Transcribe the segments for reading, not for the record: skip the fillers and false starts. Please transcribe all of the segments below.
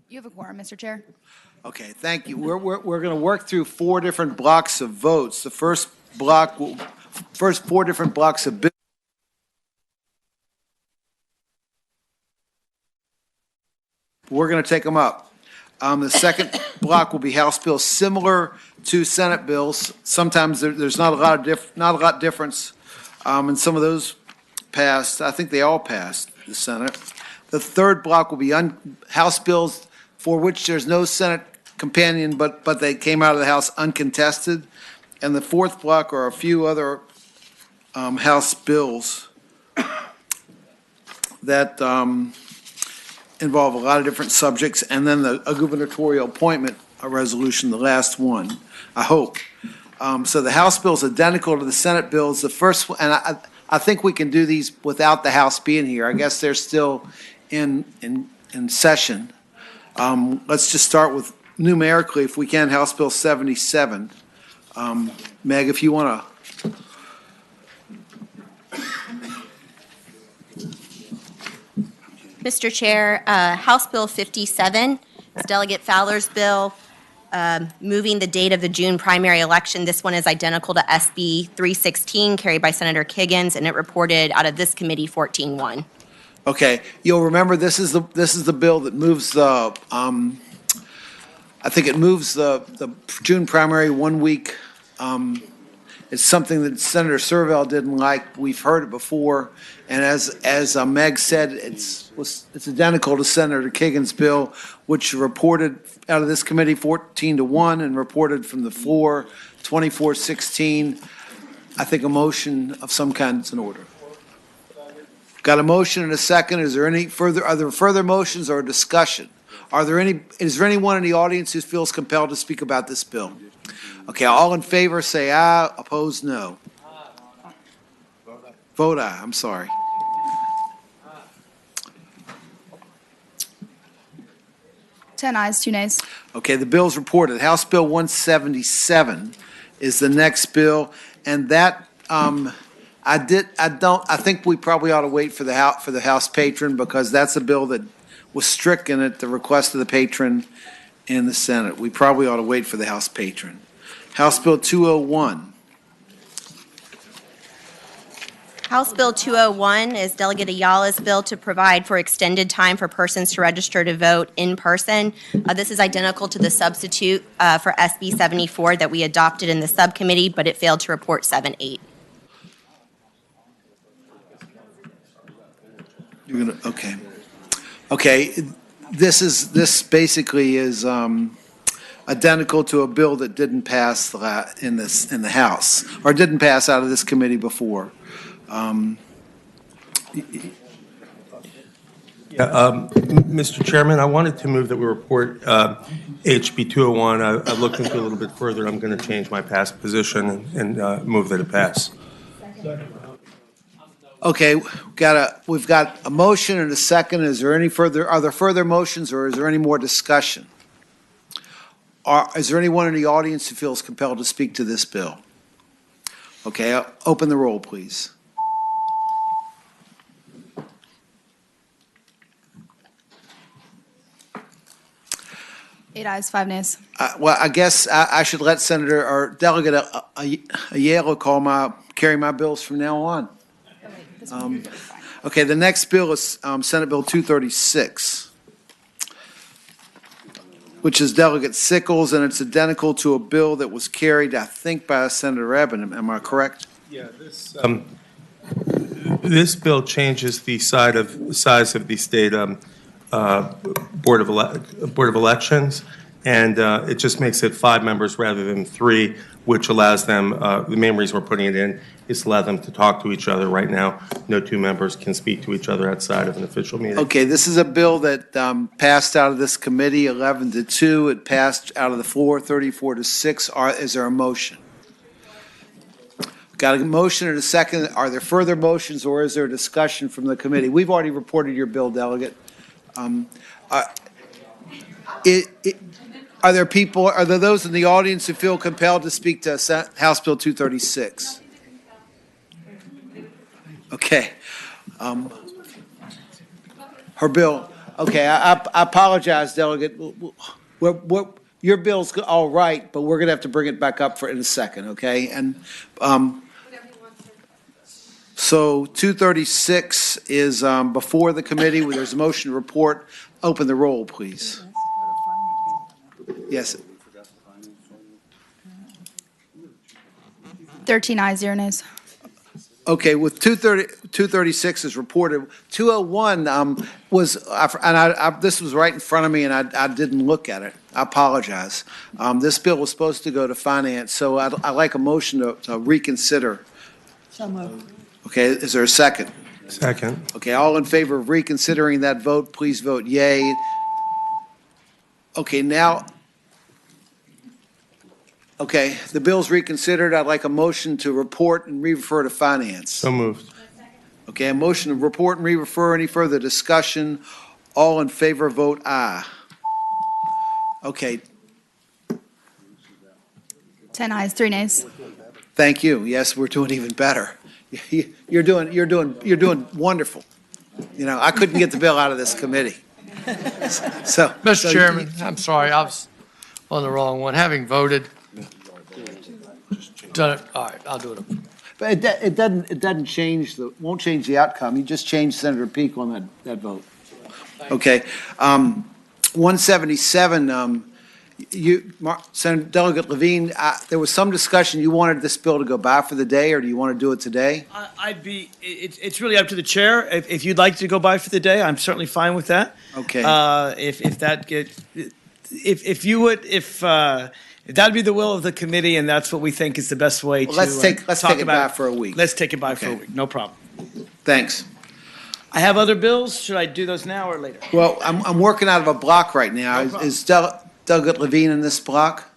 You have a quorum, Mr. Chair. Okay, thank you. We're going to work through four different blocks of votes. The first four different blocks of bills. We're going to take them up. The second block will be House bills similar to Senate bills. Sometimes there's not a lot difference, and some of those passed. I think they all passed the Senate. The third block will be House bills for which there's no Senate companion, but they came out of the House uncontested. And the fourth block are a few other House bills that involve a lot of different subjects, and then a gubernatorial appointment, a resolution, the last one, I hope. So the House bill is identical to the Senate bills. The first, and I think we can do these without the House being here. I guess they're still in session. Let's just start with numerically, if we can, House Bill 77. Meg, if you want to. Mr. Chair, House Bill 57 is Delegate Fowler's bill moving the date of the June primary election. This one is identical to SB 316 carried by Senator Kiggins, and it reported out of this committee 14-1. Okay, you'll remember this is the bill that moves the I think it moves the June primary 1 week. It's something that Senator Serval didn't like. We've heard it before, and as Meg said, it's identical to Senator Kiggins' bill, which reported out of this committee 14-1 and reported from the floor 24-16. I think a motion of some kind is in order. Got a motion and a second. Is there any further? Are there further motions or discussion? Is there anyone in the audience who feels compelled to speak about this bill? Okay, all in favor say aye, opposed no. Vote aye, I'm sorry. Ten ayes, 2 nays. Okay, the bill's reported. House Bill 177 is the next bill, and that I think we probably ought to wait for the House patron, because that's a bill that was stricken at the request of the patron in the Senate. We probably ought to wait for the House patron. House Bill 201. House Bill 201 is Delegate Ayala's bill to provide for extended time for persons to register to vote in person. This is identical to the substitute for SB 74 that we adopted in the subcommittee, but it failed to report 7-8. You're gonna, okay. Okay, this basically is identical to a bill that didn't pass in the House, or didn't pass out of this committee before. Mr. Chairman, I wanted to move that we report HB 201. I've looked into it a little bit further. I'm going to change my past position and move that it pass. Okay, we've got a motion and a second. Are there further motions, or is there any more discussion? Is there anyone in the audience who feels compelled to speak to this bill? Okay, open the roll, please. Eight ayes, 5 nays. Well, I guess I should let Senator or Delegate Ayala carry my bills from now on. Okay, the next bill is Senate Bill 236, which is Delegate Sickles, and it's identical to a bill that was carried, I think, by Senator Eben. Am I correct? Yeah, this bill changes the size of the state Board of Elections, and it just makes it 5 members rather than 3, which allows them, the main reason we're putting it in is to allow them to talk to each other. Right now, no 2 members can speak to each other outside of an official meeting. Okay, this is a bill that passed out of this committee 11-2. It passed out of the floor 34-6. Is there a motion? Got a motion and a second. Are there further motions, or is there a discussion from the committee? We've already reported your bill, Delegate. Are there those in the audience who feel compelled to speak to House Bill 236? Okay. Her bill, Okay, I apologize, Delegate. Your bill's all right, but we're going to have to bring it back up in a second, okay? And so 236 is before the committee. There's a motion to report. Open the roll, please. Yes. 13 ayes, 0 nays. Okay, with 236 is reported. 201 this was right in front of me, and I didn't look at it. I apologize. This bill was supposed to go to finance, so I'd like a motion to reconsider. So moved. Okay, is there a second? Second. Okay, all in favor of reconsidering that vote, please vote yay. Okay, now, okay, the bill's reconsidered. I'd like a motion to report and re-refer to finance. So moved. Okay, a motion to report and re-refer. Any further discussion? All in favor, vote aye. Okay, 10 ayes, 3 nays. thank you. Yes, we're doing even better. You're doing wonderful. You know, I couldn't get the bill out of this committee. So, Mr. Chairman, I'm sorry, I was on the wrong one. Having voted, done it, all right, I'll do it. but it doesn't change won't change the outcome. You just changed Senator Peake on that vote. Okay, 177. Senator Delegate Levine, there was some discussion. You wanted this bill to go by for the day, or do you want to do it today? It's really up to the chair. If you'd like to go by for the day, I'm certainly fine with that. Okay. If that'd be the will of the committee, and that's what we think is the best way Well, to let's take talk it about by for a week. Let's take it by for a Okay. week. No problem. Thanks. I have other bills. Should I do those now or later? Well, I'm working out of a block right now. No problem. Is Delegate Levine in this block?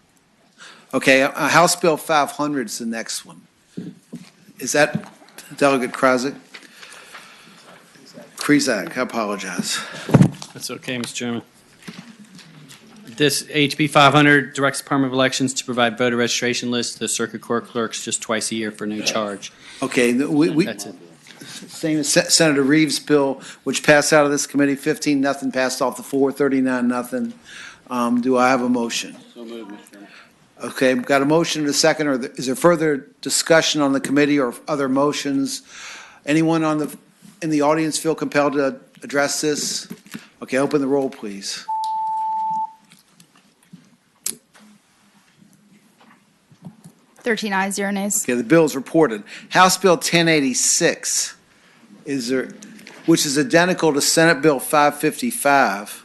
Okay, House Bill 500 is the next one. Is that Delegate Krasik? Krezak, I apologize. That's okay, Mr. Chairman. This HB 500 directs the Department of Elections to provide voter registration lists to the circuit court clerks just twice a year for no charge. Okay, That's it. same as Senator Reeves' bill, which passed out of this committee, 15-0, passed off the floor, 39-0. Do I have a motion? So moved, Mr. Chairman. Okay, we've got a motion and a second. Is there further discussion on the committee or other motions? Anyone in the audience feel compelled to address this? Okay, open the roll, please. Thirteen ayes, 0 nays. Okay, the bill is reported. House Bill 1086 which is identical to Senate Bill 555.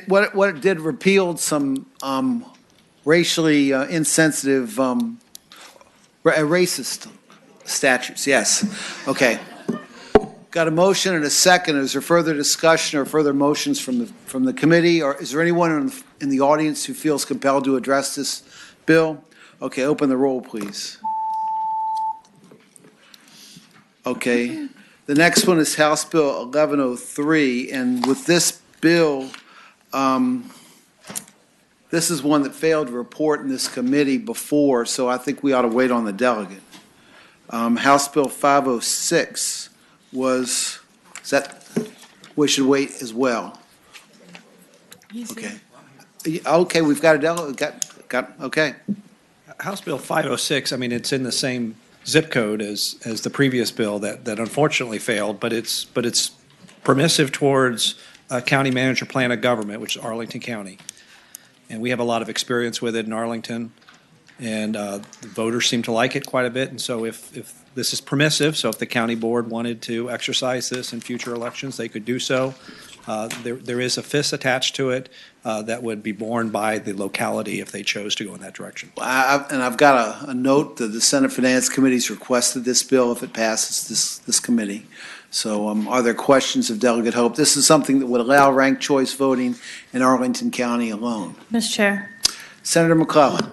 What it did repealed some racially insensitive, racist statutes. Yes. Okay. Got a motion and a second. Is there further discussion or further motions from the committee? Or is there anyone in the audience who feels compelled to address this bill? Okay, open the roll, please. Okay. The next one is House Bill 1103, and with this bill, this is one that failed to report in this committee before, so I think we ought to wait on the delegate. House Bill 506 we should wait as well. Okay. Okay, we've got a delegate, okay. House Bill 506, I mean, it's in the same zip code as the previous bill that unfortunately failed, but it's permissive towards county manager plan of government, which is Arlington County. And we have a lot of experience with it in Arlington, and the voters seem to like it quite a bit. And so if this is permissive, so if the county board wanted to exercise this in future elections, they could do so. There is a FIS attached to it that would be borne by the locality if they chose to go in that direction. And I've got a note that the Senate Finance Committee's requested this bill if it passes this committee. So are there questions of Delegate Hope? This is something that would allow ranked choice voting in Arlington County alone. Mr. Chair. Senator McClellan.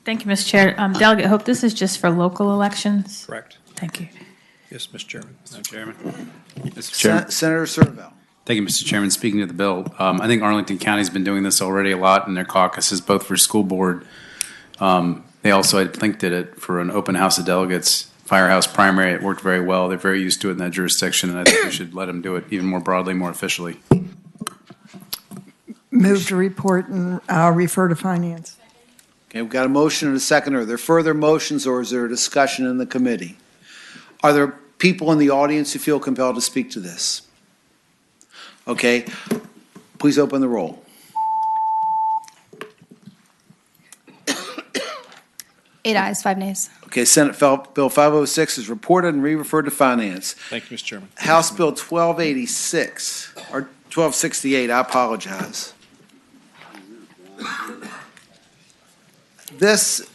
Thank you, Mr. Chair. Delegate Hope, this is just for local elections? Correct. Thank you. Yes, Mr. Chairman. Mr. Chairman. Mr. Chairman. Senator Serval. Thank you, Mr. Chairman. Speaking of the bill, I think Arlington County's been doing this already a lot in their caucuses, both for school board. They also, I think, did it for an open house of delegates firehouse primary. It worked very well. They're very used to it in that jurisdiction, and I think we should let them do it even more broadly, more officially. Move to report and refer to finance. Okay, we've got a motion and a second. Are there further motions or is there a discussion in the committee? Are there people in the audience who feel compelled to speak to this? Okay, please open the roll. Eight ayes, 5 nays. Okay, Senate Bill 506 is reported and re-referred to finance. Thank you, Mr. Chairman. House Bill 1286, or 1268, I apologize. This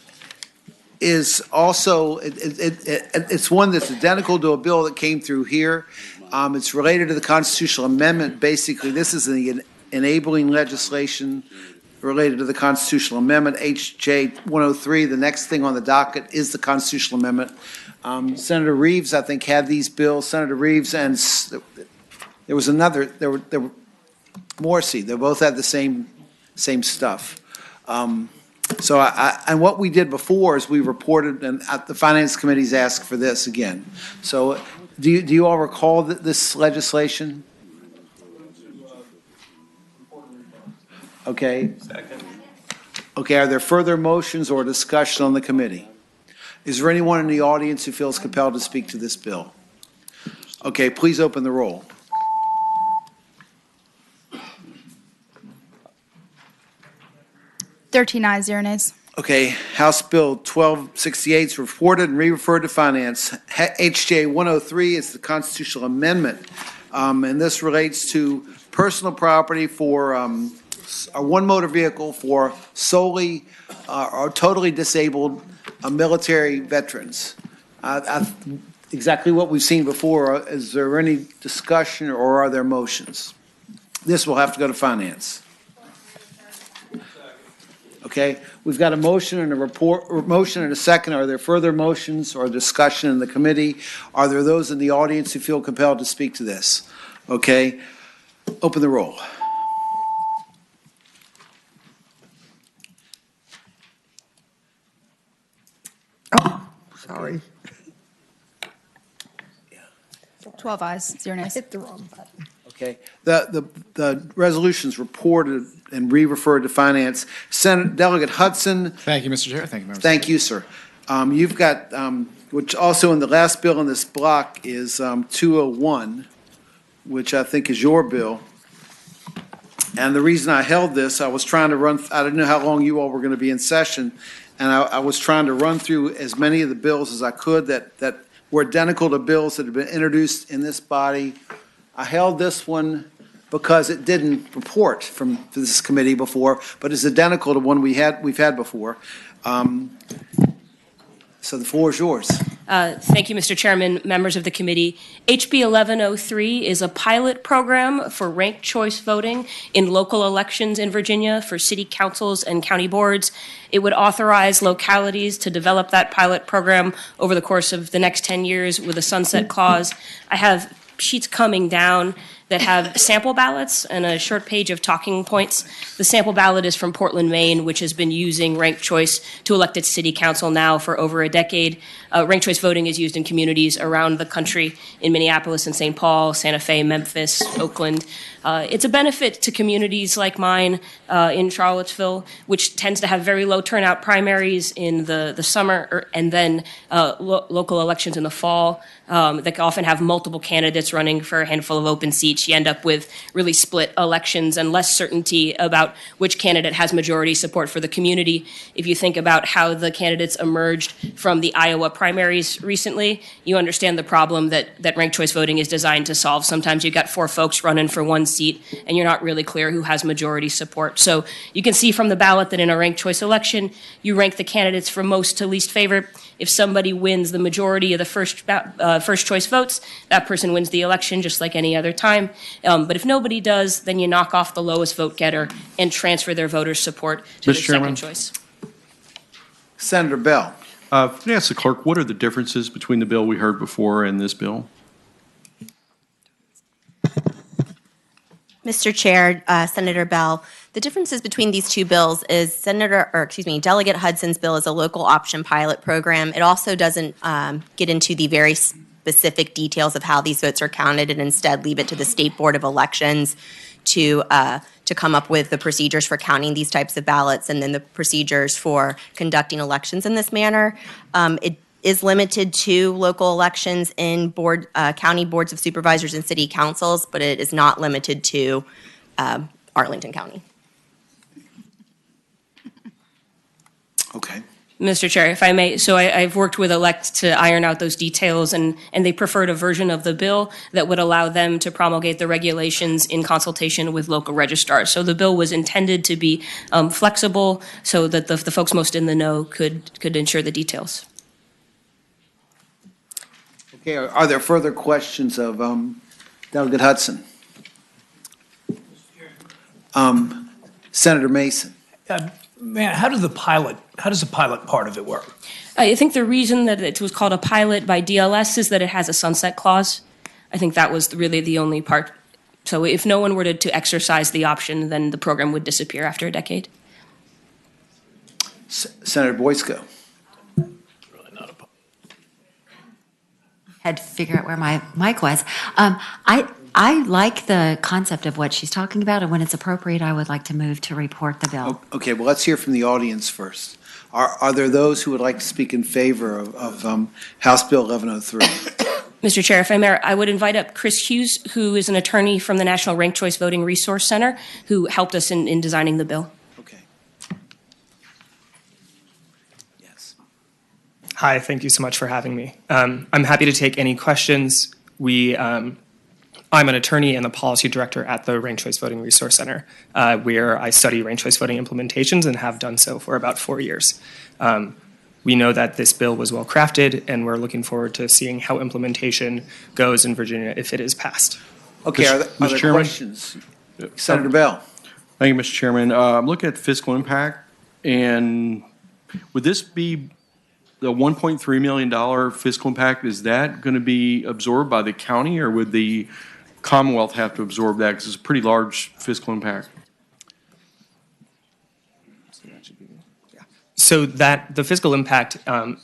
is also, it's one that's identical to a bill that came through here. It's related to the constitutional amendment. Basically, this is the enabling legislation related to the constitutional amendment, HJ 103. The next thing on the docket is the constitutional amendment. Senator Reeves, I think, had these bills. Senator Reeves and there was another, there were Morrissey. They both had the same stuff. So and what we did before is we reported, and the Finance Committee's asked for this again. So do you all recall this legislation? Okay. Second. Okay, are there further motions or discussion on the committee? Is there anyone in the audience who feels compelled to speak to this bill? Okay, please open the roll. Thirteen ayes, 0 nays. Okay, House Bill 1268 is reported and re-referred to Finance. HJ 103 is the constitutional amendment, and this relates to personal property for one motor vehicle for solely or totally disabled military veterans. Exactly what we've seen before. Is there any discussion or are there motions? This will have to go to Finance. Okay, we've got a motion and a motion and a second. Are there further motions or discussion in the committee? Are there those in the audience who feel compelled to speak to this? Okay, open the roll. Oh, sorry. 12 ayes, 0 nays. Hit the wrong button. Okay, the resolution's reported and re-referred to Finance. Senate Delegate Hudson. Thank you, Mr. Chair. Thank you, members. Thank you, sir. You've got, which also in the last bill in this block is 201, which I think is your bill. And the reason I held this, I was trying to run, I didn't know how long you all were going to be in session, and I was trying to run through as many of the bills as I could that were identical to bills that had been introduced in this body. I held this one because it didn't report from this committee before, but it's identical to one we've had before. So the floor is yours. Thank you, Mr. Chairman, members of the committee. HB 1103 is a pilot program for ranked choice voting in local elections in Virginia for city councils and county boards. It would authorize localities to develop that pilot program over the course of the next 10 years with a sunset clause. I have sheets coming down that have sample ballots and a short page of talking points. The sample ballot is from Portland, Maine, which has been using ranked choice to elect its city council now for over a decade. Ranked choice voting is used in communities around the country, in Minneapolis and St. Paul, Santa Fe, Memphis, Oakland. It's a benefit to communities like mine in Charlottesville, which tends to have very low turnout primaries in the summer and then local elections in the fall that often have multiple candidates running for a handful of open seats. You end up with really split elections and less certainty about which candidate has majority support for the community. If you think about how the candidates emerged from the Iowa primaries recently, you understand the problem that ranked choice voting is designed to solve. Sometimes you've got 4 folks running for one seat and you're not really clear who has majority support. So you can see from the ballot that in a ranked choice election, you rank the candidates from most to least favorite. If somebody wins the majority of the first choice votes, that person wins the election just like any other time. But if nobody does, then you knock off the lowest vote getter and transfer their voters' support to the second choice. Senator Bell. Can I ask the clerk, what are the differences between the bill we heard before and this bill? Mr. Chair, Senator Bell, The differences between these two bills is Delegate Hudson's bill is a local option pilot program. It also doesn't get into the very specific details of how these votes are counted, and instead leave it to the State Board of Elections to come up with the procedures for counting these types of ballots and then the procedures for conducting elections in this manner. It is limited to local elections in county boards of supervisors and city councils, but it is not limited to Arlington County. Okay. Mr. Chair, if I may, so I've worked with elect to iron out those details, and they preferred a version of the bill that would allow them to promulgate the regulations in consultation with local registrars. So the bill was intended to be flexible so that the folks most in the know could ensure the details. Okay, are there further questions of Delegate Hudson? Senator Mason. Man, how does the pilot part of it work? I think the reason that it was called a pilot by DLS is that it has a sunset clause. I think that was really the only part. So if no one were to exercise the option, then the program would disappear after a decade. Senator Boysko. Had to figure out where my mic was. I like the concept of what she's talking about, and when it's appropriate, I would like to move to report the bill. Okay, well, let's hear from the audience first. Are there those who would like to speak in favor of House Bill 1103? Mr. Chair, if I may, I would invite up Chris Hughes, who is an attorney from the National Ranked Choice Voting Resource Center, who helped us in designing the bill. Okay. Yes. Hi, thank you so much for having me. I'm happy to take any questions. I'm an attorney and the policy director at the Ranked Choice Voting Resource Center, where I study ranked choice voting implementations and have done so for about 4 years. We know that this bill was well crafted, and we're looking forward to seeing how implementation goes in Virginia if it is passed. Okay, are there questions? Senator Bell. Thank you, Mr. Chairman. I'm looking at the fiscal impact, and would this be the $1.3 million fiscal impact? Is that going to be absorbed by the county, or would the Commonwealth have to absorb that, because it's a pretty large fiscal impact? So that the fiscal impact, I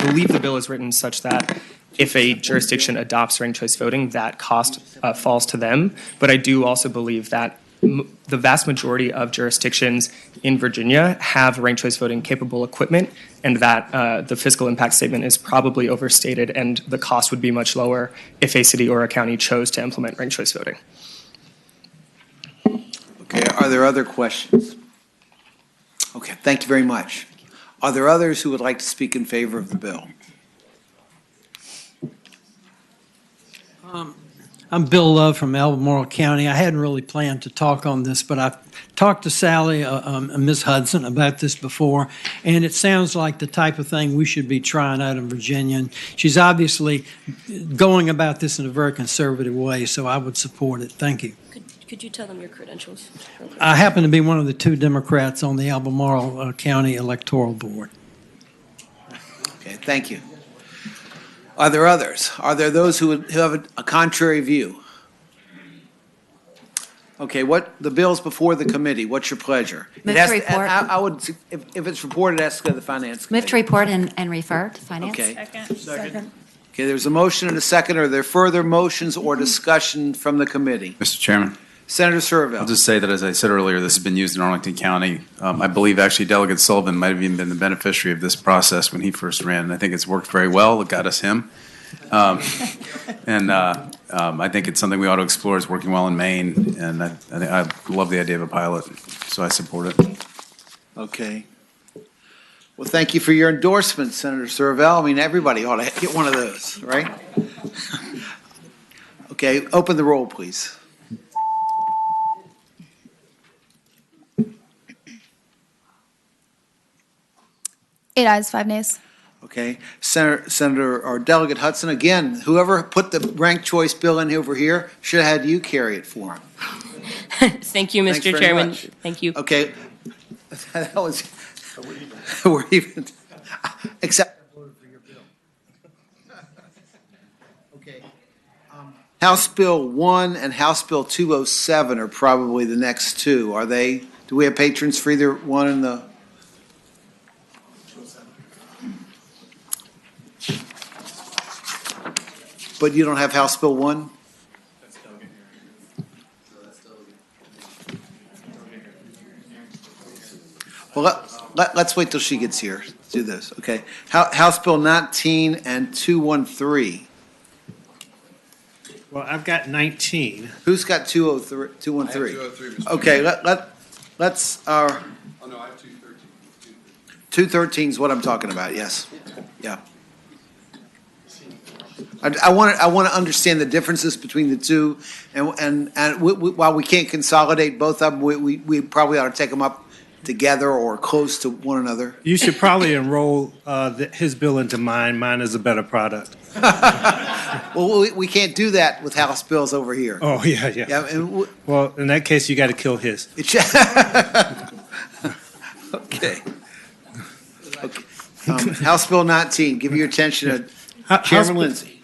believe the bill is written such that if a jurisdiction adopts ranked choice voting, that cost falls to them. But I do also believe that the vast majority of jurisdictions in Virginia have ranked choice voting capable equipment, and that the fiscal impact statement is probably overstated, and the cost would be much lower if a city or a county chose to implement ranked choice voting. Okay, are there other questions? Okay, thank you very much. Are there others who would like to speak in favor of the bill? I'm Bill Love from Albemarle County. I hadn't really planned to talk on this, but I've talked to Sally, Ms. Hudson, about this before, and it sounds like the type of thing we should be trying out in Virginia. And she's obviously going about this in a very conservative way, so I would support it. Thank you. Could you tell them your credentials? I happen to be one of the 2 Democrats on the Albemarle County Electoral Board. Okay, thank you. Are there others? Are there those who have a contrary view? Okay, the bill's before the committee. What's your pleasure? Move to report. I would, if it's reported, it has to go to the Finance Committee. Move to report and refer to Finance. Okay. Second. Okay, there's a motion and a second. Are there further motions or discussion from the committee? Mr. Chairman. Senator Surville. I'll just say that, as I said earlier, this has been used in Arlington County. I believe actually Delegate Sullivan might have even been the beneficiary of this process when he first ran. And I think it's worked very well. It got us him. I think it's something we ought to explore. It's working well in Maine, and I love the idea of a pilot, so I support it. Okay. Well, thank you for your endorsement, Senator Surville. I mean, everybody ought to get one of those, right? Okay, open the roll, please. Eight ayes, 5 nays. Okay, Senator or Delegate Hudson, again, whoever put the ranked choice bill in over here should have had you carry it for him. Thank you, Thanks Mr. very Chairman. much. Thank you. Okay, that was, we're even, except. Okay, House Bill 1 and House Bill 207 are probably the next two. Are they? Do we have patrons for either one in the? But you don't have House Bill 1? Well, let's wait till she gets here. Do this, okay? House Bill 19 and 213. Well, I've got 19. Who's got 203, 213? I have 203, Mr. Okay, let's, Oh, no, I have 213. 213 is what I'm talking about, yes. Yeah. I want to understand the differences between the two, and while we can't consolidate both of them, we probably ought to take them up together or close to one another. You should probably enroll his bill into mine. Mine is a better product. Well, we can't do that with House bills over here. Oh, yeah. Yeah, and Well, in that case, you got to kill his. Okay. House Bill 19, give your attention to Chairman Lindsay.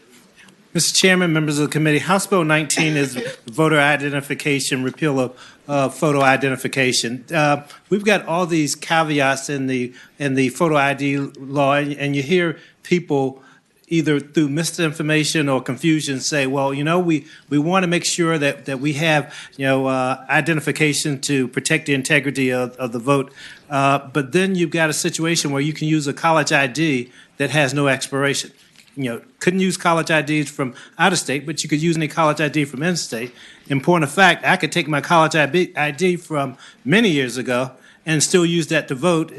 Mr. Chairman, members of the committee, House Bill 19 is voter identification, repeal of photo identification. We've got all these caveats in the photo ID law, and you hear people either through misinformation or confusion say, well, we want to make sure that we have, identification to protect the integrity of the vote. But then you've got a situation where you can use a college ID that has no expiration. Couldn't use college IDs from out of state, but you could use any college ID from in state. In point of fact, I could take my college ID from many years ago and still use that to vote.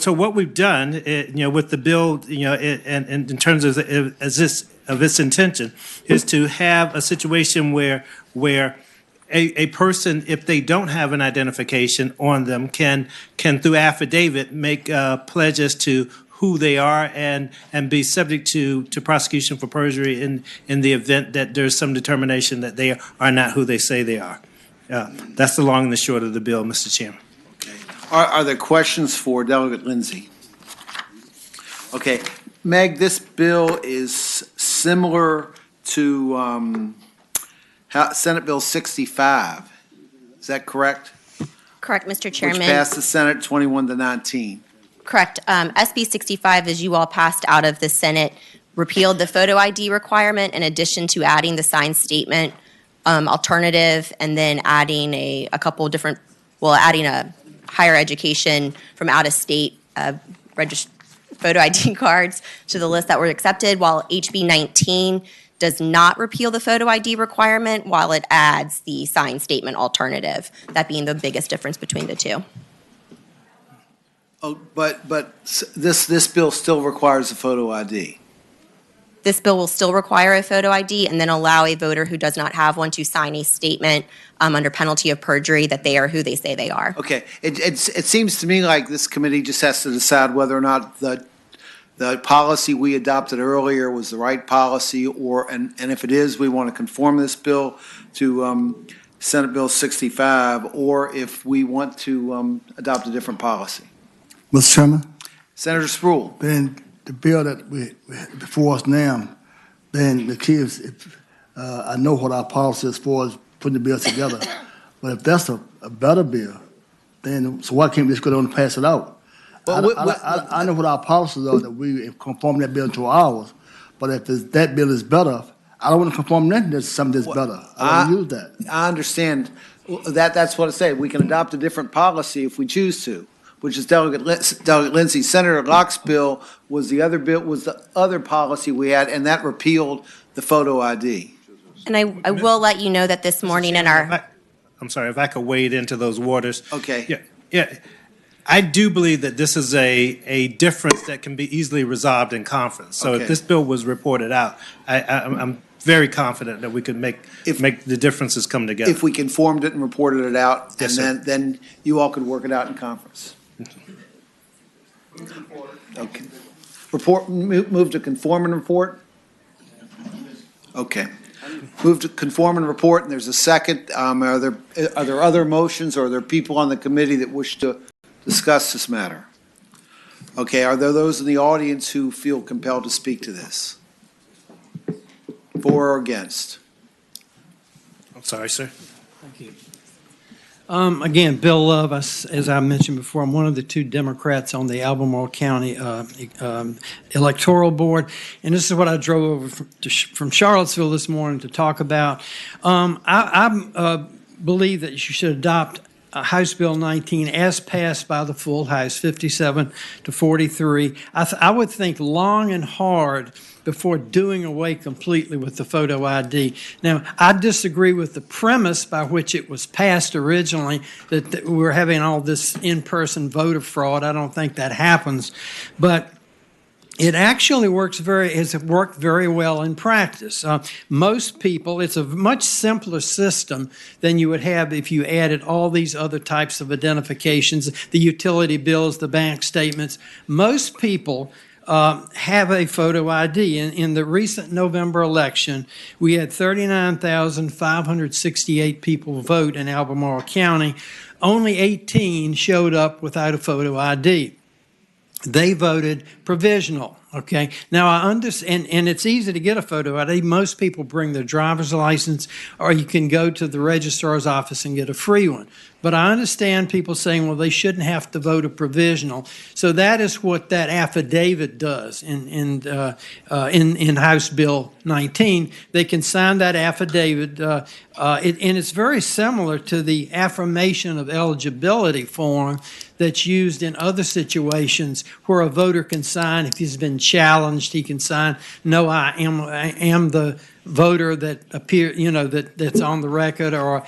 So what we've done, with the bill, and in terms of its intention, is to have a situation where a person, if they don't have an identification on them, can through affidavit make pledges to who they are and be subject to prosecution for perjury in the event that there's some determination that they are not who they say they are. That's the long and the short of the bill, Mr. Chairman. Are there questions for Delegate Lindsay? Okay, Meg, this bill is similar to Senate Bill 65. Is that correct? Correct, Mr. Chairman. Which passed the Senate 21-19. Correct. SB 65, as you all passed out of the Senate, repealed the photo ID requirement in addition to adding the signed statement alternative, and then adding a couple of different, adding a higher education from out of state photo ID cards to the list that were accepted, while HB 19 does not repeal the photo ID requirement, while it adds the signed statement alternative, that being the biggest difference between the two. Oh, but this bill still requires a photo ID. This bill will still require a photo ID and then allow a voter who does not have one to sign a statement under penalty of perjury that they are who they say they are. Okay, it seems to me like this committee just has to decide whether or not the policy we adopted earlier was the right policy, and if it is, we want to conform this bill to Senate Bill 65, or if we want to adopt a different policy. Mr. Chairman? Senator Sproul. Then the bill that we before us now, then the kids, I know what our policy is for is putting the bill together, but if that's a better bill, then so why can't we just go down and pass it out? Well, I know what our policies are, that we conform that bill to ours, but if that bill is better, I don't want to conform nothing to something that's better. I don't use that. I understand. That's what I say. We can adopt a different policy if we choose to, which is Delegate Lindsay. Senator Locke's bill was the other policy we had, and that repealed the photo ID. And I will let you know that this morning in our... I'm sorry, if I could wade into those waters. Okay. Yeah. I do believe that this is a difference that can be easily resolved in conference. So Okay. if this bill was reported out, I'm very confident that we could make the differences come together. If we conformed it and reported it out, Yes, and then you all could work it out in conference. Okay. Move to conform and report? Okay. Move to conform and report, and there's a second. Are there other motions, or are there people on the committee that wish to discuss this matter? Okay, are there those in the audience who feel compelled to speak to this? For or against? I'm sorry, sir. Thank you. Again, Bill Love, as I mentioned before, I'm one of the two Democrats on the Albemarle County Electoral Board, and this is what I drove over from Charlottesville this morning to talk about. I believe that you should adopt House Bill 19 as passed by the full House, 57 to 43. I would think long and hard before doing away completely with the photo ID. Now, I disagree with the premise by which it was passed originally, that we were having all this in-person voter fraud. I don't think that happens. But it actually has worked very well in practice. Most people, it's a much simpler system than you would have if you added all these other types of identifications, the utility bills, the bank statements. Most people have a photo ID. In the recent November election, we had 39,568 people vote in Albemarle County. Only 18 showed up without a photo ID. They voted provisional. Okay. Now I understand, and it's easy to get a photo ID. Most people bring their driver's license, or you can go to the registrar's office and get a free one. But I understand people saying, well, they shouldn't have to vote a provisional. So that is what that affidavit does in House Bill 19. They can sign that affidavit, and it's very similar to the affirmation of eligibility form that's used in other situations where a voter can sign. If he's been challenged, he can sign, no, I am the voter that that's on the record, or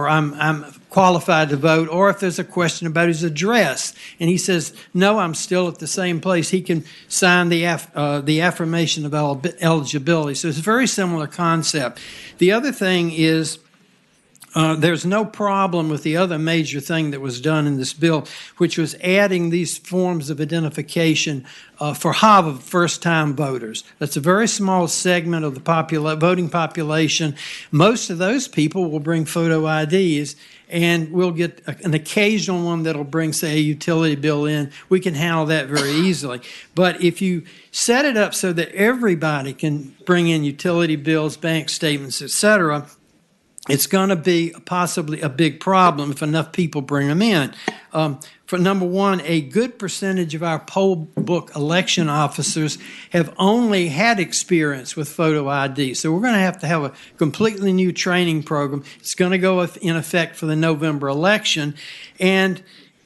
I'm qualified to vote, or if there's a question about his address and he says, no, I'm still at the same place, he can sign the affirmation of eligibility. So it's a very similar concept. The other thing is, there's no problem with the other major thing that was done in this bill, which was adding these forms of identification for first-time voters. That's a very small segment of the voting population. Most of those people will bring photo IDs, and we'll get an occasional one that'll bring, say, a utility bill in. We can handle that very easily. But if you set it up so that everybody can bring in utility bills, bank statements, etc., it's going to be possibly a big problem if enough people bring them in. For number one, a good percentage of our poll book election officers have only had experience with photo ID. So we're going to have a completely new training program. It's going to go in effect for the November election. And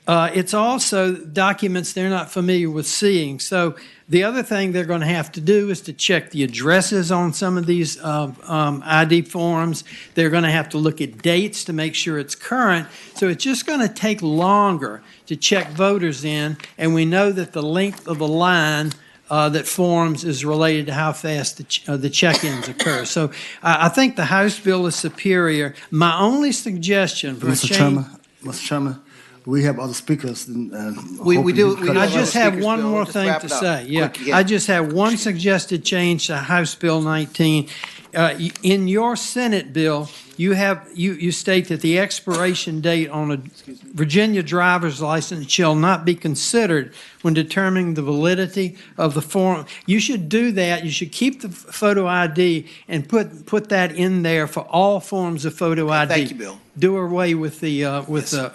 it's also documents they're not familiar with seeing. So the other thing they're going to have to do is to check the addresses on some of these ID forms. They're going to have to look at dates to make sure it's current. So it's just going to take longer to check voters in, and we know that the length of the line that forms is related to how fast the check-ins occur. So I think the House bill is superior. My only suggestion for Mr. Chairman, we have other speakers. We do. I just have one more thing to say. Yeah, I just have one suggested change to House Bill 19. In your Senate bill, you state that the expiration date on a Virginia driver's license shall not be considered when determining the validity of the form. You should do that. You should keep the photo ID and put that in there for all forms of photo ID. Thank you, Bill. Do away with the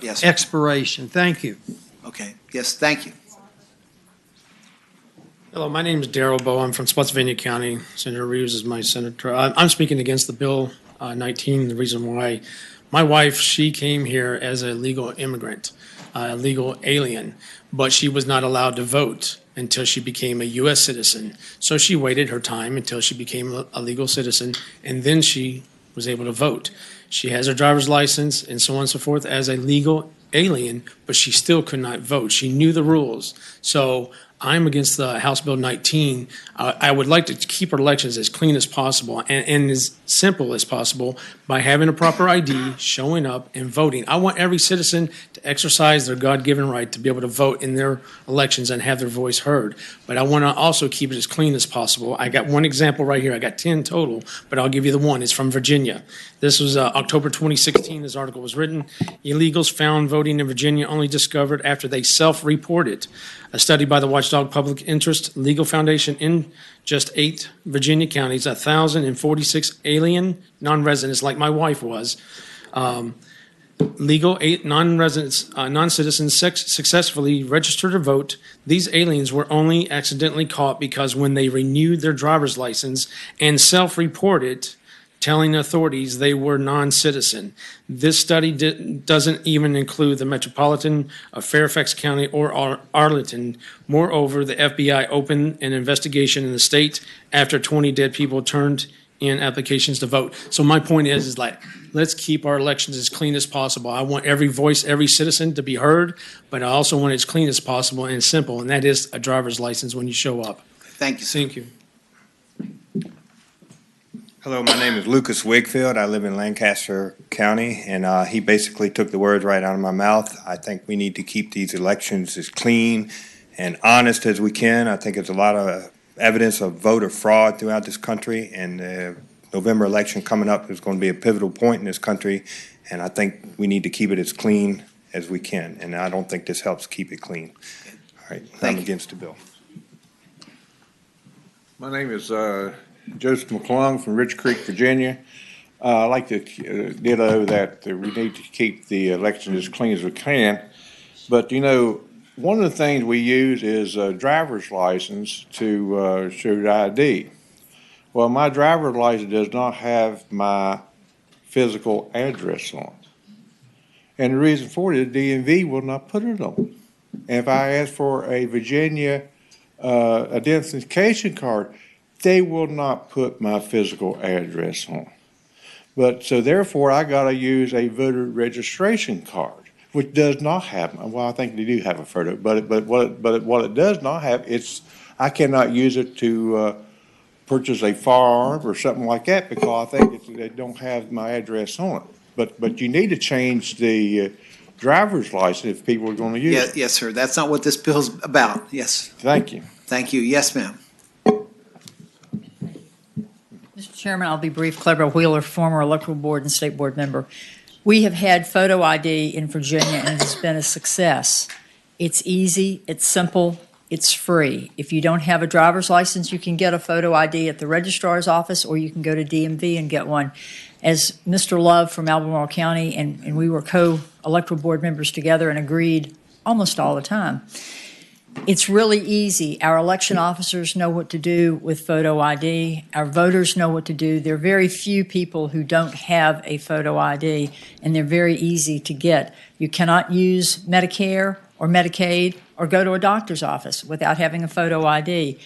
Yes. expiration. Thank you. Okay. Yes, thank you. Hello, my name is Darrell Bowe. I'm from Spotsylvania County. Senator Reeves is my senator. I'm speaking against the Bill 19. The reason why, my wife, she came here as a legal immigrant, a legal alien, but she was not allowed to vote until she became a U.S. citizen. So she waited her time until she became a legal citizen, and then she was able to vote. She has her driver's license and so on and so forth as a legal alien, but she still could not vote. She knew the rules. So I'm against the House Bill 19. I would like to keep our elections as clean as possible and as simple as possible by having a proper ID, showing up, and voting. I want every citizen to exercise their God-given right to be able to vote in their elections and have their voice heard. But I want to also keep it as clean as possible. I got one example right here. I got 10 total, but I'll give you the one. It's from Virginia. This was October 2016. This article was written. Illegals found voting in Virginia only discovered after they self-reported. A study by the Watchdog Public Interest Legal Foundation in just 8 Virginia counties, 1,046 alien non-residents, like my wife was, legal non-residents, non-citizens successfully registered to vote. These aliens were only accidentally caught because when they renewed their driver's license and self-reported, telling authorities they were non-citizen. This study doesn't even include the metropolitan of Fairfax County or Arlington. Moreover, the FBI opened an investigation in the state after 20 dead people turned in applications to vote. So my point is like, let's keep our elections as clean as possible. I want every voice, every citizen to be heard, but I also want it as clean as possible and simple, and that is a driver's license when you show up. Thank you. Thank you. Hello, my name is Lucas Wakefield. I live in Lancaster County, and he basically took the words right out of my mouth. I think we need to keep these elections as clean and honest as we can. I think there's a lot of evidence of voter fraud throughout this country, and the November election coming up is going to be a pivotal point in this country, and I think we need to keep it as clean as we can, and I don't think this helps keep it clean. All right, I'm against the bill. My name is Joseph McClung from Rich Creek, Virginia. I'd like to ditto that we need to keep the election as clean as we can. But, you know, one of the things we use is a driver's license to show the ID. Well, my driver's license does not have my physical address on it. And the reason for it is DMV will not put it on. And if I ask for a Virginia identification card, they will not put my physical address on. But so therefore, I got to use a voter registration card, which does not have. Well, I think they do have a photo, but what it does not have, I cannot use it to purchase a firearm or something like that because I think they don't have my address on it. But you need to change the driver's license if people are going to use it. Yes, sir. That's not what this bill's about. Yes. Thank you. Thank you. Yes, ma'am. Mr. Chairman, I'll be brief. Clever Wheeler, former electoral board and state board member. We have had photo ID in Virginia, and it's been a success. It's easy, it's simple, it's free. If you don't have a driver's license, you can get a photo ID at the registrar's office, or you can go to DMV and get one. As Mr. Love from Albemarle County, and we were co-electoral board members together and agreed almost all the time. It's really easy. Our election officers know what to do with photo ID. Our voters know what to do. There are very few people who don't have a photo ID, and they're very easy to get. You cannot use Medicare or Medicaid or go to a doctor's office without having a photo ID.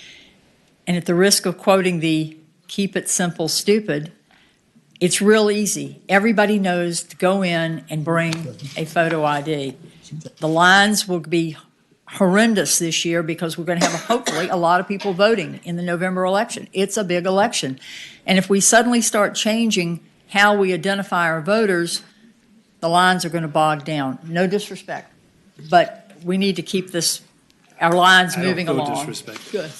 And at the risk of quoting the keep it simple, stupid, it's real easy. Everybody knows to go in and bring a photo ID. The lines will be horrendous this year because we're going to have hopefully a lot of people voting in the November election. It's a big election. And if we suddenly start changing how we identify our voters, the lines are going to bog down. No disrespect, but we need to keep our lines moving along. Good.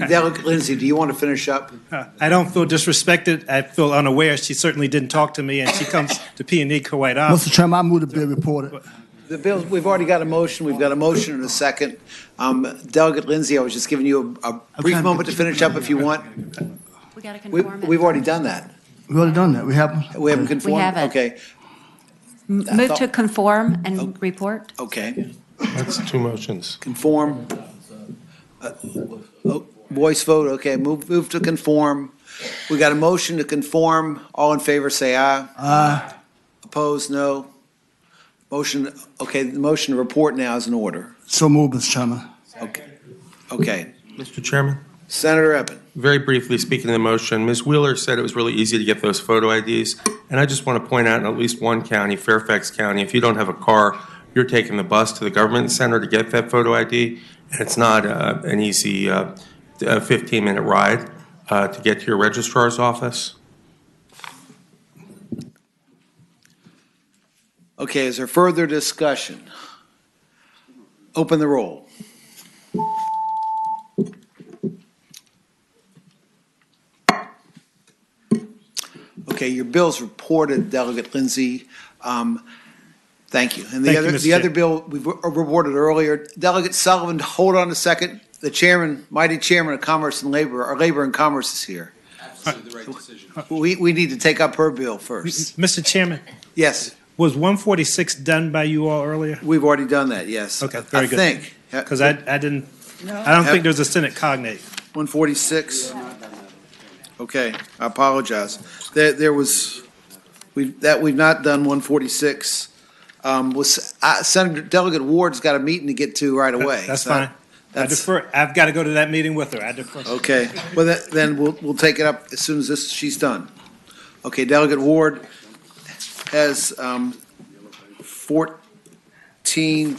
Delegate Lindsay, do you want to finish up? I don't feel disrespected. I feel unaware. She certainly didn't talk to me, and she comes to P&E quite often. Mr. Chairman, I move the bill reported. The bill, we've already got a motion. We've got a motion and a second. Delegate Lindsay, I was just giving you a brief moment to finish up if you want. We got to conform. We've already done that. We've already done that. We haven't. We haven't conformed? We haven't. Okay. Move to conform and report. Okay. That's two motions. Conform. Voice vote. Okay. Move to conform. We got a motion to conform. All in favor, say aye. Aye. Opposed, no. Motion. Okay. The motion to report now is in order. So moved, Mr. Chairman. Okay. Okay. Mr. Chairman? Senator Evan. Very briefly, speaking of the motion, Ms. Wheeler said it was really easy to get those photo IDs. And I just want to point out in at least one county, Fairfax County, if you don't have a car, you're taking the bus to the government center to get that photo ID. And it's not an easy 15-minute ride to get to your registrar's office. Okay. Is there further discussion? Open the roll. Okay, your bill's reported, Delegate Lindsay. Thank you. And the other bill we've reported earlier, Delegate Sullivan, hold on a second. The chairman, mighty chairman of Commerce and Labor, or Labor and Commerce is here. Absolutely the right decision. We need to take up her bill first. Mr. Chairman. Yes. Was 146 done by you all earlier? We've already done that, yes. Okay, very good. I think. Because I didn't, I don't think there's a Senate cognate. 146? Okay, I apologize. There was, we've not done 146. Senator Delegate Ward's got a meeting to get to right away. That's so fine. I defer. I've got to go to that meeting with her. I defer. Okay, well, then we'll take it up as soon as she's done. Okay, Delegate Ward has 14,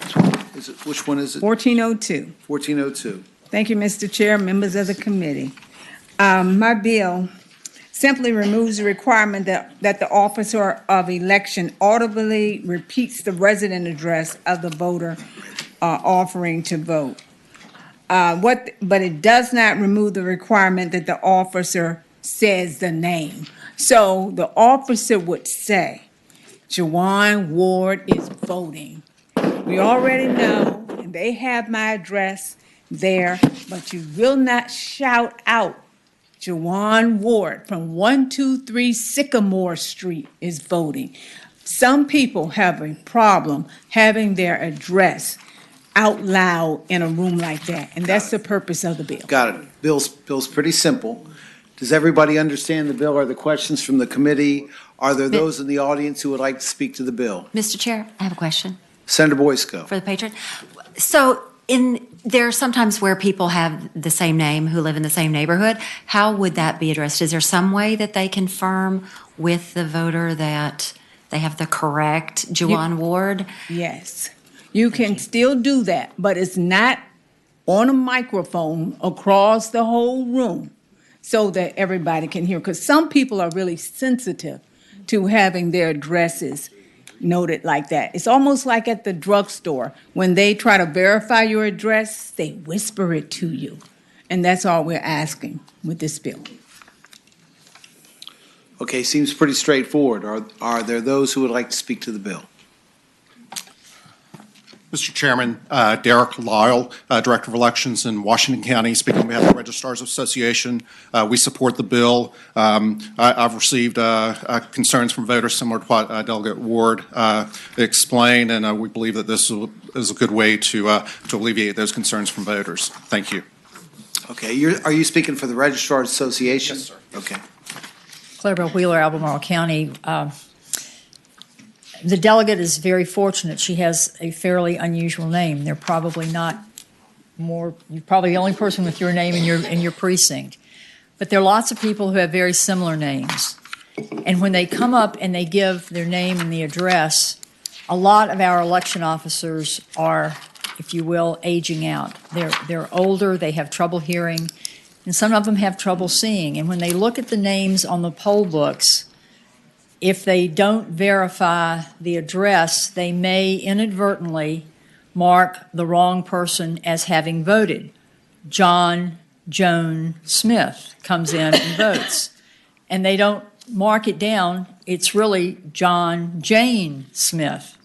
which one is it? 1402. 1402. Thank you, Mr. Chair, members of the committee. My bill simply removes the requirement that the officer of election audibly repeats the resident address of the voter offering to vote. But it does not remove the requirement that the officer says the name. So the officer would say, Jawan Ward is voting. We already know, and they have my address there, but you will not shout out Jawan Ward from 123 Sycamore Street is voting. Some people have a problem having their address out loud in a room like that, and that's the purpose of the bill. Got it. Bill's pretty simple. Does everybody understand the bill? Are there questions from the committee? Are there those in the audience who would like to speak to the bill? Mr. Chair, I have a question Senator Boysko. for the patron. So there are sometimes where people have the same name who live in the same neighborhood. How would that be addressed? Is there some way that they confirm with the voter that they have the correct Juwan Ward? Yes. You can still do that, but it's not on a microphone across the whole room so that everybody can hear. Because some people are really sensitive to having their addresses noted like that. It's almost like at the drugstore. When they try to verify your address, they whisper it to you. And that's all we're asking with this bill. Okay, seems pretty straightforward. Are there those who would like to speak to the bill? Mr. Chairman, Derek Lyle, Director of Elections in Washington County, speaking on behalf of the Registrars Association. We support the bill. I've received concerns from voters similar to what Delegate Ward explained, and we believe that this is a good way to alleviate those concerns from voters. Thank you. Okay, are you speaking for the Registrars Association? Yes, sir. Okay. Clarabelle Wheeler, Albemarle County. The delegate is very fortunate. She has a fairly unusual name. They're probably not more, you're probably the only person with your name in your precinct. But there are lots of people who have very similar names. And when they come up and they give their name and the address, a lot of our election officers are, if you will, aging out. They're older, they have trouble hearing, and some of them have trouble seeing. And when they look at the names on the poll books, if they don't verify the address, they may inadvertently mark the wrong person as having voted. John Joan Smith comes in and votes. And they don't mark it down. It's really John Jane Smith.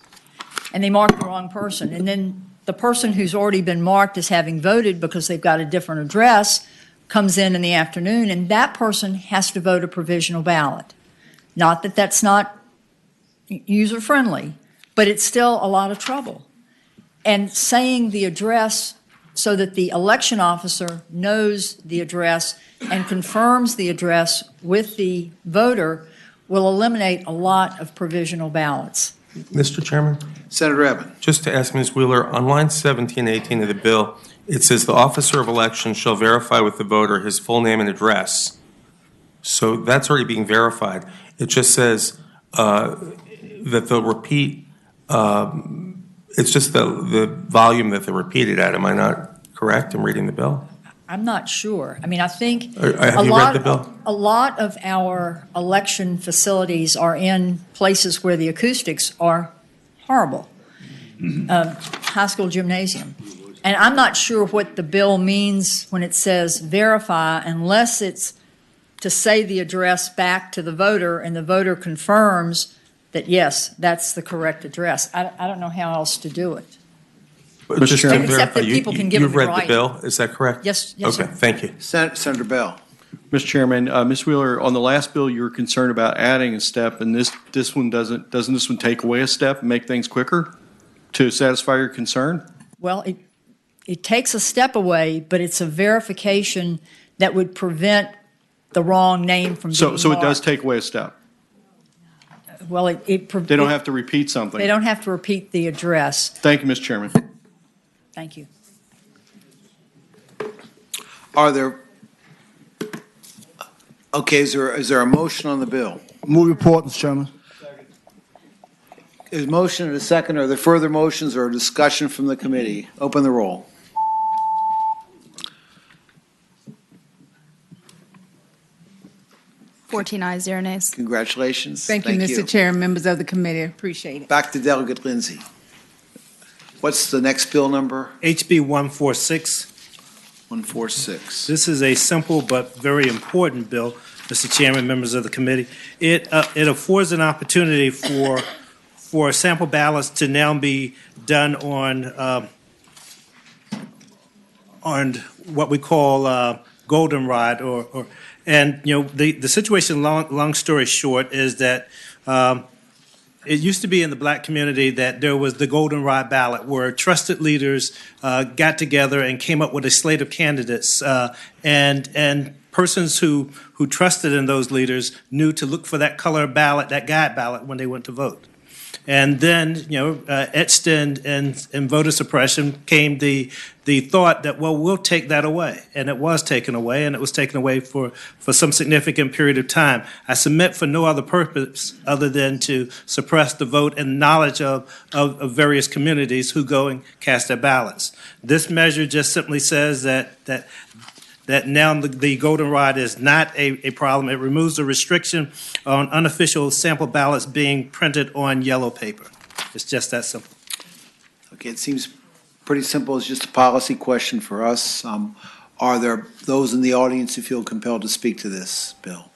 And they mark the wrong person. And then the person who's already been marked as having voted because they've got a different address comes in the afternoon, and that person has to vote a provisional ballot. Not that that's not user-friendly, but it's still a lot of trouble. And saying the address so that the election officer knows the address and confirms the address with the voter will eliminate a lot of provisional ballots. Mr. Chairman? Senator Evan. Just to ask Ms. Wheeler, on line 17, 18 of the bill, it says the officer of election shall verify with the voter his full name and address. So that's already being verified. It just says that they'll repeat, it's just the volume that they're repeated at. Am I not correct in reading the bill? I'm not sure. I mean, I think Have you read the bill? a lot of our election facilities are in places where the acoustics are horrible. High school gymnasium. And I'm not sure what the bill means when it says verify unless it's to say the address back to the voter and the voter confirms that, yes, that's the correct address. I don't know how else to do it. But just to Except verify, that people can give you've it read right. the bill, is that correct? Yes, Okay, sir. thank you. Senator Bell. Mr. Chairman, Ms. Wheeler, on the last bill, you were concerned about adding a step, and this one doesn't this one take away a step and make things quicker to satisfy your concern? Well, it takes a step away, but it's a verification that would prevent the wrong name from being So it does marked. take away a step. Well, They don't have to repeat something. They don't have to repeat the address. Thank you, Mr. Chairman. Thank you. Are there, okay, is there a motion on the bill? Move report, Mr. Chairman. Is motion and a second? Are there further motions or discussion from the committee? Open the roll. Fourteen ayes, 0 nays. Congratulations. Thank you, Mr. Chair, and members of the committee. Appreciate it. Back to Delegate Lindsay. What's the next bill number? HB 146. 146. This is a simple but very important bill, Mr. Chairman, members of the committee. It affords an opportunity for sample ballots to now be done on what we call goldenrod and you know the situation. Long story short is that. It used to be in the black community that there was the goldenrod ballot where trusted leaders got together and came up with a slate of candidates and persons who trusted in those leaders knew to look for that color ballot, that guide ballot when they went to vote. And then, etched in voter suppression came the thought that, well, we'll take that away. And it was taken away, and it was taken away for some significant period of time. I submit for no other purpose other than to suppress the vote and knowledge of various communities who go and cast their ballots. This measure just simply says that now the goldenrod is not a problem. It removes the restriction on unofficial sample ballots being printed on yellow paper. It's just that simple. Okay, it seems pretty simple. It's just a policy question for us. Are there those in the audience who feel compelled to speak to this bill?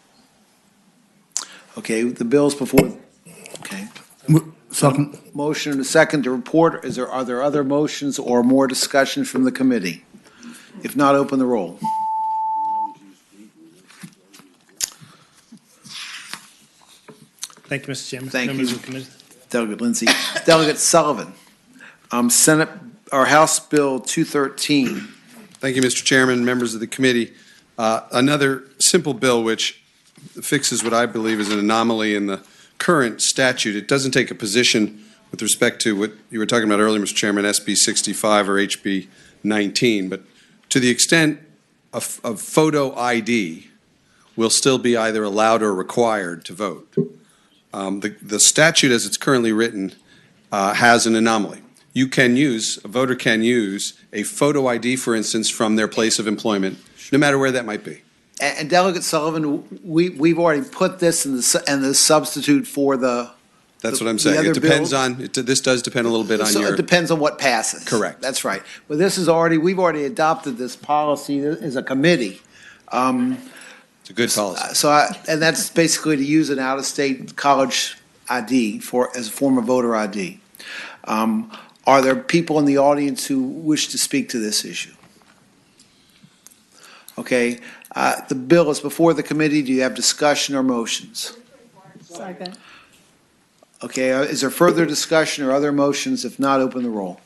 Okay, the bill's before. Okay. Second. Motion and a second to report. Are there other motions or more discussion from the committee? If not, open the roll. Thank you, Mr. Chairman. Thank Members you, of the committee. Delegate Lindsay. Delegate Sullivan, House Bill 213. Thank you, Mr. Chairman, members of the committee. Another simple bill which fixes what I believe is an anomaly in the current statute. It doesn't take a position with respect to what you were talking about earlier, Mr. Chairman, SB 65 or HB 19, but to the extent of photo ID will still be either allowed or required to vote. The statute as it's currently written has an anomaly. A voter can use a photo ID, for instance, from their place of employment, no matter where that might be. And Delegate Sullivan, we've already put this in the substitute for the. That's what I'm saying. It depends on, this does depend a little bit on your. It depends on what passes. Correct. That's right. But we've already adopted this policy as a committee. It's a good policy. And that's basically to use an out-of-state college ID as a form of voter ID. Are there people in the audience who wish to speak to this issue? Okay, the bill is before the committee. Do you have discussion or motions? Second. Okay, is there further discussion or other motions? If not, open the roll.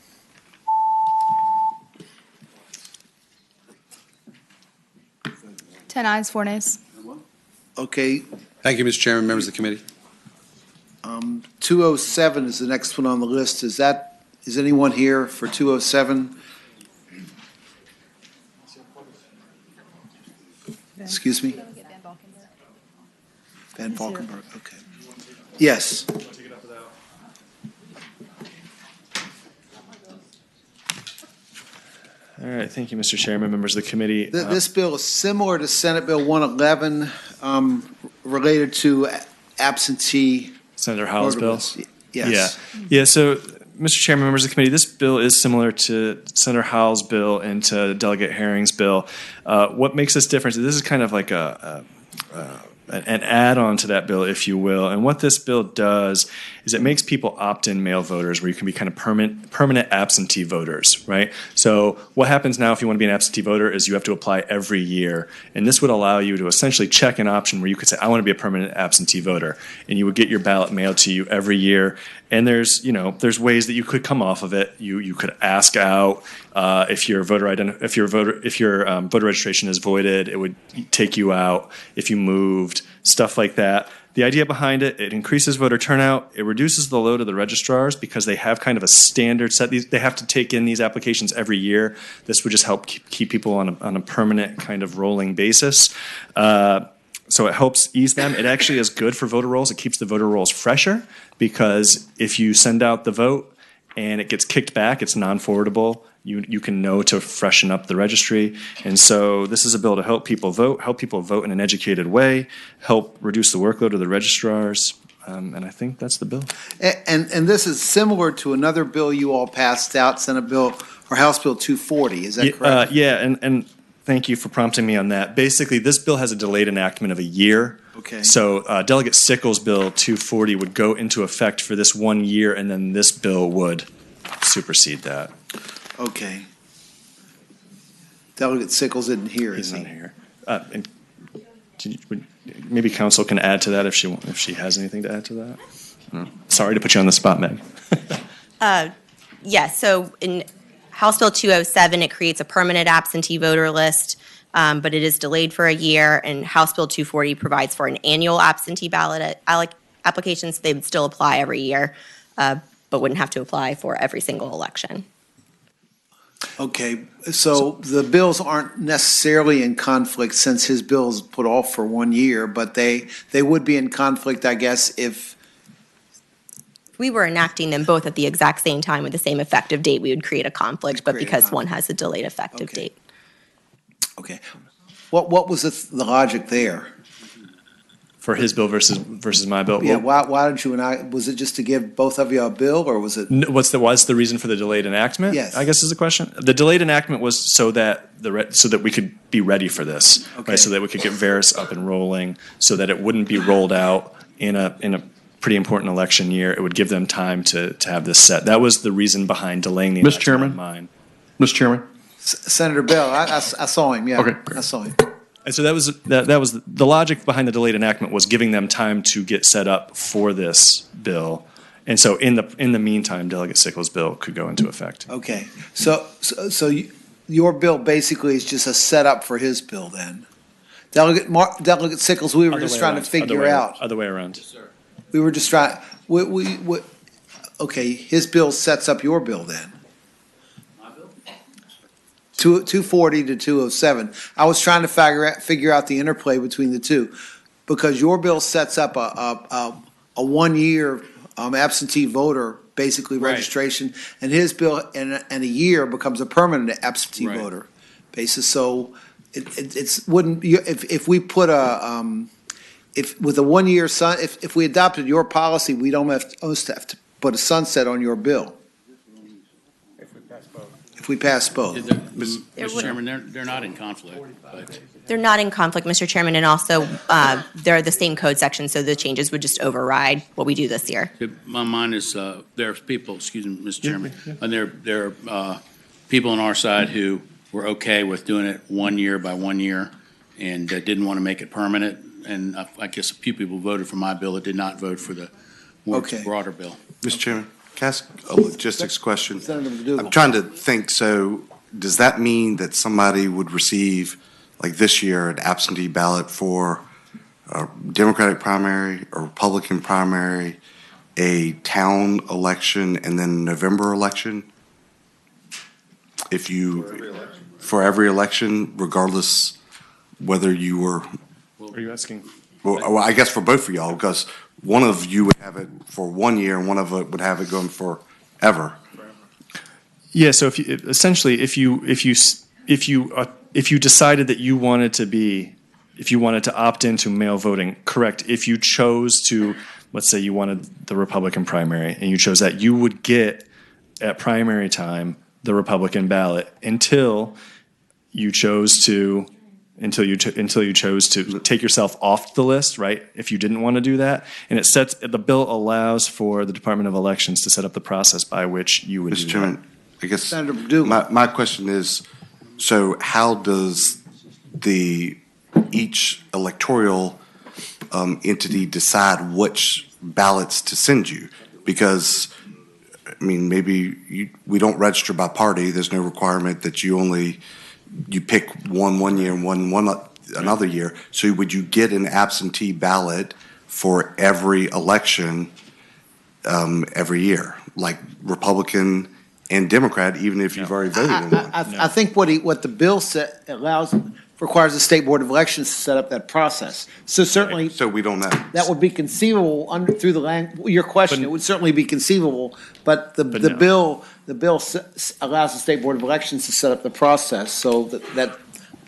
Ten ayes, 4 nays. Okay. Thank you, Mr. Chairman, members of the committee. 207 is the next one on the list. Is anyone here for 207? Excuse me? Van Valkenburg, okay. Yes. All right, thank you, Mr. Chairman, members of the committee. This bill is similar to Senate Bill 111 related to absentee. Senator Howell's bill? Yes. Yeah, so, Mr. Chairman, members of the committee, this bill is similar to Senator Howell's bill and to Delegate Herring's bill. What makes this different is this is kind of like an add-on to that bill, if you will. And what this bill does is it makes people opt-in mail voters, where you can be kind of permanent absentee voters, right? So what happens now if you want to be an absentee voter is you have to apply every year. And this would allow you to essentially check an option where you could say, I want to be a permanent absentee voter. And you would get your ballot mailed to you every year. And there's ways that you could come off of it. You could ask out if your voter registration is voided, it would take you out. If you moved, stuff like that. The idea behind it increases voter turnout. It reduces the load of the registrars because they have kind of a standard set. They have to take in these applications every year. This would just help keep people on a permanent kind of rolling basis. So it helps ease them. It actually is good for voter rolls. It keeps the voter rolls fresher because if you send out the vote and it gets kicked back, it's non-forwardable. You can know to freshen up the registry. And so this is a bill to help people vote in an educated way, help reduce the workload of the registrars. And I think that's the bill. And this is similar to another bill you all passed out, Senate Bill or House Bill 240. Is that correct? Yeah, and thank you for prompting me on that. Basically, this bill has a delayed enactment of a year. Okay. So Delegate Sickles' Bill 240 would go into effect for this 1 year, and then this bill would supersede that. Okay. Delegate Sickles isn't here, He's is he? not here. And maybe council can add to that if she has anything to add to that. Sorry to put you on the spot, Meg. Yes, so in House Bill 207, it creates a permanent absentee voter list, but it is delayed for a year, and House Bill 240 provides for an annual absentee ballot application, so they would still apply every year, but wouldn't have to apply for every single election. Okay, so the bills aren't necessarily in conflict since his bill is put off for 1 year, but they would be in conflict, I guess, if We were enacting them both at the exact same time with the same effective date, we would create a conflict, but because one has a delayed effective date. Okay. What was the logic there? For his bill versus my bill. Yeah, Well, why did you enact, was it just to give both of you a bill, or was it? what's the reason for the delayed enactment? Yes. I guess is the question. The delayed enactment was so that we could be ready for this, Okay. right? So that we could get Veris up and rolling, so that it wouldn't be rolled out in a pretty important election year. It would give them time to have this set. That was the reason behind delaying the Mr. enactment Chairman? of mine. Mr. Chairman? Senator Bell, I saw him, yeah. Okay. I saw him. And so that was the logic behind the delayed enactment was giving them time to get set up for this bill. And so in the meantime, Delegate Sickles' bill could go into effect. Okay, so your bill basically is just a setup for his bill then? Delegate Sickles, we were just trying to figure out. Other way around. We were just trying, okay, his bill sets up your bill then? 240 to 207. I was trying to figure out the interplay between the two, because your bill sets up a 1 year absentee voter, basically registration, and his bill in a year becomes a permanent absentee voter basis. So it's wouldn't, if we put if with a 1 year if we adopted your policy, we'd almost have to put a sunset on your bill. If we pass both. Mr. Chairman, they're not in conflict, but. They're not in conflict, Mr. Chairman, and also they're the same code section, so the changes would just override what we do this year. My mind is, there's people, excuse me, Mr. Chairman, and there are people on our side who were okay with doing it 1 year by 1 year and didn't want to make it permanent. And I guess a few people voted for my bill that did not vote for the more broader bill. Mr. Chairman, can I ask a logistics question? I'm trying to think, so does that mean that somebody would receive, like this year, an absentee ballot for a Democratic primary, a Republican primary, a town election, and then November election? For every election, regardless whether you were. Are you asking? Well, I guess for both of y'all, because one of you would have it for 1 year, and one of it would have it going forever. Yeah. So if you decided that you wanted to opt into mail voting, correct? If you chose to, let's say you wanted the Republican primary, and you chose that, you would get at primary time the Republican ballot until you chose to until you chose to take yourself off the list, right? If you didn't want to do that, and the bill allows for the Department of Elections to set up the process by which you would. Mr. Chairman, I guess Senator Dugan. my question is, so how does each electoral entity decide which ballots to send you? Because, I mean, maybe we don't register by party. There's no requirement that you pick one year and one another year. So would you get an absentee ballot for every election every year, like Republican and Democrat, even if you've already voted in one? I think what the bill requires the State Board of Elections to set up that process. So certainly. So we don't know. That would be conceivable through your question. It would certainly be conceivable, but the bill allows the State Board of Elections to set up the process so that.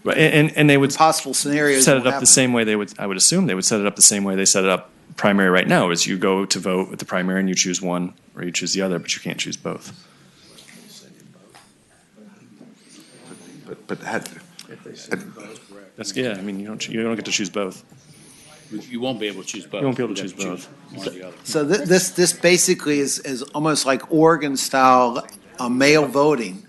Right, and they would possible scenarios set it up the same way I would assume they would set it up the same way they set it up primary right now, is you go to vote at the primary and you choose one or you choose the other, but you can't choose both. But that's I mean, you don't get to choose both. You won't be able to choose both. You won't be able to choose both. One or the other. So this basically is almost like Oregon style mail voting.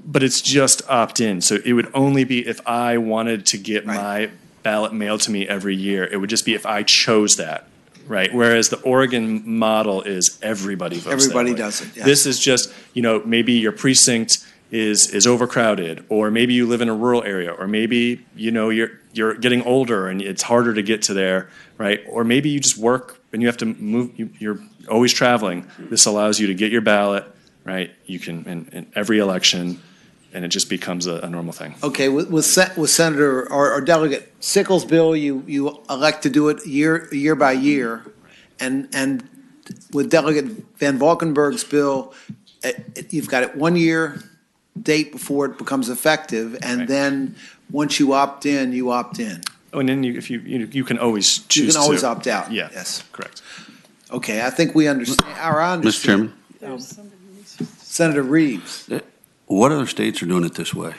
But it's just opt-in, so it would only be if I wanted to get my ballot mailed to me every year. It would just be if I chose that, right? Whereas the Oregon model is everybody votes. Everybody that way. does it. Yes. This is just, maybe your precinct is overcrowded, or maybe you live in a rural area, or maybe you're getting older and it's harder to get to there, right? Or maybe you just work and you have to move. You're always traveling. This allows you to get your ballot, right? You can in every election. And it just becomes a normal thing. Okay, with Senator or Delegate Sickles' bill, you elect to do it year by year, and with Delegate Van Valkenburg's bill, you've got it 1 year date before it becomes effective, and then once you opt in, you opt in. Oh, and then you can always choose. You can always to opt out. Yeah. Yes. Correct. Okay, I think we understand. Mr. Chairman. Senator Reeves. What other states are doing it this way?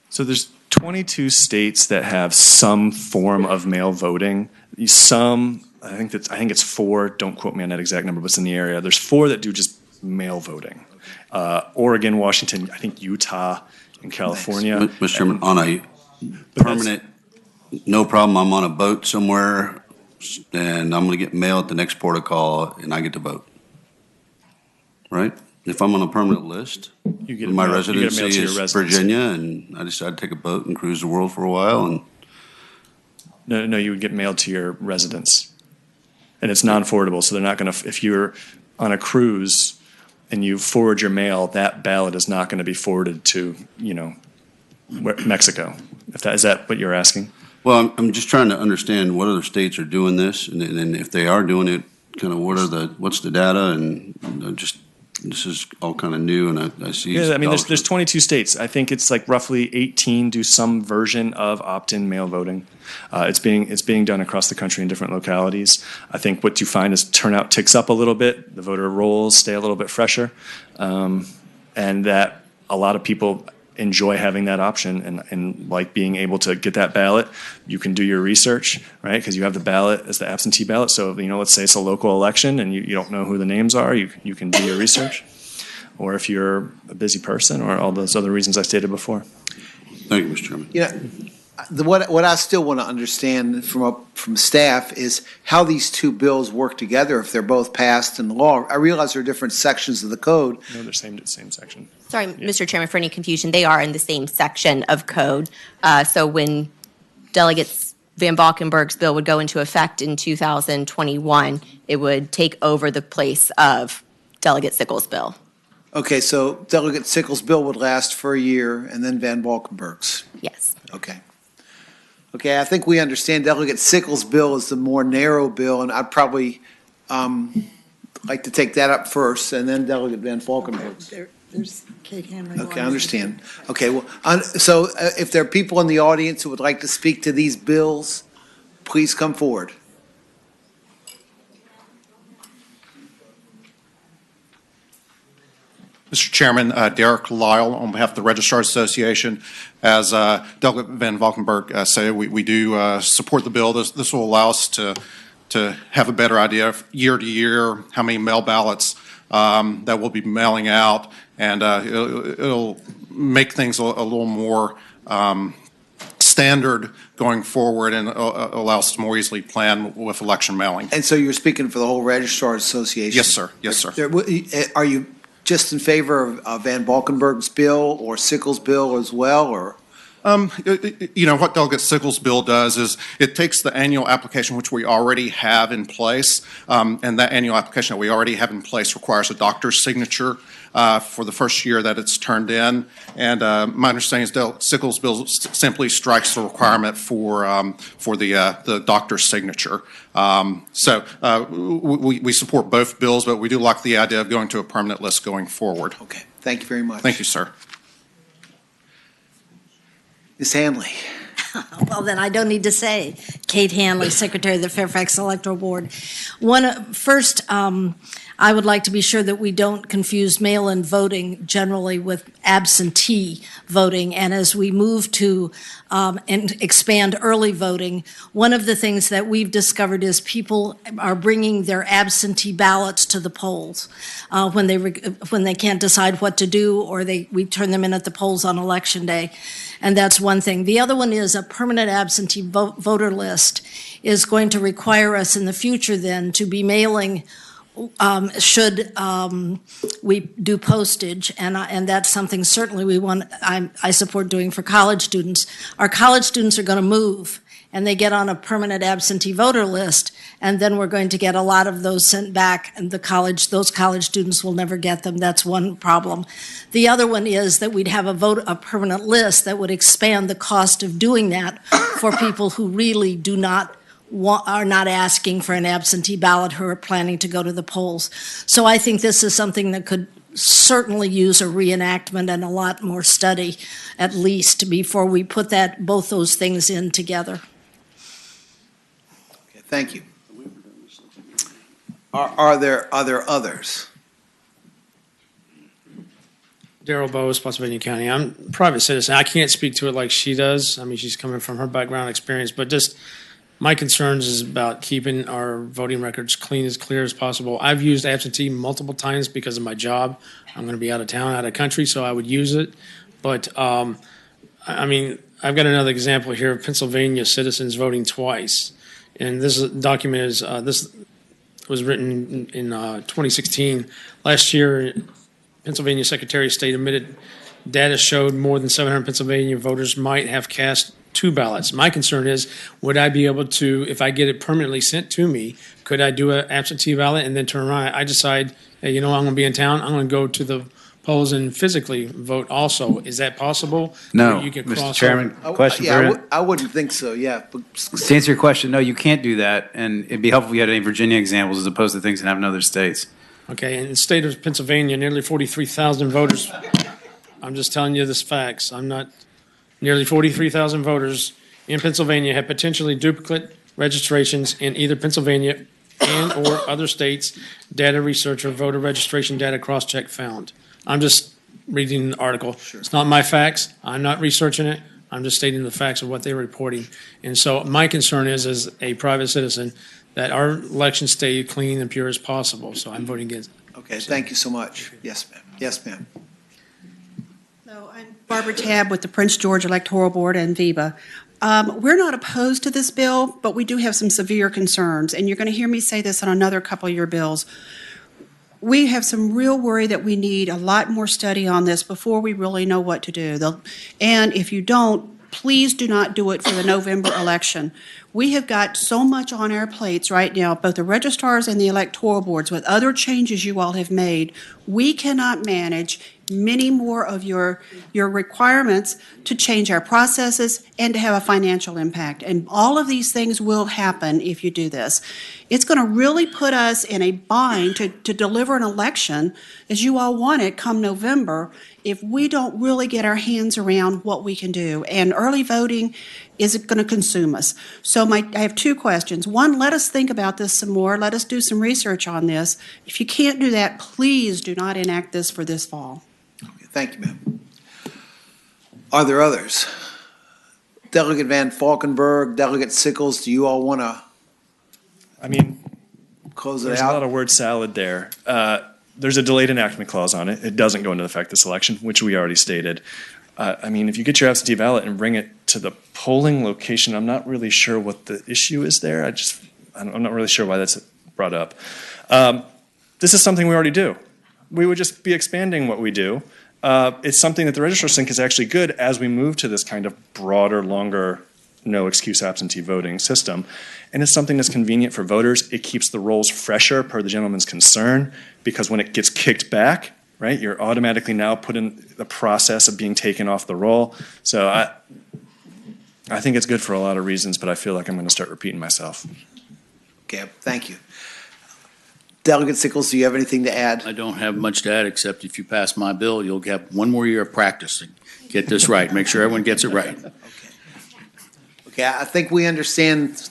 So there's 22 states that have some form of mail voting. I think it's 4. Don't quote me on that exact number, but it's in the area. There's 4 that do just mail voting. Oregon, Washington, I think Utah, and California. Mr. Chairman, on a permanent, no problem. I'm on a boat somewhere, and I'm going to get mail at the next port of call, and I get to vote. Right? If I'm on a permanent list, my residency is Virginia, and I decide to take a boat and cruise the world for a while. And No, you would get mailed to your residence, and it's non-forwardable. So they're not going to. If you're on a cruise and you forward your mail, that ballot is not going to be forwarded to Mexico. Is that what you're asking? Well, I'm just trying to understand what other states are doing this, and if they are doing it, kind of what's the data, and just. This is all kind of new, and I see. Yeah, I mean, there's 22 states. I think it's like roughly 18 do some version of opt-in mail voting. It's being done across the country in different localities. I think what you find is turnout ticks up a little bit. The voter rolls stay a little bit fresher, and that a lot of people enjoy having that option and like being able to get that ballot. You can do your research, right? Because you have the ballot as the absentee ballot. So, let's say it's a local election and you don't know who the names are, you can do your research. Or if you're a busy person or all those other reasons I stated before. Thank you, Mr. Chairman. What I still want to understand from staff is how these two bills work together if they're both passed in law. I realize there are different sections of the code. No, they're same section. Sorry, Mr. Chairman, for any confusion, they are in the same section of code. So when Delegates Van Valkenburg's bill would go into effect in 2021, it would take over the place of Delegate Sickles' bill. Okay, so Delegate Sickles' bill would last for a year, and then Van Valkenburg's. Yes. Okay. Okay, I think we understand Delegate Sickles' bill is the more narrow bill, and I'd probably like to take that up first, and then Delegate Van Valkenburg's. There's Kate Hanley. Okay, I understand. Okay, well, so if there are people in the audience who would like to speak to these bills, please come forward. Mr. Chairman, Derek Lyle, on behalf of the Registrars Association. As Delegate Van Valkenburg said, we do support the bill. This will allow us to have a better idea of year to year how many mail ballots that we'll be mailing out, and it'll make things a little more standard going forward and allow us to more easily plan with election mailing. And so you're speaking for the whole Registrars Association? Yes, sir. Yes, sir. Are you just in favor of Van Valkenburg's bill or Sickles' bill as well, or? What Delegate Sickles' bill does is it takes the annual application, which we already have in place, and that annual application that we already have in place requires a doctor's signature for the first year that it's turned in. And my understanding is Sickles' bill simply strikes the requirement for the doctor's signature. We support both bills, but we do like the idea of going to a permanent list going forward. Okay, thank you very much. Thank you, sir. Ms. Hanley. Well, then I don't need to say. Kate Hanley, Secretary of the Fairfax Electoral Board. First, I would like to be sure that we don't confuse mail-in voting generally with absentee voting. And as we move to and expand early voting, one of the things that we've discovered is people are bringing their absentee ballots to the polls when they can't decide what to do, or we turn them in at the polls on Election Day. And that's one thing. The other one is a permanent absentee voter list is going to require us in the future then to be mailing should we do postage, and that's something certainly I support doing for college students. Our college students are going to move, and they get on a permanent absentee voter list, and then we're going to get a lot of those sent back, and those college students will never get them. That's one problem. The other one is that we'd have a permanent list that would expand the cost of doing that for people who really are not asking for an absentee ballot, who are planning to go to the polls. So I think this is something that could certainly use a reenactment and a lot more study, at least, before we put both those things in together. Okay, thank you. Are there others? Darrell Bowes, Spotsylvania County. I'm a private citizen. I can't speak to it like she does. I mean, she's coming from her background experience, but just my concerns is about keeping our voting records clear as possible. I've used absentee multiple times because of my job. I'm going to be out of town, out of country, so I would use it. But, I mean, I've got another example here of Pennsylvania citizens voting twice. And this document is, this was written in 2016. Last year, Pennsylvania Secretary of State admitted data showed more than 700 Pennsylvania voters might have cast 2 ballots. My concern is, would I be able to, if I get it permanently sent to me, could I do an absentee ballot and then turn around? I decide, hey, I'm going to be in town. I'm going to go to the polls and physically vote also. Is that possible? No, you can Mr. Chairman, question Yeah, for I wouldn't think so, yeah. To answer your question, no, you can't do that. And it'd be helpful if you had any Virginia examples as opposed to things that happen in other states. Okay, in the state of Pennsylvania, nearly 43,000 voters. I'm just telling you this facts. Nearly 43,000 voters in Pennsylvania have potentially duplicate registrations in either Pennsylvania and or other states. Data researcher voter registration data crosscheck found. I'm just reading the article. Sure. It's not my facts. I'm not researching it. I'm just stating the facts of what they're reporting. And so my concern is, as a private citizen, that our elections stay clean and pure as possible. So I'm voting against it. Okay, thank you so much. Yes, ma'am. Yes, ma'am. Barbara Tabb with the Prince George Electoral Board and VIBA. We're not opposed to this bill, but we do have some severe concerns, and you're going to hear me say this on another couple of your bills. We have some real worry that we need a lot more study on this before we really know what to do. And if you don't, please do not do it for the November election. We have got so much on our plates right now, both the registrars and the electoral boards, with other changes you all have made. We cannot manage many more of your requirements to change our processes and to have a financial impact. And all of these things will happen if you do this. It's going to really put us in a bind to deliver an election, as you all want it, come November, if we don't really get our hands around what we can do. And early voting is going to consume us. So I have two questions. One, let us think about this some more. Let us do some research on this. If you can't do that, please do not enact this for this fall. Okay, thank you, ma'am. Are there others? Delegate Van Valkenburg, Delegate Sickles, do you all want to close it There's out? a lot of word salad there. There's a delayed enactment clause on it. It doesn't go into effect this election, which we already stated. If you get your absentee ballot and bring it to the polling location, I'm not really sure what the issue is there. I'm not really sure why that's brought up. This is something we already do. We would just be expanding what we do. It's something that the Registrars think is actually good as we move to this kind of broader, longer, no excuse absentee voting system. And it's something that's convenient for voters. It keeps the rolls fresher per the gentleman's concern, because when it gets kicked back, right, you're automatically now put in the process of being taken off the roll. So I think it's good for a lot of reasons, but I feel like I'm going to start repeating myself. Okay, thank you. Delegate Sickles, do you have anything to add? I don't have much to add, except if you pass my bill, you'll get one more year of practice to get this right. Make sure everyone gets it right. Okay, I think we understand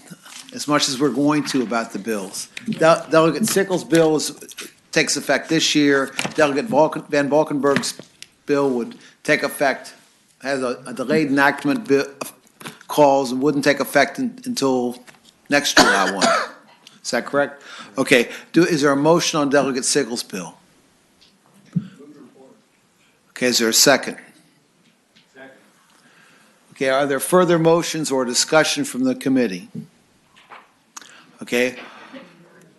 as much as we're going to about the bills. Delegate Sickles' bill takes effect this year. Delegate Van Valkenburg's bill would take effect, has a delayed enactment clause, and wouldn't take effect until next July 1. Is that correct? Okay, is there a motion on Delegate Sickles' bill? Okay, is there a second? Okay, are there further motions or discussion from the committee? Okay,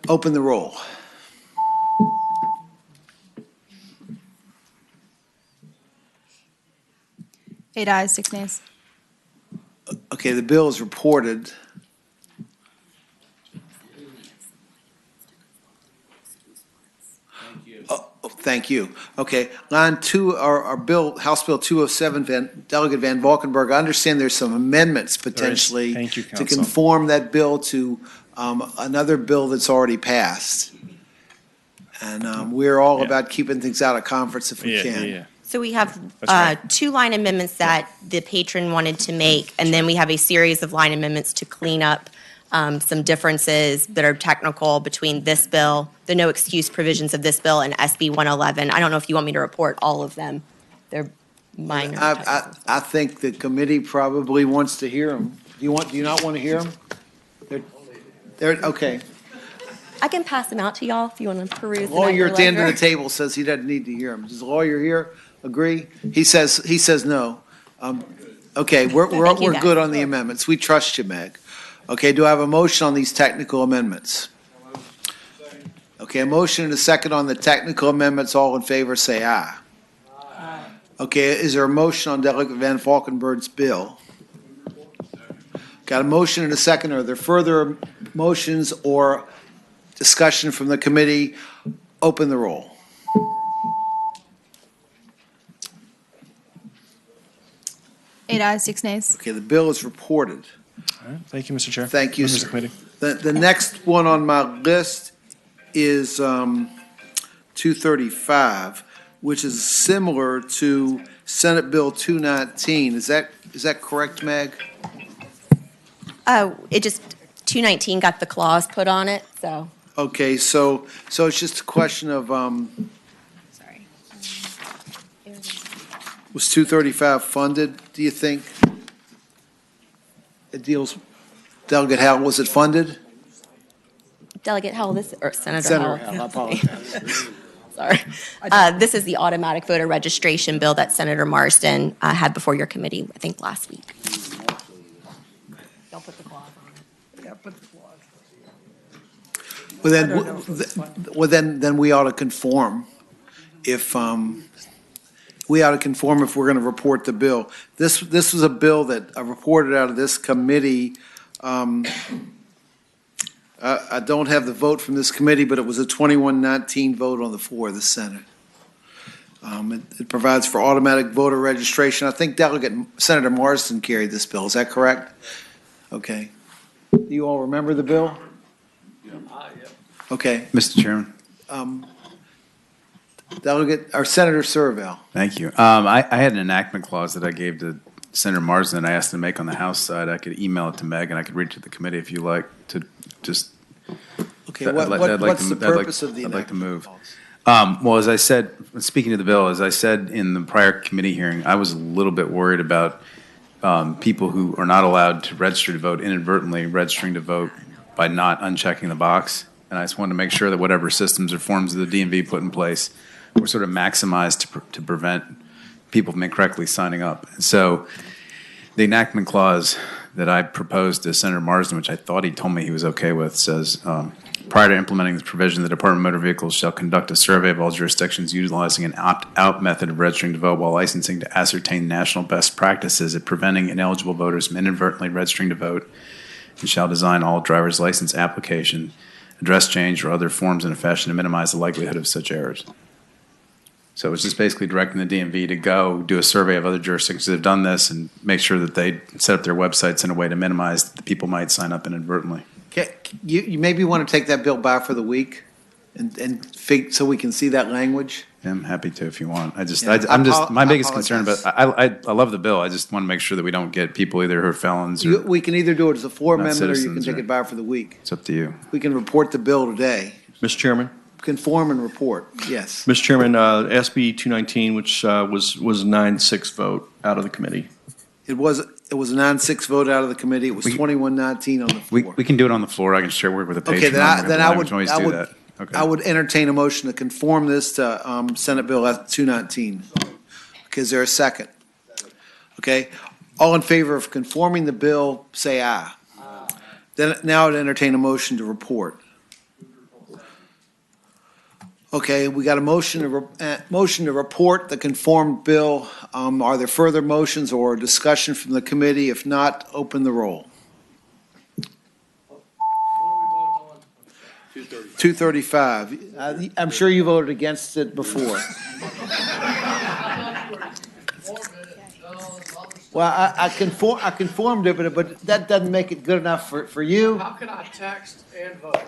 open the roll. Eight ayes, 6 nays. Okay, the bill is reported. Thank you. Okay, line 2, our bill, House Bill 207, Delegate Van Valkenburg, I understand there's some amendments potentially Thank you, to Council. conform that bill to another bill that's already passed. And we're all about keeping things out of conference if we can. So we have That's right. 2 line amendments that the patron wanted to make, and then we have a series of line amendments to clean up some differences that are technical between this bill, the no excuse provisions of this bill, and SB 111. I don't know if you want me to report all of them. They're minor. I think the committee probably wants to hear them. Do you not want to hear them? Okay. I can pass them out to y'all if you want to peruse The them at lawyer your at the end of the leisure. table says he doesn't need to hear them. Does the lawyer here agree? He says no. Okay, we're Thank you, guys. good on the amendments. We trust you, Meg. Okay, do I have a motion on these technical amendments? Okay, a motion and a second on the technical amendments. All in favor, say aye. Aye. Okay, is there a motion on Delegate Van Valkenburg's bill? Got a motion and a second. Are there further motions or discussion from the committee? Open the roll. Eight ayes, 6 nays. Okay, the bill is reported. All right. Thank you, Mr. Chair. Thank you, Members sir. of the committee. The next one on my list is 235, which is similar to Senate Bill 219. Is that correct, Meg? It just, 219 got the clause put on it, so. Okay, so it's just a question of, Sorry. was 235 funded, do you think? It deals, Delegate Howell, was it funded? Delegate Howell, or Senator Senator Howell. Howell, I apologize. Sorry. This is the automatic voter registration bill that Senator Marsden had before your committee, I think, last week. Don't put the clause on it. Yeah, put the clause. Well, then we ought to conform if, we ought to conform if we're going to report the bill. This was a bill that I reported out of this committee. I don't have the vote from this committee, but it was a 21-19 vote on the floor of the Senate. It provides for automatic voter registration. I think Delegate Senator Marsden carried this bill. Is that correct? Okay. Do you all remember the bill? Okay. Mr. Chairman. Delegate, or Senator Surville. Thank you. I had an enactment clause that I gave to Senator Marsden I asked him to make on the House side. I could email it to Meg and I could read it to the committee if you like to just. Okay, what's the purpose of the I'd like to enactment move. Well, as I said, speaking to the bill, as I said in the prior committee hearing, I was a little bit worried about people who are not allowed to register to vote inadvertently registering to vote by not unchecking the box. And I just wanted to make sure that whatever systems or forms the DMV put in place were sort of maximized to prevent people from incorrectly signing up. And so the enactment clause that I proposed to Senator Marsden, which I thought he told me he was okay with, says, prior to implementing this provision, the Department of Motor Vehicles shall conduct a survey of all jurisdictions utilizing an opt-out method of registering to vote while licensing to ascertain national best practices at preventing ineligible voters from inadvertently registering to vote, and shall design all driver's license application, address change, or other forms in a fashion to minimize the likelihood of such errors. So it's just basically directing the DMV to go do a survey of other jurisdictions that have done this and make sure that they set up their websites in a way to minimize that the people might sign up inadvertently. Okay, you maybe want to take that bill back for the week so we can see that language? Yeah, I'm happy to if you want. Yeah, My biggest concern, apologize. but I love the bill. I just want to make sure that we don't get people either who are felons or We can either do it as a floor Not amendment or you can citizens, take or- it back for the week. it's up to you. We can report the bill today. Mr. Chairman? Conform and report, yes. Mr. Chairman, SB 219, which was a 9-6 vote out of the committee. It was a 9-6 vote out of the committee. It was 21-19 on the floor. We can do it on the floor. I can share work with a page. Okay, then I would, always I do would, that. Okay. I would entertain a motion to conform this to Senate Bill 219. Okay, is there a second? Okay, all in favor of conforming the bill, say aye. Then now I'd entertain a motion to report. Okay, we got a motion to report the conformed bill. Are there further motions or discussion from the committee? If not, open the roll. 235. I'm sure you voted against it before. Well, I conformed it, but that doesn't make it good enough for you. How can I text and vote?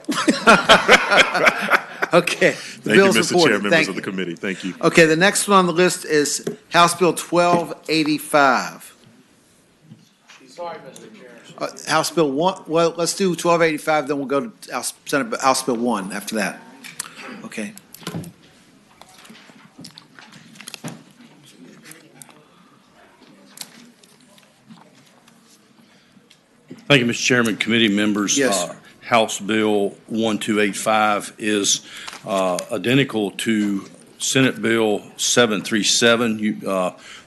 Okay. Thank you, Mr. Chair, members of the committee. Thank you. Okay, the next one on the list is House Bill 1285. Sorry, Mr. Chair. House Bill 1, well, let's do 1285, then we'll go to House Bill 1 after that. Okay. Thank you, Mr. Chairman, committee members. Yes. House Bill 1285 is identical to Senate Bill 737.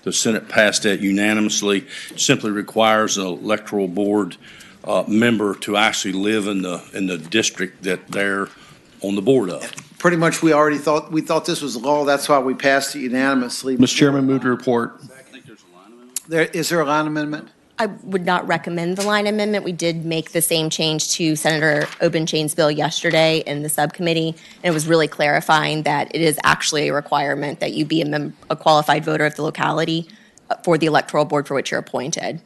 The Senate passed that unanimously. Simply requires an electoral board member to actually live in the district that they're on the board of. Pretty much, we thought this was law. That's why we passed it unanimously. Mr. Chairman, move to report. Is there a line amendment? I would not recommend the line amendment. We did make the same change to Senator Obenchain's bill yesterday in the subcommittee, and it was really clarifying that it is actually a requirement that you be a qualified voter of the locality for the electoral board for which you're appointed.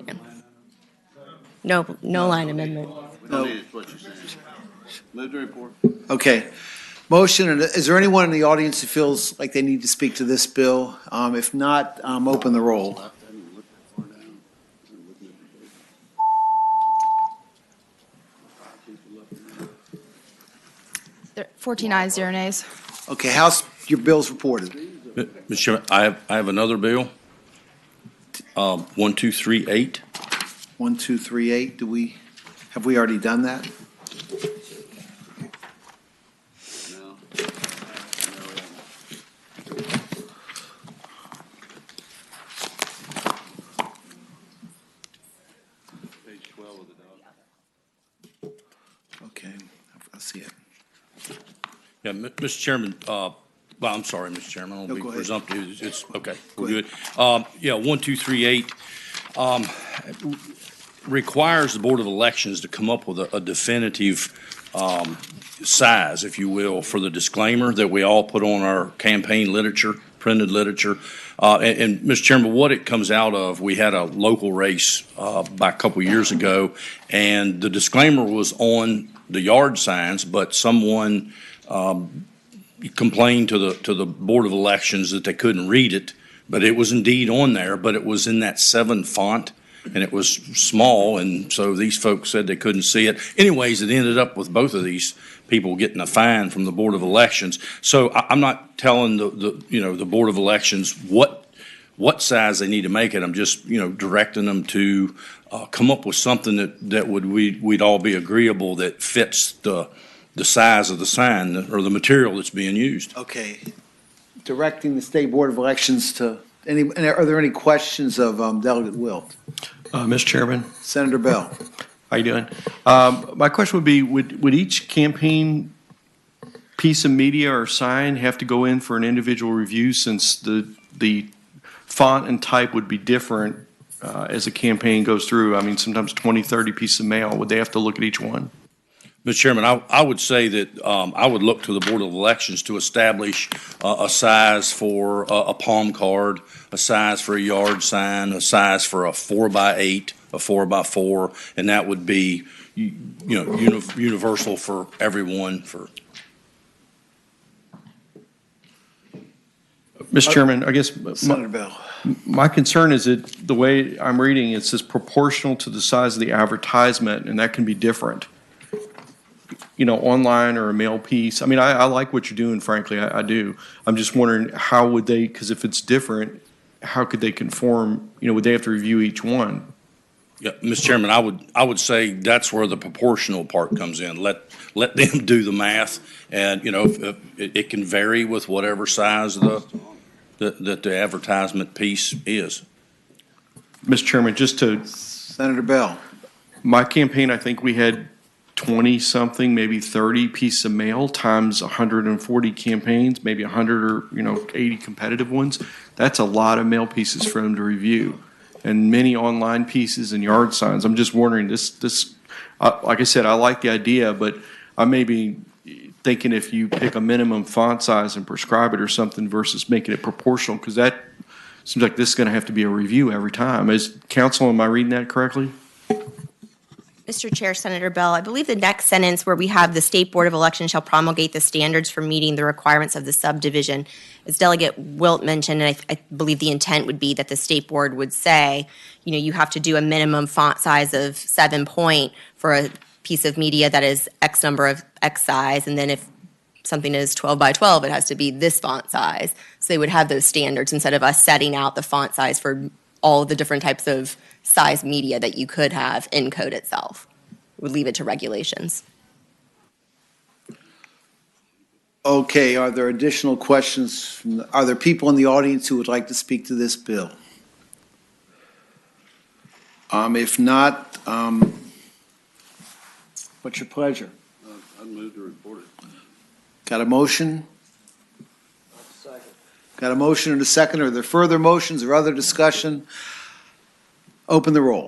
Yeah. No line amendment. No. Move to report. Okay. Motion, and is there anyone in the audience who feels like they need to speak to this bill? If not, open the roll. 14 ayes, 0 nays. Okay, House, your bill's reported. Mr. Chairman, I have another bill, 1238. 1238, have we already done that? Page 12 of the document. Okay, I see it. Yeah, Mr. Chairman, well, I'm sorry, Mr. Chairman, I No, don't go be ahead. presumptive. It's, okay, Go we're good. Yeah, 1238 requires the Board of Elections to come up with a definitive size, if you will, for the disclaimer that we all put on our campaign literature printed literature. And Mr. Chairman, what it comes out of, we had a local race by a couple years ago, and the disclaimer was on the yard signs, but someone complained to the Board of Elections that they couldn't read it, but it was indeed on there, but it was in that 7 font, and it was small, and so these folks said they couldn't see it. Anyways, it ended up with both of these people getting a fine from the Board of Elections. So I'm not telling the Board of Elections what size they need to make it. I'm just, directing them to come up with something that we'd all be agreeable that fits the size of the sign or the material that's being used. Okay. Directing the State Board of Elections to are there any questions of Delegate Wilt? Mr. Chairman. Senator Bell. How you doing? My question would be, would each campaign piece of media or sign have to go in for an individual review, since the font and type would be different as a campaign goes through? I mean, sometimes 20, 30 pieces of mail. Would they have to look at each one? Mr. Chairman, I would say that I would look to the Board of Elections to establish a size for a palm card, a size for a yard sign, a size for a 4x8, a 4x4, and that would be, universal for everyone. Mr. Chairman, I guess Senator Bell. My concern is that the way I'm reading it says proportional to the size of the advertisement, and that can be different. Online or a mail piece. I mean, I like what you're doing, frankly, I do. I'm just wondering, how would they, because if it's different, how could they conform, would they have to review each one? Yeah, Mr. Chairman, I would say that's where the proportional part comes in. Let them do the math, and, if it can vary with whatever size that the advertisement piece is. Mr. Chairman, just to... Senator Bell. My campaign, I think we had 20-something, maybe 30 pieces of mail times 140 campaigns, maybe 100 or 80 competitive ones. That's a lot of mail pieces for them to review, and many online pieces and yard signs. I'm just wondering, like I said, I like the idea, but I may be thinking if you pick a minimum font size and prescribe it or something versus making it proportional, because that seems like this is going to have to be a review every time. Is council, am I reading that correctly? Mr. Chair, Senator Bell, I believe the next sentence where we have the State Board of Elections shall promulgate the standards for meeting the requirements of the subdivision, as Delegate Wilt mentioned, and I believe the intent would be that the State Board would say, you have to do a minimum font size of 7 point for a piece of media that is X number of X size, and then if something is 12 by 12, it has to be this font size. So they would have those standards instead of us setting out the font size for all the different types of size media that you could have in code itself. Would leave it to regulations. Okay, are there additional questions? Are there people in the audience who would like to speak to this bill? If not, what's your pleasure? I'd move to report it. Got a motion? Got a motion and a second. Are there further motions or other discussion? Open the roll.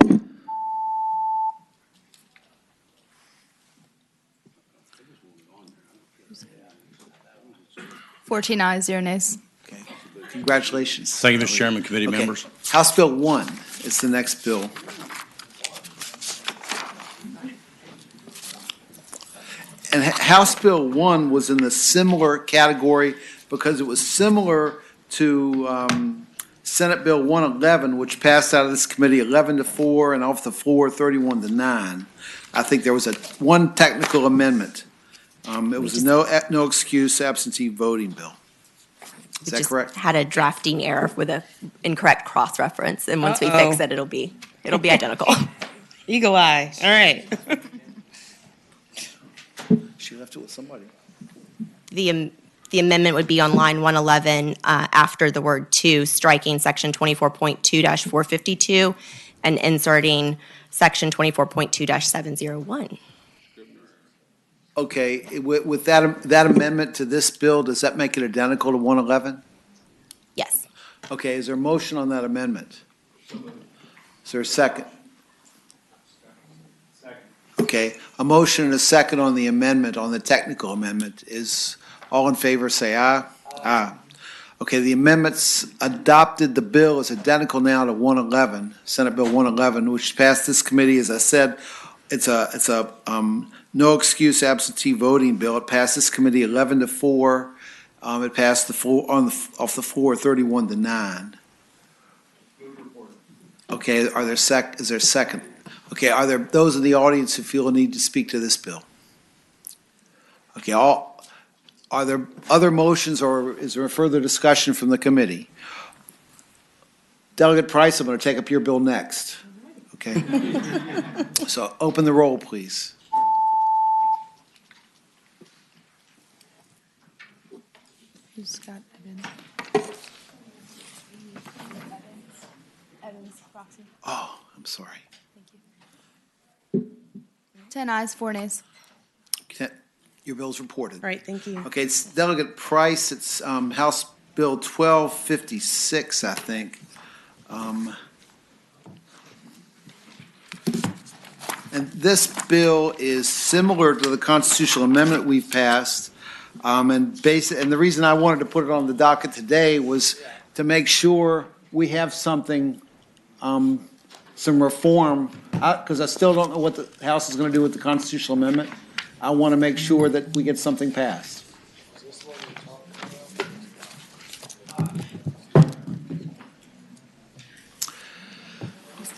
14 ayes, 0 nays. Okay. Congratulations. Thank you, Mr. Chairman, committee members. House Bill 1 is the next bill. And House Bill 1 was in the similar category because it was similar to Senate Bill 111, which passed out of this committee 11-4 and off the floor 31-9. I think there was one technical amendment. It was a no excuse absentee voting bill. Is that correct? Had a drafting error with an incorrect cross-reference, and once we fix it, it'll be identical. Eagle eye. All right. She left it with somebody. The amendment would be on line 111 after the word "to," striking section 24.2-452 and inserting section 24.2-701. Okay, with that amendment to this bill, does that make it identical to 111? Yes. Okay, is there a motion on that amendment? Is there a second? Okay, a motion and a second on the amendment, on the technical amendment. Is all in favor, say aye. Aye. Okay, the amendments adopted, the bill is identical now to 111, Senate Bill 111, which passed this committee. As I said, it's a no excuse absentee voting bill. It passed this committee 11-4. It passed the floor off the floor 31-9. Okay, is there a second? Okay, are there those in the audience who feel a need to speak to this bill? Okay, are there other motions, or is there further discussion from the committee? Delegate Price, I'm going to take up your bill next. Okay? So open the roll, please. Who's got Evans, Roxy. Oh, I'm sorry. 10 ayes, 4 nays. Your bill's reported. Right, thank you. Okay, it's Delegate Price. It's House Bill 1256, I think. And this bill is similar to the constitutional amendment we've passed. And the reason I wanted to put it on the docket today was to make sure we have something, some reform, because I still don't know what the House is going to do with the constitutional amendment. I want to make sure that we get something passed.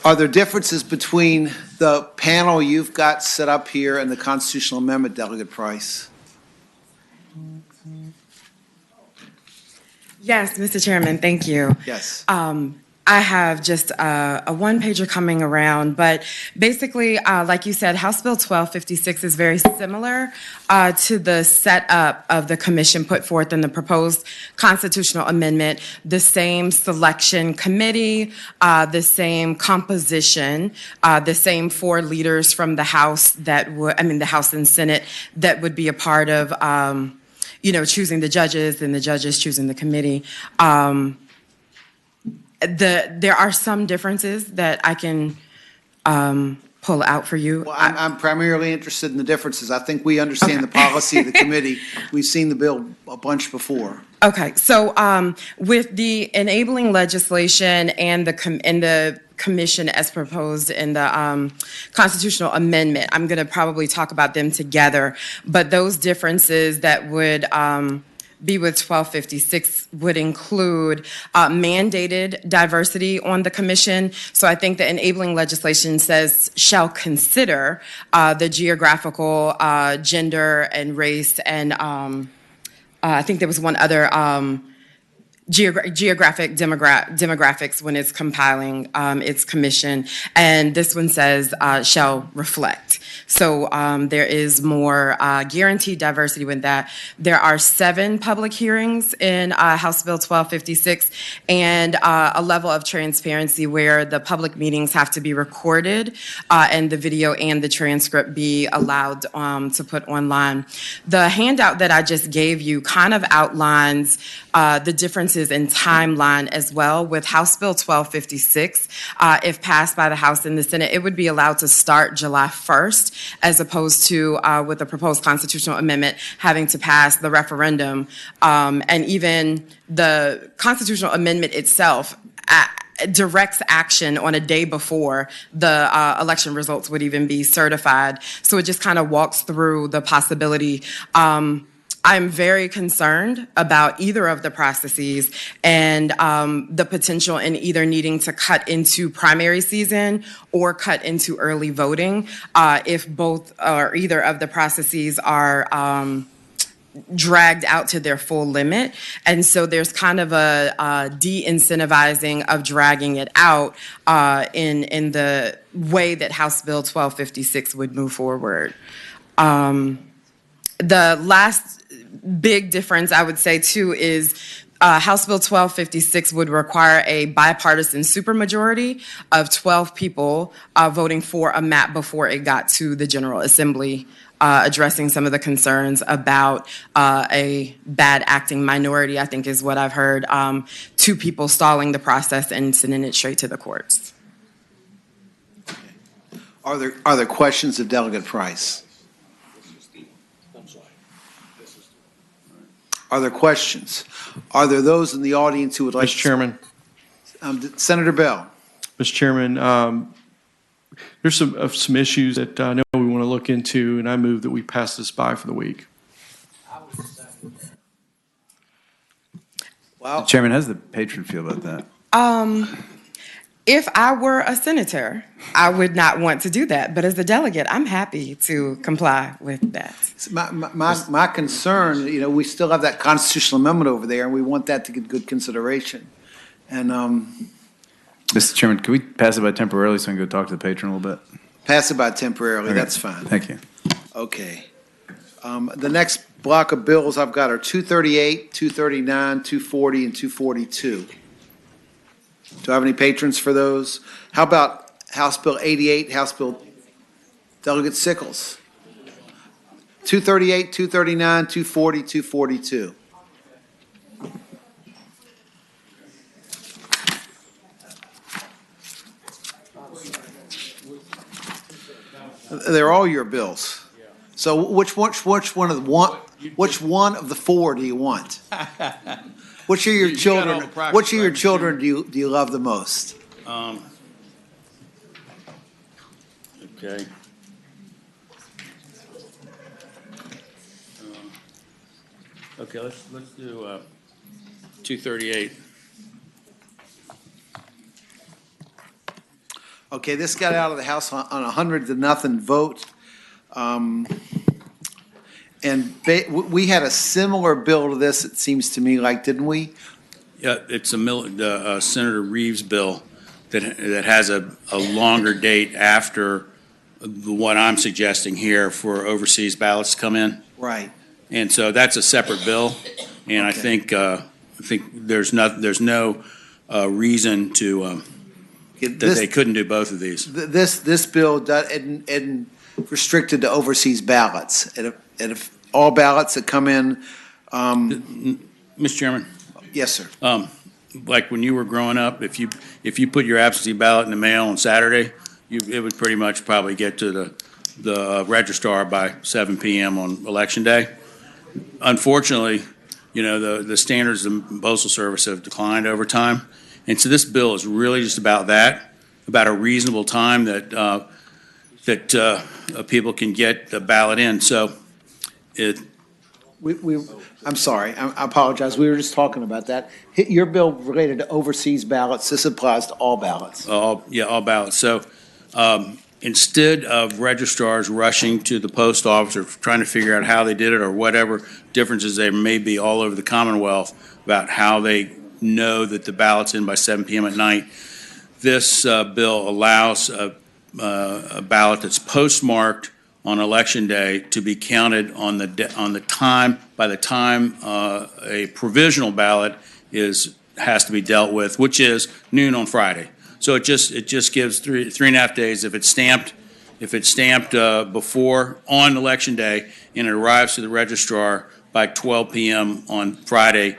Are there differences between the panel you've got set up here and the constitutional amendment, Delegate Price? Yes, Mr. Chairman, thank you. Yes. I have just a one-pager coming around, but basically, like you said, House Bill 1256 is very similar to the setup of the commission put forth in the proposed constitutional amendment. The same selection committee, the same composition, the same 4 leaders from the House the House and Senate that would be a part of, choosing the judges and the judges choosing the committee. There are some differences that I can pull out for you. Well, I'm primarily interested in the differences. I think we understand the policy of the committee. We've seen the bill a bunch before. Okay, so with the enabling legislation and the commission as proposed in the constitutional amendment, I'm going to probably talk about them together. But those differences that would be with 1256 would include mandated diversity on the commission. So I think the enabling legislation says shall consider the geographical, gender and race, and I think there was one other geographic demographics when it's compiling its commission, and this one says shall reflect. So there is more guaranteed diversity with that. There are 7 public hearings in House Bill 1256 and a level of transparency where the public meetings have to be recorded and the video and the transcript be allowed to put online. The handout that I just gave you kind of outlines the differences in timeline as well. With House Bill 1256, if passed by the House and the Senate, it would be allowed to start July 1st, as opposed to with the proposed constitutional amendment having to pass the referendum. And even the constitutional amendment itself directs action on a day before the election results would even be certified. So it just kind of walks through the possibility. I'm very concerned about either of the processes and the potential in either needing to cut into primary season or cut into early voting if both or either of the processes are dragged out to their full limit. And so there's kind of a de-incentivizing of dragging it out in the way that House Bill 1256 would move forward. The last big difference I would say too is House Bill 1256 would require a bipartisan supermajority of 12 people voting for a map before it got to the General Assembly, addressing some of the concerns about a bad acting minority, I think is what I've heard, 2 people stalling the process and sending it straight to the courts. Are there questions of Delegate Price? Are there questions? Are there those in the audience who would like? Mr. Chairman. Senator Bell. Mr. Chairman, there's some issues that I know we want to look into, and I move that we pass this by for the week. Wow. Chairman, how does the patron feel about that? If I were a senator, I would not want to do that. But as a delegate, I'm happy to comply with that. My concern, we still have that constitutional amendment over there, and we want that to get good consideration. And Mr. Chairman, can we pass it by temporarily so I can go talk to the patron a little bit? pass it by temporarily, Okay. that's fine. Thank you. Okay. The next block of bills I've got are 238, 239, 240, and 242. Do I have any patrons for those? How about House Bill 88, House Bill Delegate Sickles? 238, 239, 240, 242. They're all your bills. So which one of the four do you want? Which of your children? Which of your children do you love the most? Okay. Okay, let's do 238. Okay, this got out of the House on a 100-0 vote. And we had a similar bill to this, it seems to me like, didn't we? Yeah, it's Senator Reeves' bill that has a longer date after what I'm suggesting here for overseas ballots to come in. Right. And so that's a separate bill, and I think there's no reason to that they couldn't do both of these. This bill isn't restricted to overseas ballots. And if all ballots that come in, Mr. Chairman. Yes, sir. Like when you were growing up, if you put your absentee ballot in the mail on Saturday, it would pretty much probably get to the registrar by 7 p.m. on Election Day. Unfortunately, the standards of the Postal Service have declined over time. And so this bill is really just about that, about a reasonable time that people can get the ballot in. So I'm sorry, I apologize. We were just talking about that. Your bill related to overseas ballots. This applies to all ballots. all ballots. So instead of registrars rushing to the post office or trying to figure out how they did it or whatever differences there may be all over the Commonwealth about how they know that the ballot's in by 7 p.m. at night, this bill allows a ballot that's postmarked on Election Day to be counted on the time by the time a provisional ballot has to be dealt with, which is noon on Friday. So it just gives three and a half days if it's stamped before on Election Day and it arrives to the registrar by 12 p.m. on Friday.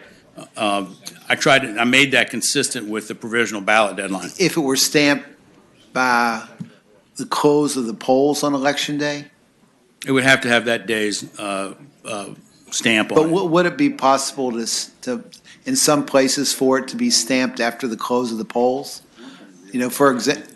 I made that consistent with the provisional ballot deadline. If it were stamped by the close of the polls on Election Day? It would have to have that day's stamp on But it. would it be possible to, in some places, for it to be stamped after the close of the polls? For example.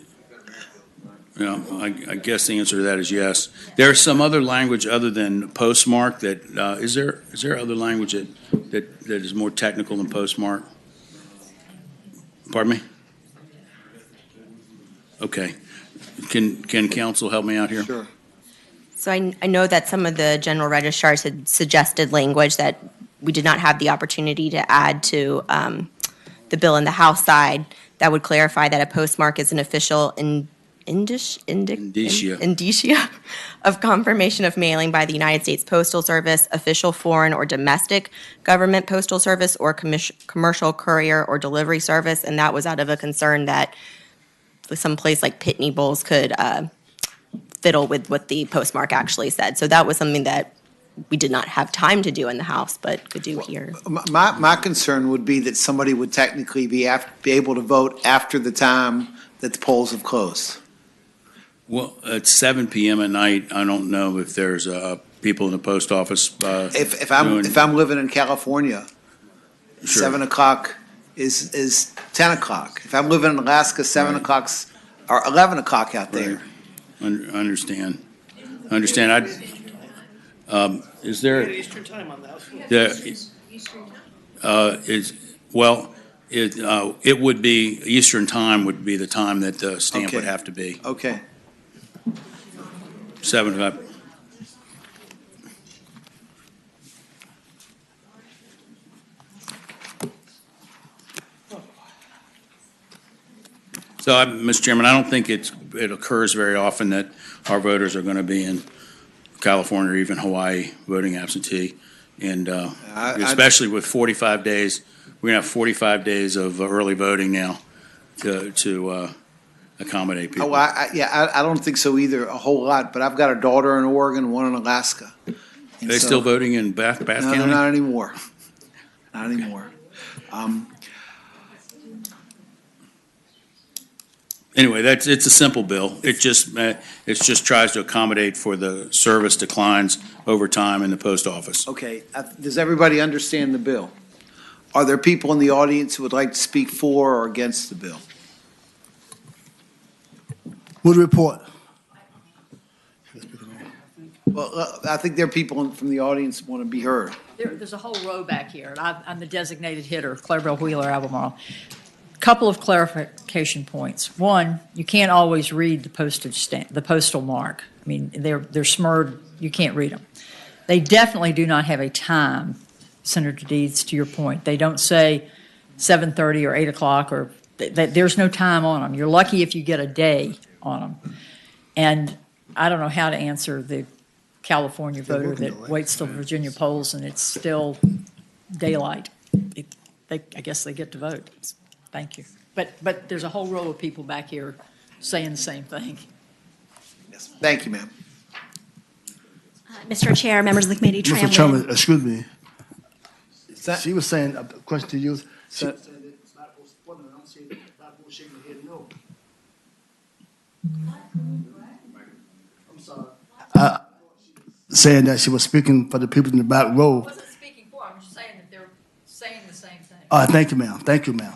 I guess the answer to that is yes. There's some other language other than postmark that, is there other language that is more technical than postmark? Pardon me? Okay. Can council help me out here? Sure. So I know that some of the general registrars had suggested language that we did not have the opportunity to add to the bill in the House side that would clarify that a postmark is an official indicia of confirmation of mailing by the United States Postal Service, official foreign or domestic government postal service, or commercial courier or delivery service. And that was out of a concern that some place like Pitney Bowes could fiddle with what the postmark actually said. So that was something that we did not have time to do in the House, but could do here. My concern would be that somebody would technically be able to vote after the time that the polls have closed. Well, at 7 p.m. at night, I don't know if there's people in the post office. If I'm living in California, Sure. 7 o'clock is 10 o'clock. If I'm living in Alaska, 7 Right. o'clock's, or 11 o'clock out there. Understand. Is there? Eastern time on that. It would be, Eastern time would be the time that the stamp would Okay. have to be. Okay. 7 o'clock. So, Mr. Chairman, I don't think it occurs very often that our voters are going to be in California or even Hawaii voting absentee. And especially with 45 days, we're going to have 45 days of early voting now to accommodate people. Oh, I don't think so either, a whole lot, but I've got a daughter in Oregon, one in Alaska. Are they still voting in Bath No, County? not anymore. Not anymore. Anyway, it's a simple bill. It just tries to accommodate for the service declines over time in the post office. Okay, does everybody understand the bill? Are there people in the audience who would like to speak for or against the bill? Would report. Well, I think there are people from the audience who want to be heard. There's a whole row back here, and I'm the designated hitter, Clarabelle Wheeler, Albemarle. Couple of clarification points. One, you can't always read the postage stamp, the postal mark. I mean, they're smurred. You can't read them. They definitely do not have a time, Senator Deeds, to your point. They don't say 7:30 or 8 o'clock, or there's no time on them. You're lucky if you get a day on them. And I don't know how to answer the California voter that waits till Virginia polls and it's still daylight. I guess they get to vote. Thank you. But there's a whole row of people back here saying the same thing. Yes. Thank you, ma'am. Mr. Chair, members of the committee, Mr. Tram Chairman, excuse me. That- She was saying, a question to you. She That- was saying that it's not postponement. I'm saying not shaking her head no. I'm sorry. Saying that she was speaking for the people in the back row. I wasn't speaking for, I'm just saying that they're saying the same thing. Thank you, ma'am. Thank you, ma'am.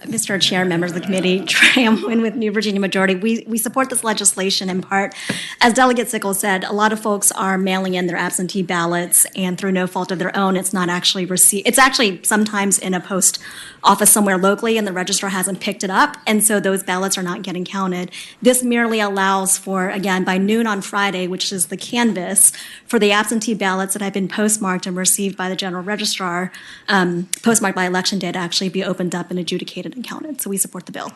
Mr. Chair, members of the committee, Tram Win with New Virginia Majority. We support this legislation in part. As Delegate Sickles said, a lot of folks are mailing in their absentee ballots, and through no fault of their own, it's not actually received. It's actually sometimes in a post office somewhere locally, and the registrar hasn't picked it up, and so those ballots are not getting counted. This merely allows for, again, by noon on Friday, which is the canvass, for the absentee ballots that have been postmarked and received by the general registrar, postmarked by election day, to actually be opened up and adjudicated and counted. So we support the bill.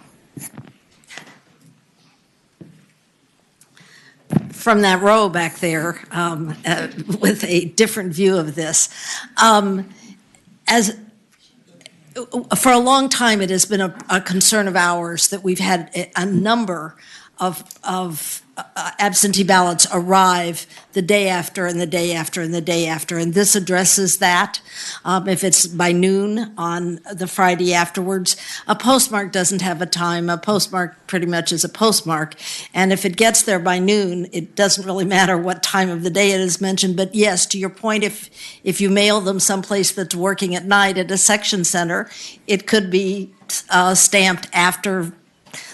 From that row back there, with a different view of this. For a long time, it has been a concern of ours that we've had a number of absentee ballots arrive the day after and the day after and the day after, and this addresses that. If it's by noon on the Friday afterwards, a postmark doesn't have a time. A postmark pretty much is a postmark, and if it gets there by noon, it doesn't really matter what time of the day it is mentioned. But yes, to your point, if you mail them someplace that's working at night at a section center, it could be stamped after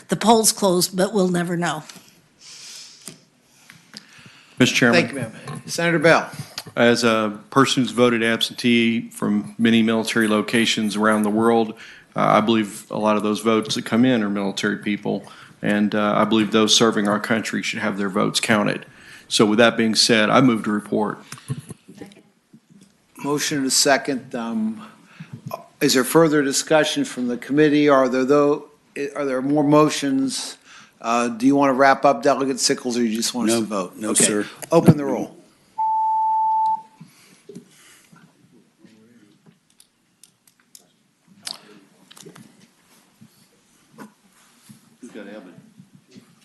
the polls close, but we'll never know. Mr. Chairman. Thank you, ma'am. Senator Bell. As a person who's voted absentee from many military locations around the world, I believe a lot of those votes that come in are military people, and I believe those serving our country should have their votes counted. So with that being said, I move to report. Motion and a second. Is there further discussion from the committee? Are there more motions? Do you want to wrap up, Delegate Sickles, or you just want us to vote? No, Okay. sir. Open the roll.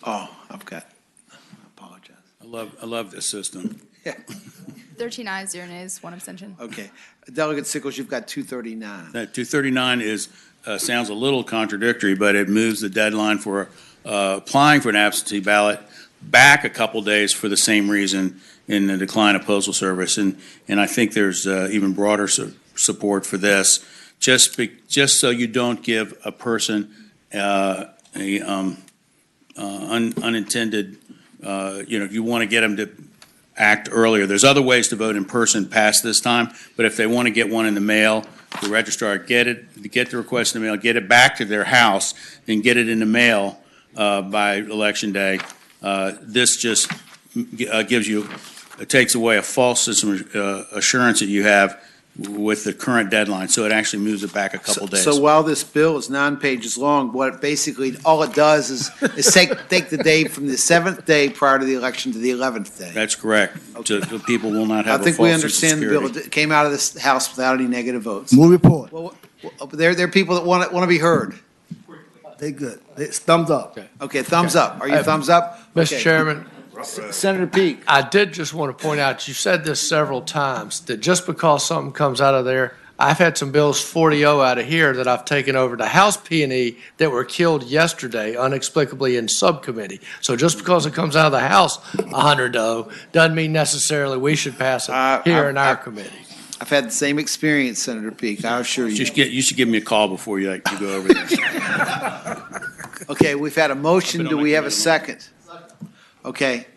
Oh, I've got. I apologize. I love this system. Yeah. 13 ayes, 0 nays, 1 abstention. Okay. Delegate Sickles, you've got 239. That 239 sounds a little contradictory, but it moves the deadline for applying for an absentee ballot back a couple days for the same reason in the decline of postal service. And I think there's even broader support for this, just so you don't give a person unintended, you want to get them to act earlier. There's other ways to vote in person past this time, but if they want to get one in the mail, the registrar get the request in the mail, get it back to their house, and get it in the mail by election day. This just takes away a false system assurance that you have with the current deadline, so it actually moves it back a couple days. So while this bill is 9 pages long, what basically, all it does is take the day from the 7th day prior to the election to the 11th day. That's correct. So people will not have I think a false we sense of understand the bill. security. It came out of this House without any negative votes. Move report. Well, there are people that want to be heard. They good. It's thumbs up. Okay, thumbs up. Are you thumbs up? Mr. Okay. Chairman, Senator Peake. I did just want to point out, you said this several times, that just because something comes out of there, I've had some bills 40-0 out of here that I've taken over to House P&E that were killed yesterday inexplicably in subcommittee. So just because it comes out of the House 100-0 doesn't mean necessarily we should pass it here in our committee. I've had the same experience, Senator Peake, I assure you. You should give me a call before you go over there. Okay, we've had a motion. Do we have a second? Okay.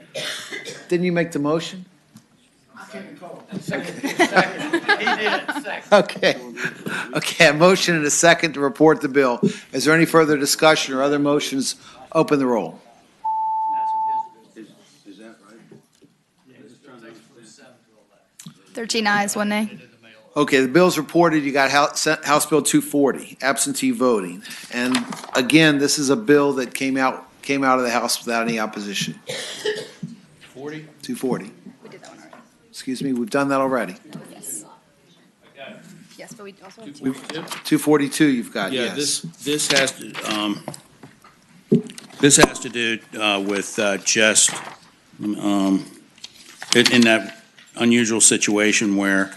Didn't you make the motion? Okay. Okay, a motion and a second to report the bill. Is there any further discussion or other motions? Open the roll. Is that right? 13 ayes, 1 nay. Okay, the bill's reported. You got House Bill 240, absentee voting. And again, this is a bill that came out of the House without any opposition. 240. We did that one already. Excuse me, we've done that already. Yes. Yes, but we also have 242 you've got, Yeah, yes. this has to do with just in that unusual situation where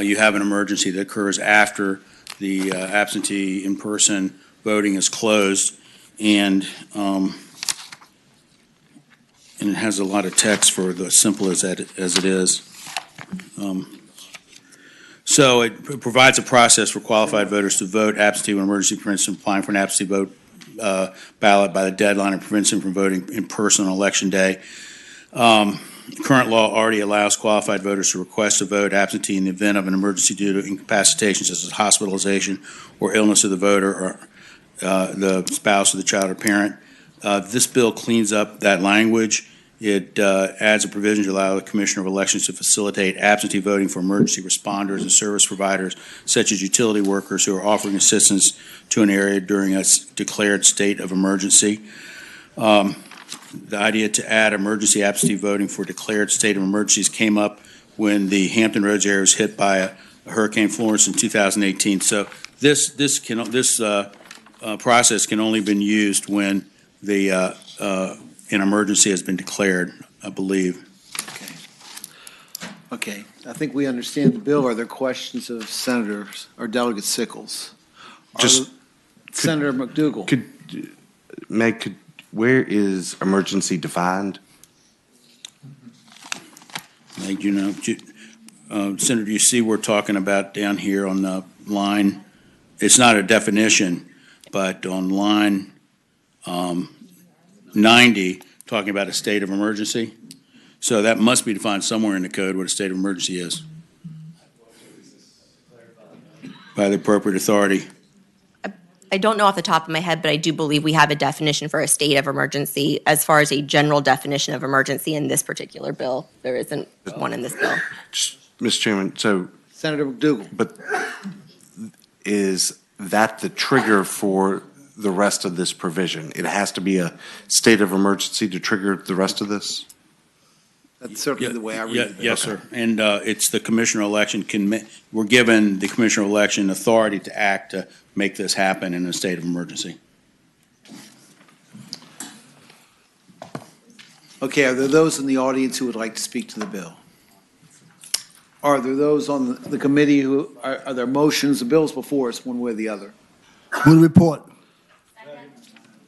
you have an emergency that occurs after the absentee in-person voting is closed, and it has a lot of text for the simple as it is. So it provides a process for qualified voters to vote absentee when emergency prevents them applying for an absentee vote ballot by the deadline and prevents them from voting in person on election day. Current law already allows qualified voters to request a vote absentee in the event of an emergency due to incapacitation such as hospitalization or illness of the voter or the spouse of the child or parent. This bill cleans up that language. It adds a provision to allow the Commissioner of Elections to facilitate absentee voting for emergency responders and service providers, such as utility workers who are offering assistance to an area during a declared state of emergency. The idea to add emergency absentee voting for declared state of emergencies came up when the Hampton Roads area was hit by a Hurricane Florence in 2018. So this process can only been used when an emergency has been declared, I believe. Okay, I think we understand the bill. Are there questions of Senators or Delegate Sickles? Senator McDougal. Where is emergency defined? Senator, you see we're talking about down here on the line, it's not a definition, but on line 90, talking about a state of emergency. So that must be defined somewhere in the code what a state of emergency is by the appropriate authority. I don't know off the top of my head, but I do believe we have a definition for a state of emergency. As far as a general definition of emergency in this particular bill, there isn't one in this bill. Mr. Chairman, so. Senator McDougal. But is that the trigger for the rest of this provision? It has to be a state of emergency to trigger the rest of this? That's certainly the way I read it. Yes, sir. And it's the Commissioner of Election we're given the Commissioner of Election authority to act to make this happen in a state of emergency. Okay, are there those in the audience who would like to speak to the bill? Are there those on the committee who, are there motions, the bills before us, one way or the other? Move report.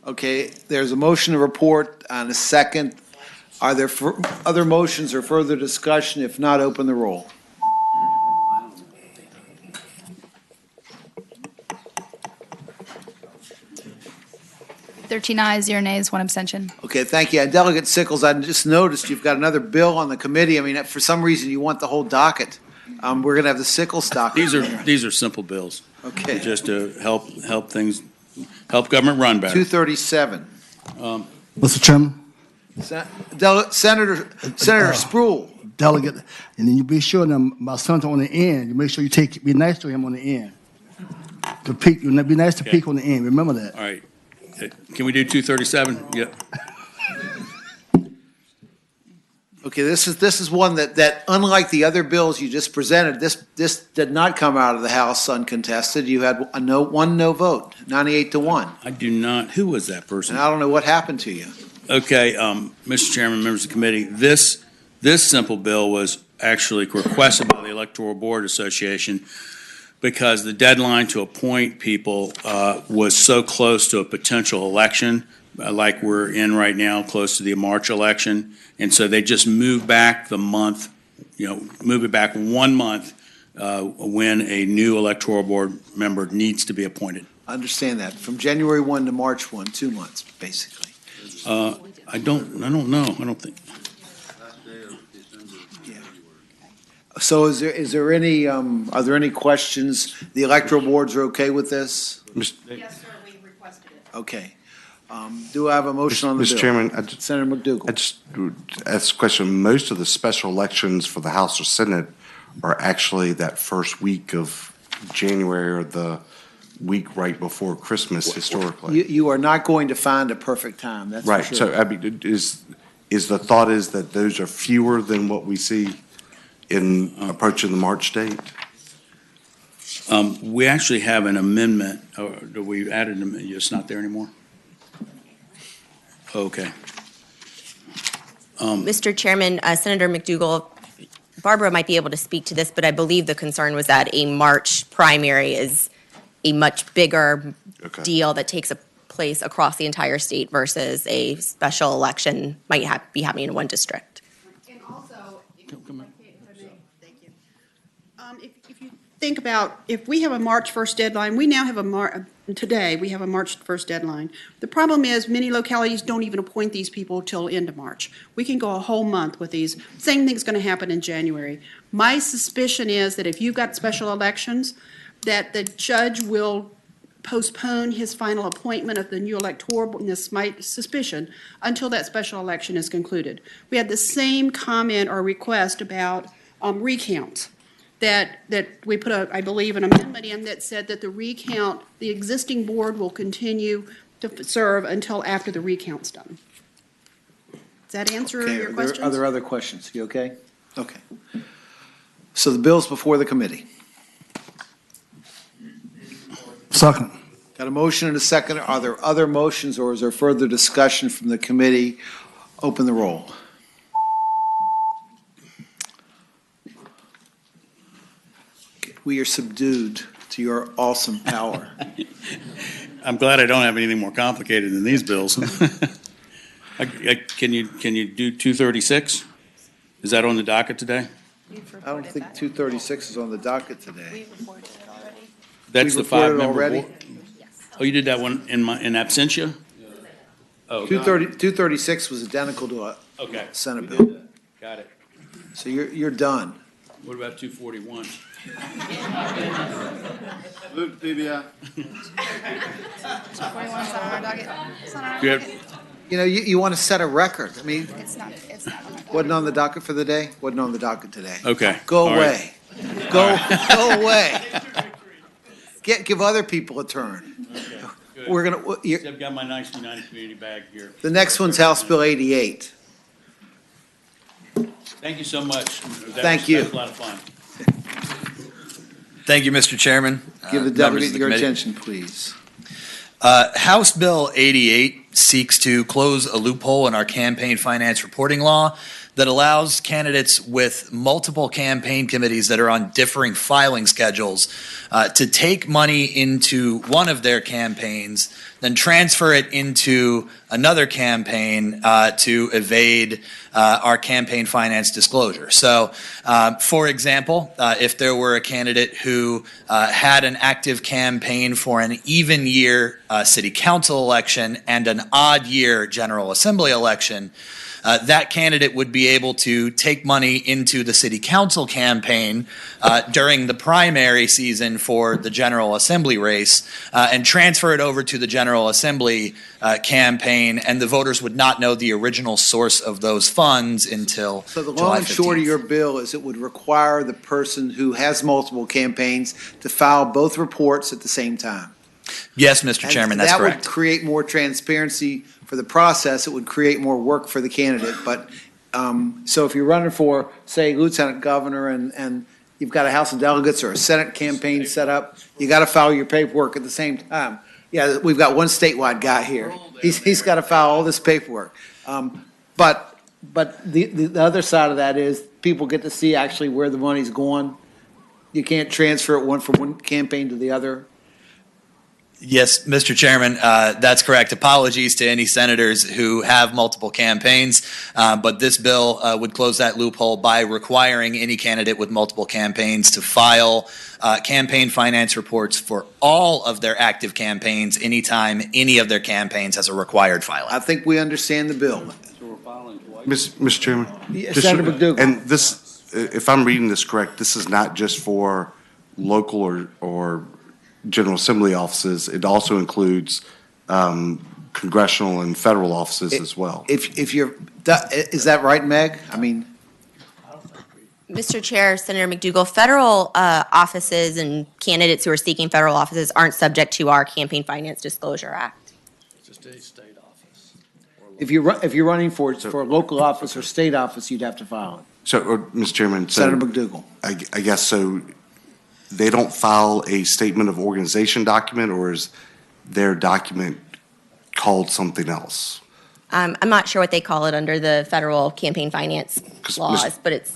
Okay, there's a motion to report and a second. Are there other motions or further discussion? If not, open the roll. Thirteen ayes, 0 nays, 1 abstention. Okay, thank you. And Delegate Sickles, I just noticed you've got another bill on the committee. I mean, for some reason, you want the whole docket. We're going to have the Sickles docket. These are simple bills. Okay. Just to help help government run better. 237. Mr. Chairman, Senator Spruill. delegate, and then you be sure that my son's on the end. You make sure you be nice to him on the end. To peek, you be nice to peek on the end. Remember that. All right. Can we do 237? Yeah. Okay, this is one that unlike the other bills you just presented, this did not come out of the House uncontested. You had one no vote, 98-1. I do not. Who was that person? And I don't know what happened to you. Okay, Mr. Chairman, members of the committee, this simple bill was actually requested by the Electoral Board Association because the deadline to appoint people was so close to a potential election, like we're in right now, close to the March election. And so they just moved back the month, move it back 1 month when a new Electoral Board member needs to be appointed. I understand that. From January 1 to March 1, 2 months, basically. I don't know. I don't think. So is there any, are there any questions? The electoral boards are okay with this? Yes, sir, we requested it. Okay. Do I have a motion on the bill? Mr. Chairman, Senator McDougal. I just ask a question. Most of the special elections for the House or Senate are actually that first week of January or the week right before Christmas historically. You are not going to find a perfect time, that's for Right. sure. So, I mean, is the thought is that those are fewer than what we see in approaching the March date? We actually have an amendment. We added them. It's not there anymore? Okay. Mr. Chairman, Senator McDougal, Barbara might be able to speak to this, but I believe the concern was that a March primary is a much bigger deal that takes place across the entire state versus a special election might be happening in one district. And also, if you think about, if we have a March 1st deadline, we now have today, we have a March 1st deadline. The problem is many localities don't even appoint these people till end of March. We can go a whole month with these. Same thing's going to happen in January. My suspicion is that if you've got special elections, that the judge will postpone his final appointment of the new electoral board, and this is my suspicion, until that special election is concluded. We had the same comment or request about recounts. That we put, I believe, an amendment in that said that the existing board will continue to serve until after the recount's done. Does that answer your questions? Are there other questions? You okay? Okay. So the bill's before the committee. Second. Got a motion and a second. Are there other motions or is there further discussion from the committee? Open the roll. We are subdued to your awesome power. I'm glad I don't have anything more complicated than these bills. Can you do 236? Is that on the docket today? I don't think 236 is on the docket today. That's the We've reported 5-member already? board. Oh, you did that one in absentia? Oh, 236 was identical to a okay. Senate bill. Got it. So you're done. What about 241? Move to PBI. 241's not on our docket. It's not on our Good. docket. You know, you want to set a record. I mean, It's not on our docket. wasn't on the docket for the day? Wasn't on the docket today. Okay. Go All away. right. Go away. Give other people a turn. Good. We're gonna. I've got my nice United Community bag here. The next one's House Bill 88. Thank you so much. Thank you. That was a lot of fun. Thank you, Mr. Chairman. Give the Members delegate of the your committee. attention, please. House Bill 88 seeks to close a loophole in our campaign finance reporting law that allows candidates with multiple campaign committees that are on differing filing schedules to take money into one of their campaigns, then transfer it into another campaign to evade our campaign finance disclosure. So, for example, if there were a candidate who had an active campaign for an even year city council election and an odd year General Assembly election, that candidate would be able to take money into the city council campaign during the primary season for the General Assembly race and transfer it over to the General Assembly campaign, and the voters would not know the original source of those funds until So the July long and short of 15th. your bill is it would require the person who has multiple campaigns to file both reports at the same time. Yes, Mr. Chairman, that's That correct. would create more transparency for the process. It would create more work for the candidate. But, so if you're running for, say, lieutenant governor and you've got a House of Delegates or a Senate campaign set up, you got to file your paperwork at the same time. Yeah, we've got one statewide guy here. He's got to file all this paperwork. But the other side of that is people get to see actually where the money's going. You can't transfer it from one campaign to the other. Yes, Mr. Chairman, that's correct. Apologies to any senators who have multiple campaigns, but this bill would close that loophole by requiring any candidate with multiple campaigns to file campaign finance reports for all of their active campaigns anytime any of their campaigns has a required filing. I think we understand the bill. Mr. Chairman? Yes, Senator McDougal. And this, if I'm reading this correct, this is not just for local or General Assembly offices. It also includes congressional and federal offices as well. If you're, is that right, Meg? I mean, Mr. Chair, Senator McDougal, federal offices and candidates who are seeking federal offices aren't subject to our Campaign Finance Disclosure Act. if you're running for a local office or state office, you'd have to file it. So, Mr. Chairman, Senator McDougal. I guess so. They don't file a statement of organization document, or is their document called something else? I'm not sure what they call it under the federal campaign finance laws, but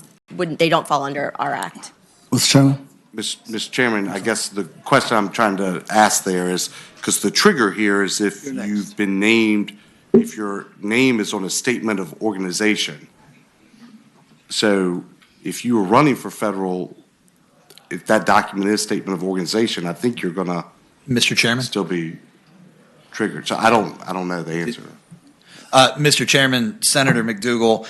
they don't fall under our act. Mr. Chairman? Mr. Chairman, I guess the question I'm trying to ask there is, because the trigger here is if you've been named, if your name is on a statement of organization. So if you were running for federal, if that document is statement of organization, I think you're gonna, Mr. Chairman, still be triggered. So I don't know the answer. Mr. Chairman, Senator McDougal,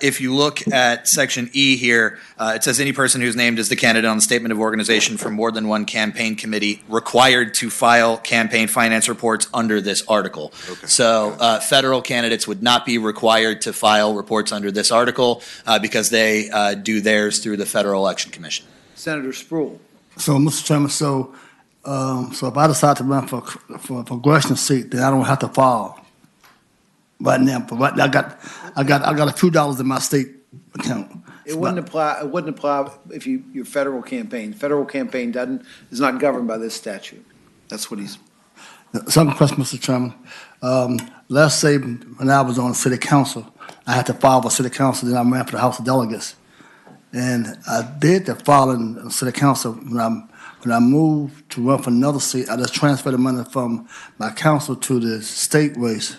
if you look at Section E here, it says any person who's named as the candidate on the statement of organization for more than one campaign committee required to file campaign finance reports under this article. Okay. So federal candidates would not be required to file reports under this article because they do theirs through the Federal Election Commission. Senator Spruill. So, Mr. Chairman, so if I decide to run for congressional seat, then I don't have to file right now. But right now, I got a few dollars in my state account. It wouldn't apply. It wouldn't apply if your federal campaign. Federal campaign is not governed by this statute. That's what he's. Second question, Mr. Chairman. Let's say when I was on city council, I had to file for city council, then I ran for the House of Delegates. And I did the filing in city council when I moved to run for another seat. I just transferred the money from my council to the state race.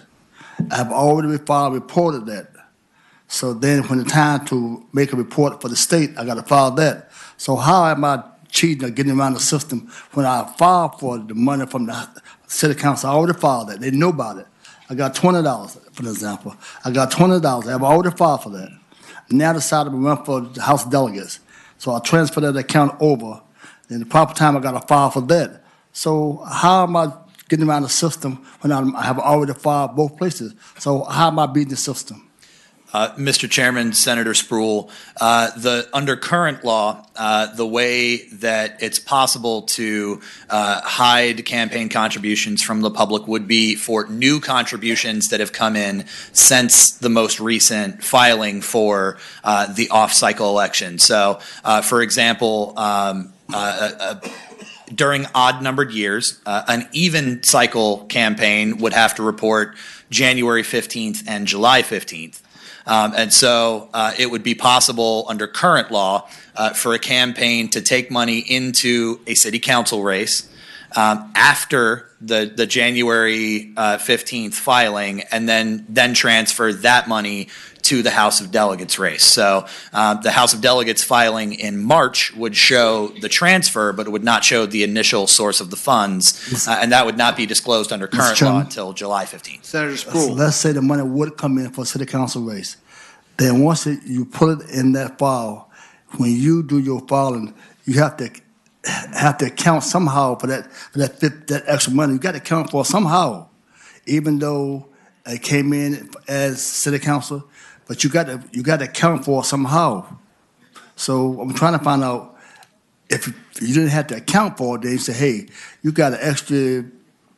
I have already reported that. So then when the time to make a report for the state, I got to file that. So how am I cheating or getting around the system when I filed for the money from the city council? I already filed that. They know about it. I got $20, for example. I got $20. I have already filed for that. Now I decided to run for the House of Delegates. So I transferred that account over. In the proper time, I got to file for that. So how am I getting around the system when I have already filed both places? So how am I beating the system? Mr. Chairman, Senator Spruill, under current law, the way that it's possible to hide campaign contributions from the public would be for new contributions that have come in since the most recent filing for the off-cycle election. So, for example, during odd-numbered years, an even cycle campaign would have to report January 15th and July 15th. And so it would be possible under current law for a campaign to take money into a city council race after the January 15th filing, and then transfer that money to the House of Delegates race. So the House of Delegates filing in March would show the transfer, but it would not show the initial source of the funds, and that would not be disclosed under current law until July 15th. Senator Spruill. Let's say the money would come in for city council race. Then once you put it in that file, when you do your filing, you have to account somehow for that extra money. You got to account for it somehow, even though it came in as city council. But you got to account for it somehow. So I'm trying to find out if you didn't have to account for it. Then you say, hey, you got an extra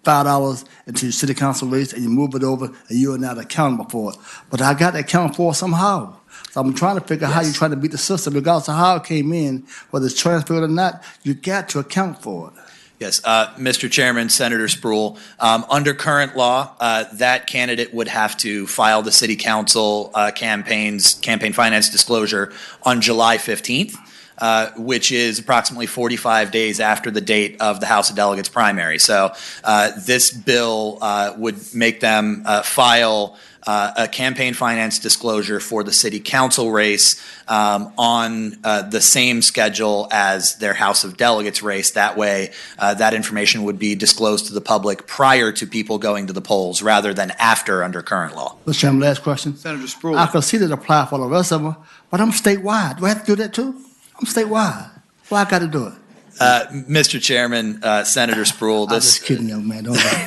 $5 into your city council race, and you move it over, and you are not accountable for it. But I got to account for it somehow. So I'm trying to figure out how you're trying to beat the system, regardless of how it came in, whether it's transferred or not. You got to account for it. Yes, Mr. Chairman, Senator Spruill, under current law, that candidate would have to file the city council campaign finance disclosure on July 15th. Which is approximately 45 days after the date of the House of Delegates primary. So this bill would make them file a campaign finance disclosure for the city council race on the same schedule as their House of Delegates race. That way, that information would be disclosed to the public prior to people going to the polls rather than after under current law. Mr. Chairman, last question. Senator Spruill. I can see that apply for the rest of them, but I'm statewide. Do I have to do that too? I'm statewide. Well, I got to do it. Mr. Chairman, Senator Spruill, I'm just kidding, young man. Don't lie.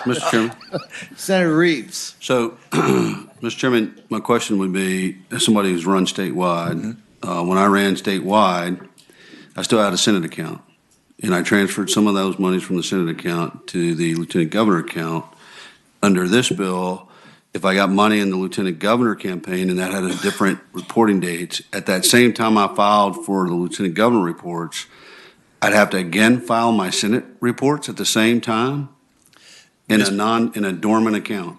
Mr. Chairman. Senator Reeves. So, Mr. Chairman, my question would be, as somebody who's run statewide, when I ran statewide, I still had a Senate account. And I transferred some of those monies from the Senate account to the Lieutenant Governor account. Under this bill, if I got money in the Lieutenant Governor campaign and that had a different reporting dates, at that same time I filed for the Lieutenant Governor reports, I'd have to again file my Senate reports at the same time in a dormant account.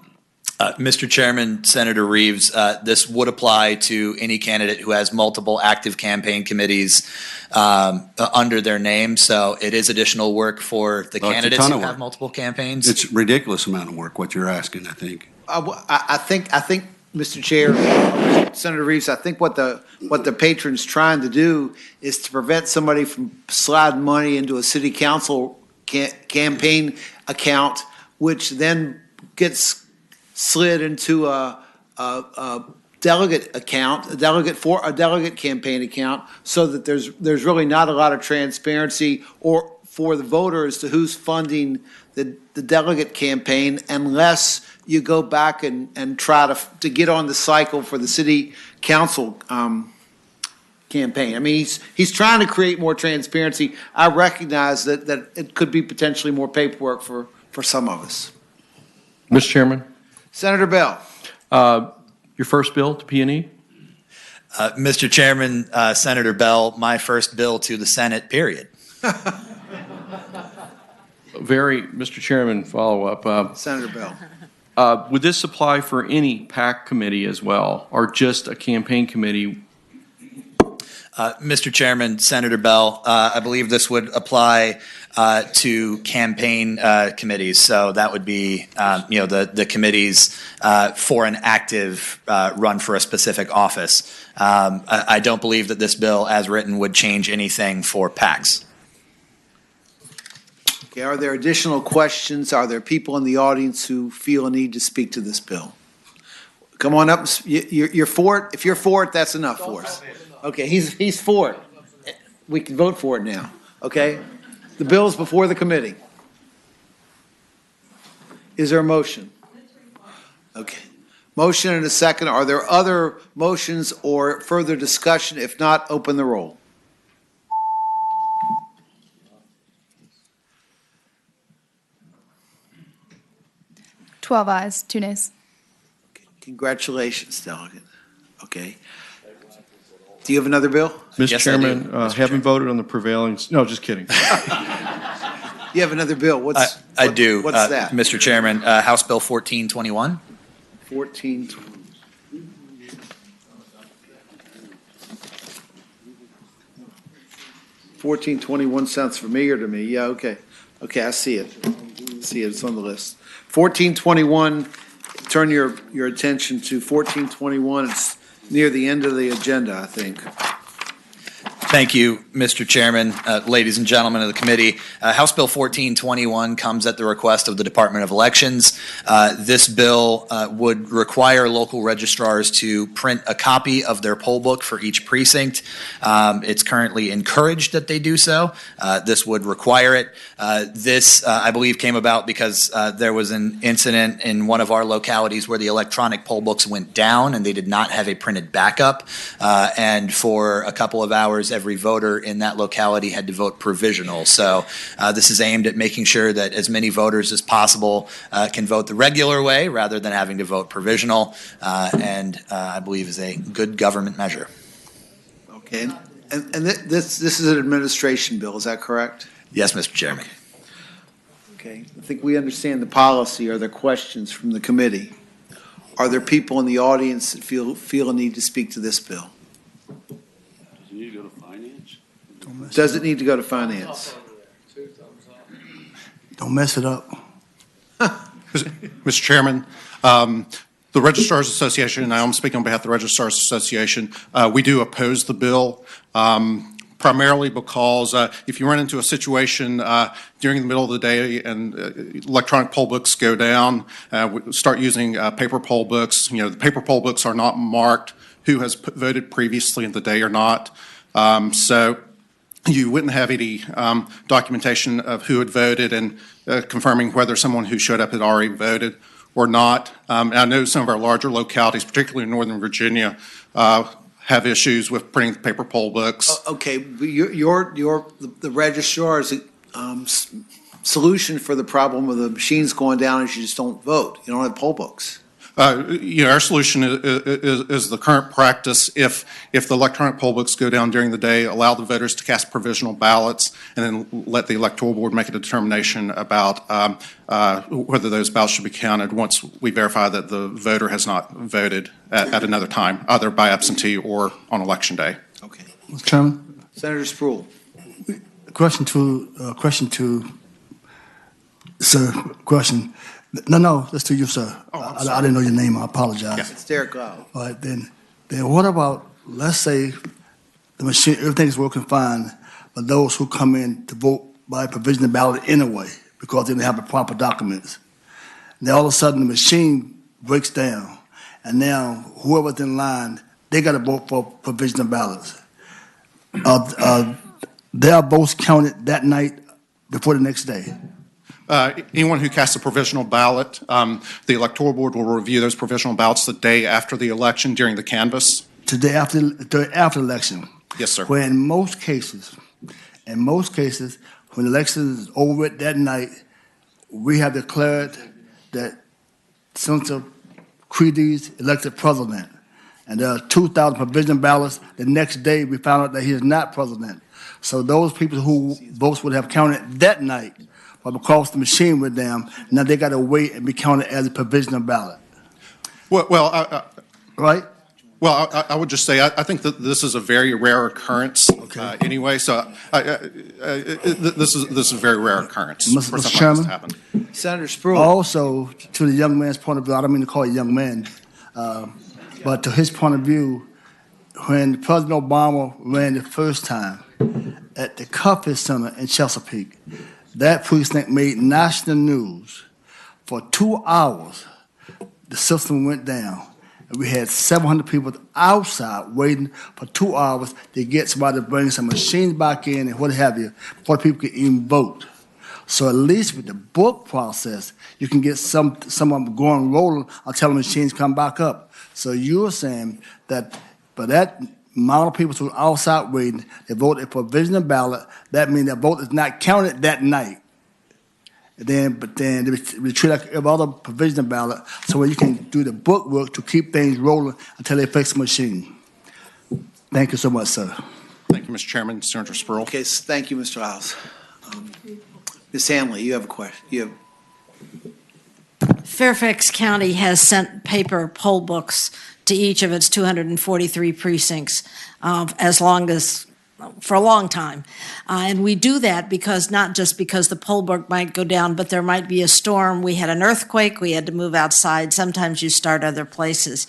Mr. Chairman, Senator Reeves, this would apply to any candidate who has multiple active campaign committees under their name. So it is additional work for the candidates who have multiple campaigns. It's a ridiculous amount of work, what you're asking, I think. I think, Mr. Chair, Senator Reeves, I think what the patron's trying to do is to prevent somebody from sliding money into a city council campaign account, which then gets slid into a delegate account, a delegate campaign account, so that there's really not a lot of transparency or for the voter as to who's funding the delegate campaign, unless you go back and try to get on the cycle for the city council campaign. I mean, he's trying to create more transparency. I recognize that it could be potentially more paperwork for some of us. Mr. Chairman. Senator Bell. Your first bill to P&E? Mr. Chairman, Senator Bell, my first bill to the Senate, period. Mr. Chairman, follow up. Senator Bell. Would this apply for any PAC committee as well, or just a campaign committee? Mr. Chairman, Senator Bell, I believe this would apply to campaign committees. So that would be, the committees for an active run for a specific office. I don't believe that this bill, as written, would change anything for PACs. Okay, are there additional questions? Are there people in the audience who feel a need to speak to this bill? Come on up. You're for it? If you're for it, that's enough for us. Okay, he's for it. We can vote for it now, okay? The bill is before the committee. Is there a motion? Okay. Motion and a second. Are there other motions or further discussion? If not, open the roll. 12 ayes, 2 nays. Okay. Congratulations, delegate. Okay. Do you have another bill? Mr. Yes, Chairman, I do. haven't voted on the prevailing, no, just kidding. You have another bill. I do. What's that? Mr. Chairman, House Bill 1421. 14. 1421 sounds familiar to me. Yeah, okay. Okay, I see it. It's on the list. 1421, turn your attention to 1421. It's near the end of the agenda, I think. Thank you, Mr. Chairman, ladies and gentlemen of the committee. House Bill 1421 comes at the request of the Department of Elections. This bill would require local registrars to print a copy of their poll book for each precinct. It's currently encouraged that they do so. This would require it. This, I believe, came about because there was an incident in one of our localities where the electronic poll books went down and they did not have a printed backup. And for a couple of hours, every voter in that locality had to vote provisional. So this is aimed at making sure that as many voters as possible can vote the regular way rather than having to vote provisional, and I believe is a good government measure. Okay, and this is an administration bill, is that correct? Yes, Mr. Chairman. Okay, I think we understand the policy. Are there questions from the committee? Are there people in the audience that feel a need to speak to this bill? Does it need to go to finance? Don't mess it up. Mr. Chairman, the Registrars Association, and I'm speaking on behalf of the Registrars Association, we do oppose the bill, primarily because if you run into a situation during the middle of the day and electronic poll books go down, we start using paper poll books. You know, the paper poll books are not marked who has voted previously in the day or not. So you wouldn't have any documentation of who had voted and confirming whether someone who showed up had already voted or not. I know some of our larger localities, particularly in Northern Virginia, have issues with printing paper poll books. Okay, but the registrar's solution for the problem of the machines going down is you just don't vote. You don't have poll books. You know, our solution is the current practice. If the electronic poll books go down during the day, allow the voters to cast provisional ballots, and then let the electoral board make a determination about whether those ballots should be counted once we verify that the voter has not voted at another time, either by absentee or on election day. Okay. Mr. Chairman? Senator Spruill. Question question. No, that's to you, sir. I didn't know your name. I apologize. Yeah. It's Derek Lau. All right, then what about, let's say the machine, everything's working fine, but those who come in to vote by provisional ballot anyway, because they didn't have the proper documents. Now all of a sudden the machine breaks down, and now whoever's in line, they got to vote for provisional ballots. They are votes counted that night before the next day. Anyone who casts a provisional ballot, the electoral board will review those provisional ballots the day after the election during the canvass. Today after the election. Yes, sir. Where in most cases, when the election is over with that night, we have declared that Senator Creedy's elected president. And there are 2,000 provisional ballots. The next day, we found out that he is not president. So those people who votes would have counted that night, but because the machine went down, now they got to wait and be counted as a provisional ballot. Right? Well, I would just say I think that this is a very rare occurrence. Okay. Anyway, so this is a very rare occurrence. Mr. Chairman? Like this to happen. Senator Spruill. Also, to the young man's point of view, I don't mean to call you a young man, but to his point of view, when President Obama ran the first time at the Coffee Center in Chesapeake, that precinct made national news. For 2 hours, the system went down. And we had 700 people outside waiting for 2 hours to get somebody to bring some machines back in and what have you, before people could even vote. So at least with the book process, you can get some of them going rolling until the machines come back up. So you're saying that for that amount of people who are outside waiting, they voted for a provisional ballot, that means their vote is not counted that night. But then they treat like every other provisional ballot, so you can do the book work to keep things rolling until they fix the machine. Thank you so much, sir. Thank you, Mr. Chairman. Senator Spruill. Okay, thank you, Mr. House. Ms. Hanley, you have a question. Fairfax County has sent paper poll books to each of its 243 precincts as long as for a long time. And we do that because, not just because the poll book might go down, but there might be a storm. We had an earthquake, we had to move outside. Sometimes you start other places.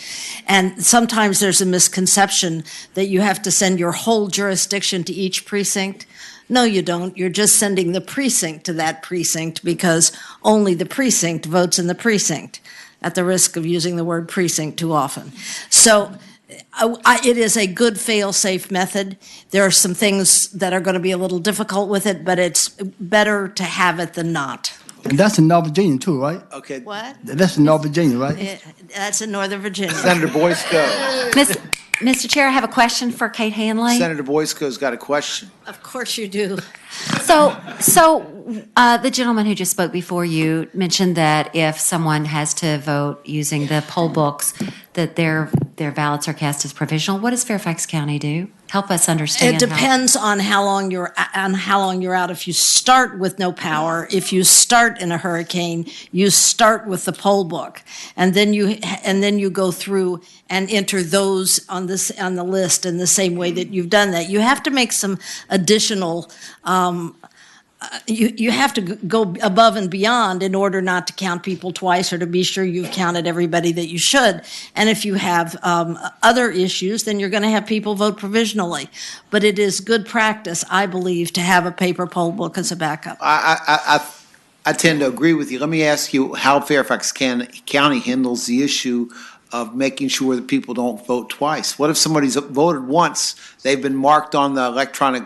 And sometimes there's a misconception that you have to send your whole jurisdiction to each precinct. No, you don't. You're just sending the precinct to that precinct because only the precinct votes in the precinct, at the risk of using the word precinct too often. So it is a good fail-safe method. There are some things that are going to be a little difficult with it, but it's better to have it than not. And that's in North Virginia too, right? Okay. What? That's in North Virginia, right? That's in Northern Virginia. Senator Boysko. Mr. Chair, I have a question for Kate Hanley. Senator Boysko's got a question. Of course you do. So the gentleman who just spoke before you mentioned that if someone has to vote using the poll books, that their ballots are cast as provisional. What does Fairfax County do? Help us understand. It depends on how long you're out. If you start with no power, if you start in a hurricane, you start with the poll book, and then you go through and enter those on the list in the same way that you've done that. You have to make some additional. You have to go above and beyond in order not to count people twice or to be sure you've counted everybody that you should. And if you have other issues, then you're going to have people vote provisionally. But it is good practice, I believe, to have a paper poll book as a backup. I tend to agree with you. Let me ask you how Fairfax County handles the issue of making sure that people don't vote twice. What if somebody's voted once, they've been marked on the electronic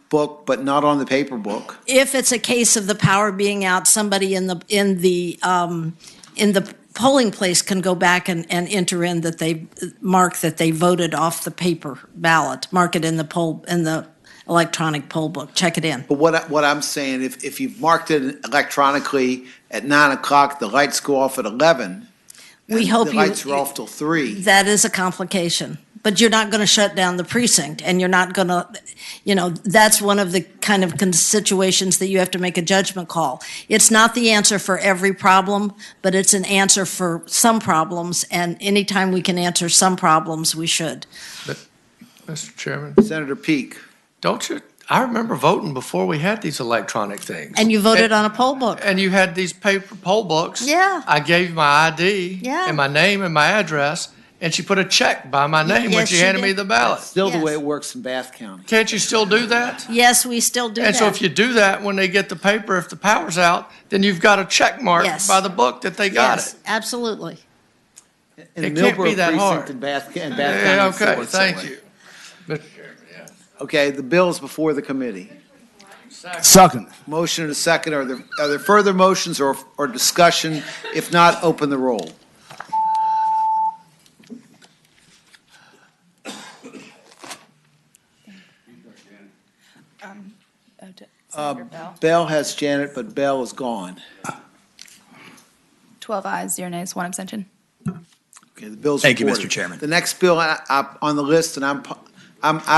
book, but not on the paper book? If it's a case of the power being out, somebody in the polling place can go back and enter in that they mark that they voted off the paper ballot, mark it in the electronic poll book, check it in. But what I'm saying, if you've marked it electronically at 9 o'clock, the lights go off at 11. We hope the lights are off till 3. That is a complication. But you're not going to shut down the precinct, and you're not going to, that's one of the kind of situations that you have to make a judgment call. It's not the answer for every problem, but it's an answer for some problems, and anytime we can answer some problems, we should. Mr. Chairman. Senator Peake. Don't you? I remember voting before we had these electronic things. And you voted on a poll book. And you had these paper poll books. Yeah. I gave my ID Yeah. and my name and my address, and she put a check by my name when Yes, she she handed did. me the ballot. That's still the way it works in Bath County. Can't you still do that? Yes, we still do that. And so if you do that when they get the paper, if the power's out, then you've got a check mark Yes. by the book that they got Yes, it. absolutely. In It the can't be Millbrook that precinct hard. in Bath County. Yeah, it's okay, that thank way. you. Okay, the bill is before the committee. Second. Motion and a second. Are there further motions or discussion? If not, open the roll. Bell has Janet, but Bell is gone. 12 ayes, 0 nays, 1 abstention. Okay, the bill's Thank you, reported. Mr. Chairman. The next bill on the list, and I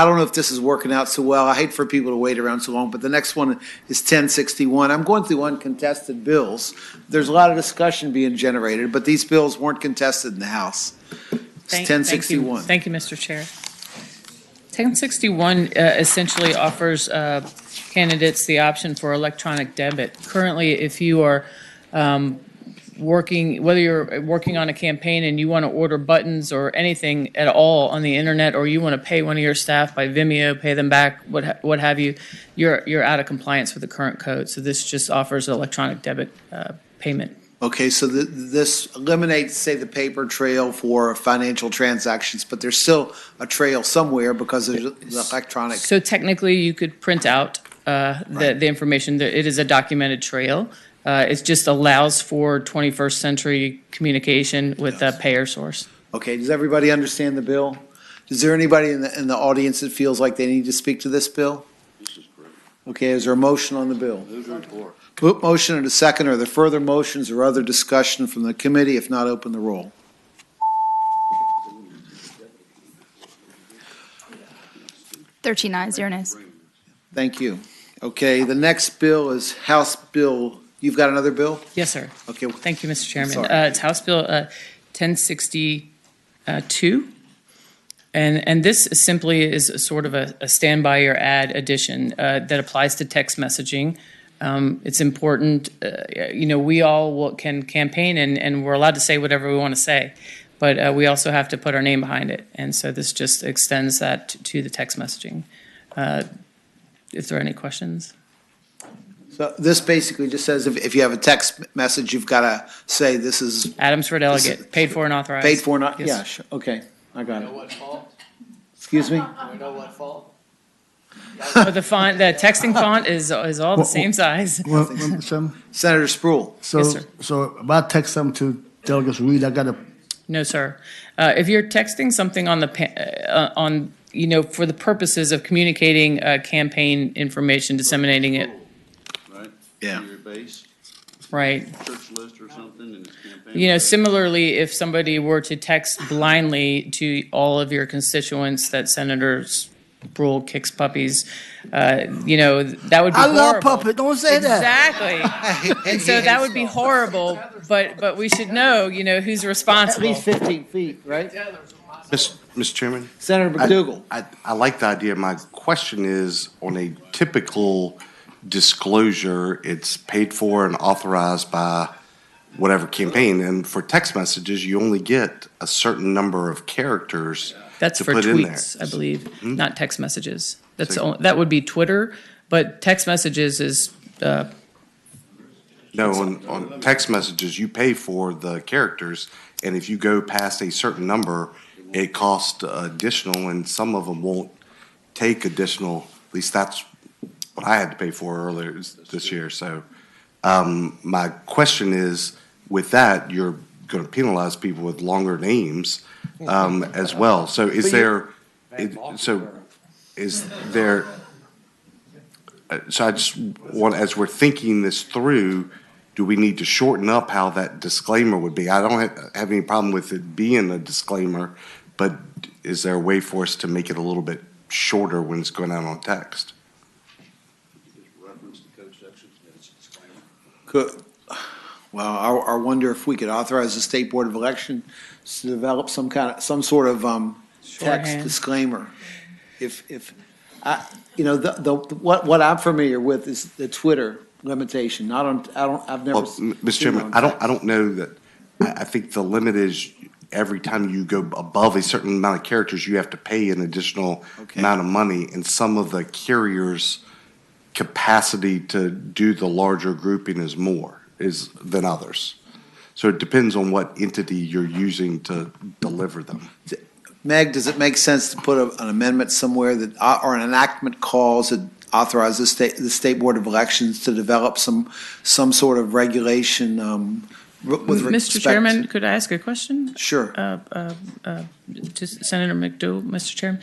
don't know if this is working out so well. I hate for people to wait around so long, but the next one is 1061. I'm going through uncontested bills. There's a lot of discussion being generated, but these bills weren't contested in the House. It's 1061. Thank you, Mr. Chair. 1061 essentially offers candidates the option for electronic debit. Currently, if you are whether you're working on a campaign and you want to order buttons or anything at all on the internet, or you want to pay one of your staff by Vimeo, pay them back, what have you, you're out of compliance with the current code. So this just offers electronic debit payment. Okay, so this eliminates, say, the paper trail for financial transactions, but there's still a trail somewhere because there's the electronic. So technically, you could print out the information. It is a documented trail. It just allows for 21st century communication with a payer source. Okay, does everybody understand the bill? Is there anybody in the audience that feels like they need to speak to this bill? Okay, is there a motion on the bill? Motion and a second. Are there further motions or other discussion from the committee? If not, open the roll. Thirteen ayes, 0 nays. Thank you. Okay, the next bill is House Bill. You've got another bill? Yes, sir. Okay. Thank you, Mr. Chairman. Sorry. It's House Bill 1062. And this simply is sort of a stand by your ad addition that applies to text messaging. It's important, we all can campaign and we're allowed to say whatever we want to say, but we also have to put our name behind it. And so this just extends that to the text messaging. If there are any questions? So this basically just says if you have a text message, you've got to say this is. Adams for delegate, paid for and authorized. Paid for and, Yes. yeah, sure, okay, I got it. what fault? Excuse me? Do we know what fault? But the texting font is all the same size. Mr. Chairman? Senator Sproul. Yes, sir. So if I text something to delegates Reed, I got to. No, sir. If you're texting something on for the purposes of communicating campaign information, disseminating it, Right? Yeah. Your base, right? church list or something, and it's campaign. Similarly, if somebody were to text blindly to all of your constituents that Senator Sproul kicks puppies, that would be horrible. I love puppet. Don't say that. Exactly. And so that would be horrible, but we should know, who's At responsible. least 15 feet, right? Mr. Chairman? Senator McDougal. I like the idea. My question is, on a typical disclosure, it's paid for and authorized by whatever campaign. And for text messages, you only get a certain number of characters That's to for put in there. tweets, I believe, not text messages. So- That would be Twitter, but text messages is, No, on text messages, you pay for the characters, and if you go past a certain number, it costs additional, and some of them won't take additional. At least that's what I had to pay for earlier this year. So my question is, with that, you're going to penalize people with longer names as well. So is there, so I just want, as we're thinking this through, do we need to shorten up how that disclaimer would be? I don't have any problem with it being a disclaimer, but is there a way for us to make it a little bit shorter when it's going out on text? Reference the code section, and it's a disclaimer. Could, well, I wonder if we could authorize the State Board of Elections to develop some sort of text Shorthand. disclaimer. What I'm familiar with is the Twitter limitation. I've never. Well, Mr. Chairman, I don't know that, I think the limit is every time you go above a certain amount of characters, you have to pay an additional amount of money, and some of the carriers' capacity to do the larger grouping is than others. So it depends on what entity you're using to deliver them. Meg, does it make sense to put an amendment somewhere that, or an enactment clause that authorizes the State Board of Elections to develop some sort of regulation with respect? Mr. Chairman, could I ask a question? Sure. To Senator McDowell, Mr. Chairman.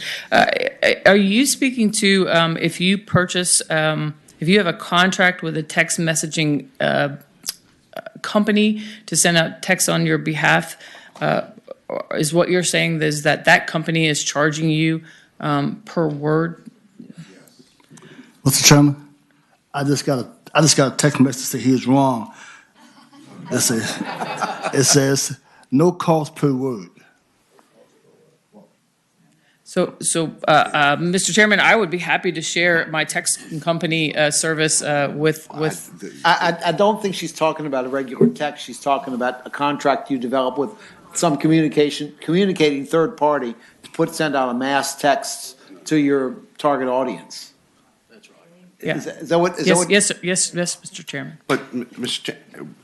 Are you speaking to if you purchase, if you have a contract with a text messaging company to send out text on your behalf, is what you're saying is that company is charging you per word? Mr. Chairman, I just got a text message to say he is wrong. It says no cost per word. So, Mr. Chairman, I would be happy to share my text company service with. I don't think she's talking about a regular text. She's talking about a contract you develop with some communicating third party to send out a mass text to your target audience. Yeah. Is that what? Yes, Mr. Chairman. But, Mr.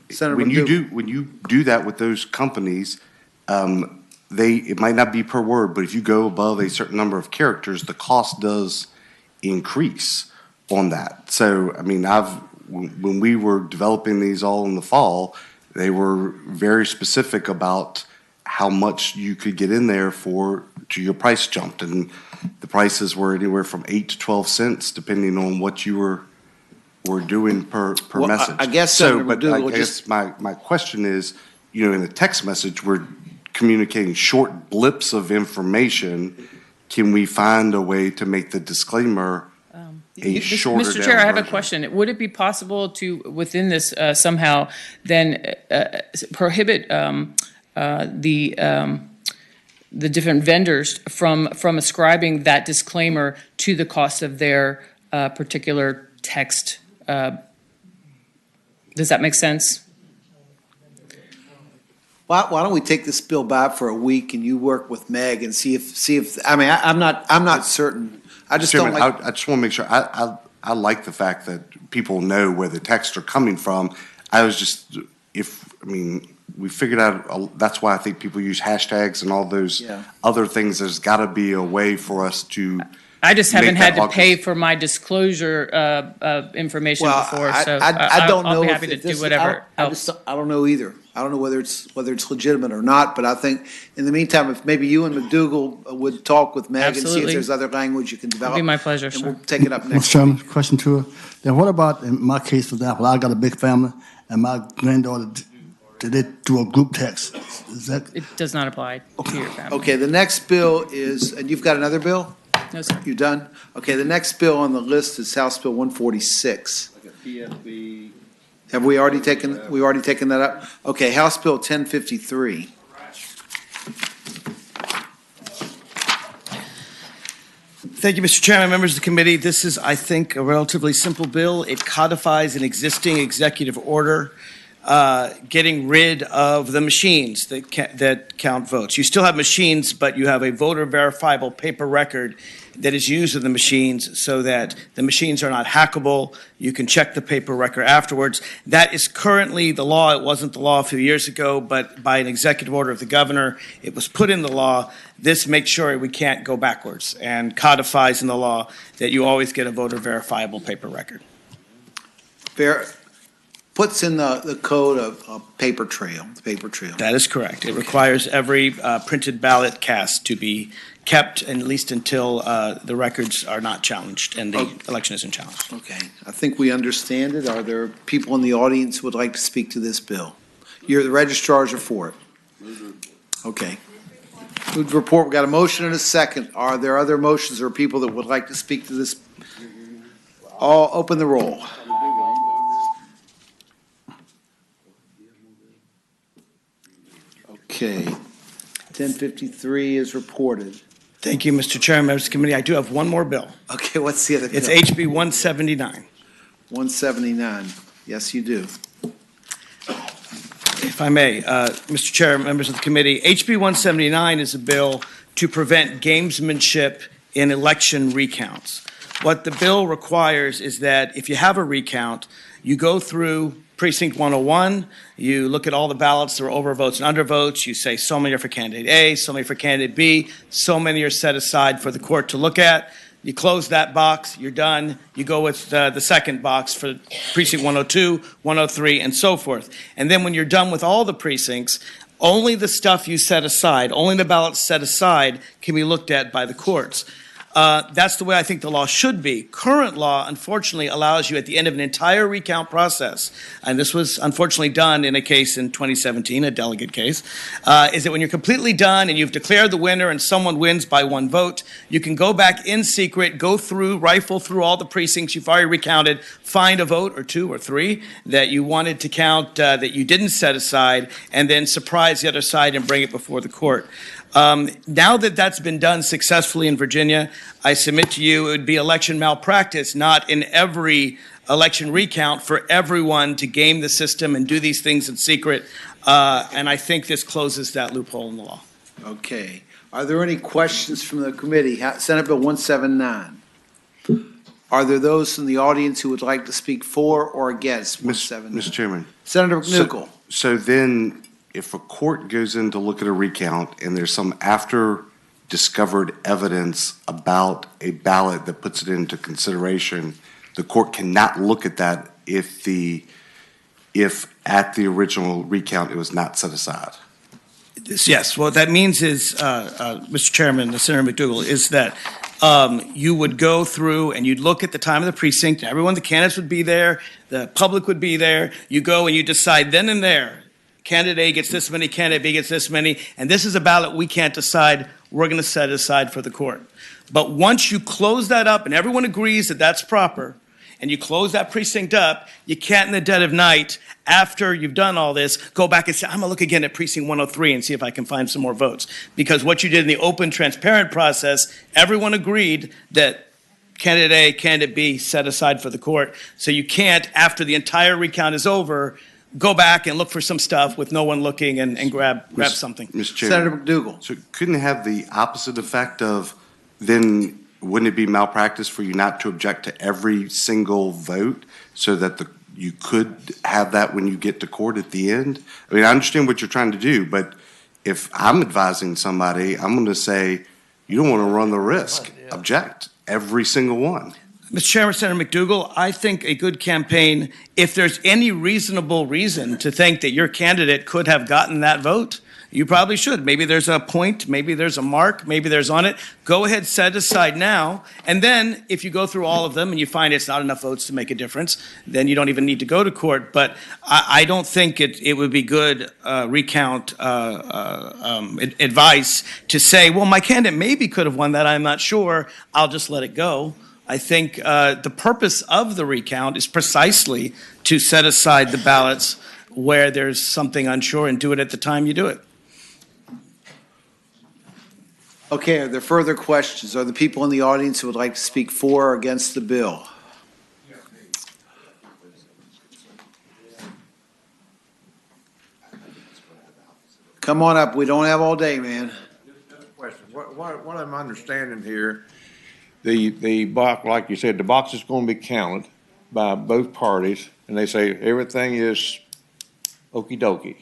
Senator when McDougal. when you do that with those companies, it might not be per word, but if you go above a certain number of characters, the cost does increase on that. So, I mean, when we were developing these all in the fall, they were very specific about how much you could get in there to your price jumped, and the prices were anywhere from 8 to 12 cents, depending on what you were doing per Well, message. I guess, so. Senator But McDougal, I guess my question is, in a text message, we're communicating short blips of information. Can we find a way to make the disclaimer a shorter Mr. Chair, I have a version? question. Would it be possible to, within this somehow, the different vendors from ascribing that disclaimer to the cost of their particular text. Does that make sense? Why don't we take this bill back for a week and you work with Meg and see if, I mean, I'm not certain. I just don't Chairman, like. I just want to make sure, I like the fact that people know where the texts are coming from. I was just, we figured out, that's why I think people use hashtags and all those Yeah. other things. There's got to be a way for us to. I just haven't make had that to pay for my disclosure information Well, before, so I don't know I'll be if happy to do this- whatever I else. don't know either. I don't know whether it's legitimate or not, but I think in the meantime, if maybe you and McDougal would talk with Meg and see if Absolutely. there's other language you can develop. It'd be my pleasure, And sir. we'll take it up Mr. next. Chairman, question to her. Then what about, in my case, for example, I got a big family, and my granddaughter, did they do a group text? Is that? It does not apply to your family. Okay, the next bill is, and you've got another bill? No, sir. You done? Okay, the next bill on the list is House Bill 146. Have we already taken that up? Okay, House Bill 1053. Thank you, Mr. Chairman, members of the committee. This is, I think, a relatively simple bill. It codifies an existing executive order getting rid of the machines that count votes. You still have machines, but you have a voter verifiable paper record that is used in the machines so that the machines are not hackable. You can check the paper record afterwards. That is currently the law. It wasn't the law a few years ago, but by an executive order of the governor, it was put in the law. This makes sure we can't go backwards and codifies in the law that you always get a voter verifiable paper record. Puts in the code a paper trail, the paper trail. That is correct. It requires every printed ballot cast to be kept, at least until the records are not challenged and the election isn't challenged. Okay, I think we understand it. Are there people in the audience who would like to speak to this bill? The registrars are for it. Okay. Move to report. We've got a motion and a second. Are there other motions or people that would like to speak to this? All open the roll. Okay. 1053 is reported. Thank you, Mr. Chairman, members of the committee. I do have one more bill. Okay, what's the other bill? It's HB 179. 179. Yes, you do. If I may, Mr. Chair, members of the committee, HB 179 is a bill to prevent gamesmanship in election recounts. What the bill requires is that if you have a recount, you go through Precinct 101, you look at all the ballots that are overvotes and undervotes, you say so many are for candidate A, so many for candidate B, so many are set aside for the court to look at. You close that box, you're done. You go with the second box for precinct 102, 103, and so forth. And then when you're done with all the precincts, only the stuff you set aside, only the ballots set aside can be looked at by the courts. That's the way I think the law should be. Current law, unfortunately, allows you at the end of an entire recount process, and this was unfortunately done in a case in 2017, a delegate case, is that when you're completely done and you've declared the winner and someone wins by one vote, you can go back in secret, go through, rifle through all the precincts you've already recounted, find a vote or two or three that you wanted to count that you didn't set aside, and then surprise the other side and bring it before the court. Now that that's been done successfully in Virginia, I submit to you it would be election malpractice, not in every election recount, for everyone to game the system and do these things in secret. And I think this closes that loophole in the law. Okay. Are there any questions from the committee? Senate Bill 179. Are there those in the audience who would like to speak for or against 179? Mr. Chairman. Senator McNichol. So then, if a court goes in to look at a recount and there's some after discovered evidence about a ballot that puts it into consideration, the court cannot look at that if at the original recount it was not set aside. Yes, what that means is, Mr. Chairman, Senator McDougal, is that you would go through and you'd look at the time of the precinct, everyone, the candidates would be there, the public would be there, you go and you decide then and there, candidate A gets this many, candidate B gets this many, and this is a ballot we can't decide, we're going to set it aside for the court. But once you close that up and everyone agrees that that's proper, and you close that precinct up, you can't in the dead of night, after you've done all this, go back and say, I'm going to look again at precinct 103 and see if I can find some more votes. Because what you did in the open, transparent process, everyone agreed that candidate A, candidate B set aside for the court. So you can't, after the entire recount is over, go back and look for some stuff with no one looking and grab something. Mr. Chairman. Senator McDougal. So couldn't it have the opposite effect of then wouldn't it be malpractice for you not to object to every single vote so that you could have that when you get to court at the end? I mean, I understand what you're trying to do, but if I'm advising somebody, I'm going to say, you don't want to run the risk. Object every single one. Mr. Chairman, Senator McDougal, I think a good campaign, if there's any reasonable reason to think that your candidate could have gotten that vote, you probably should. Maybe there's a point, maybe there's a mark, maybe there's on it. Go ahead, set it aside now. And then if you go through all of them and you find it's not enough votes to make a difference, then you don't even need to go to court. But I don't think it would be good recount advice to say, well, my candidate maybe could have won that. I'm not sure. I'll just let it go. I think the purpose of the recount is precisely to set aside the ballots where there's something unsure and do it at the time you do it. Okay, are there further questions? Are the people in the audience who would like to speak for or against the bill? Come on up. We don't have all day, man. Question. What I'm understanding here, the box, like you said, the box is going to be counted by both parties, and they say everything is okey dokey.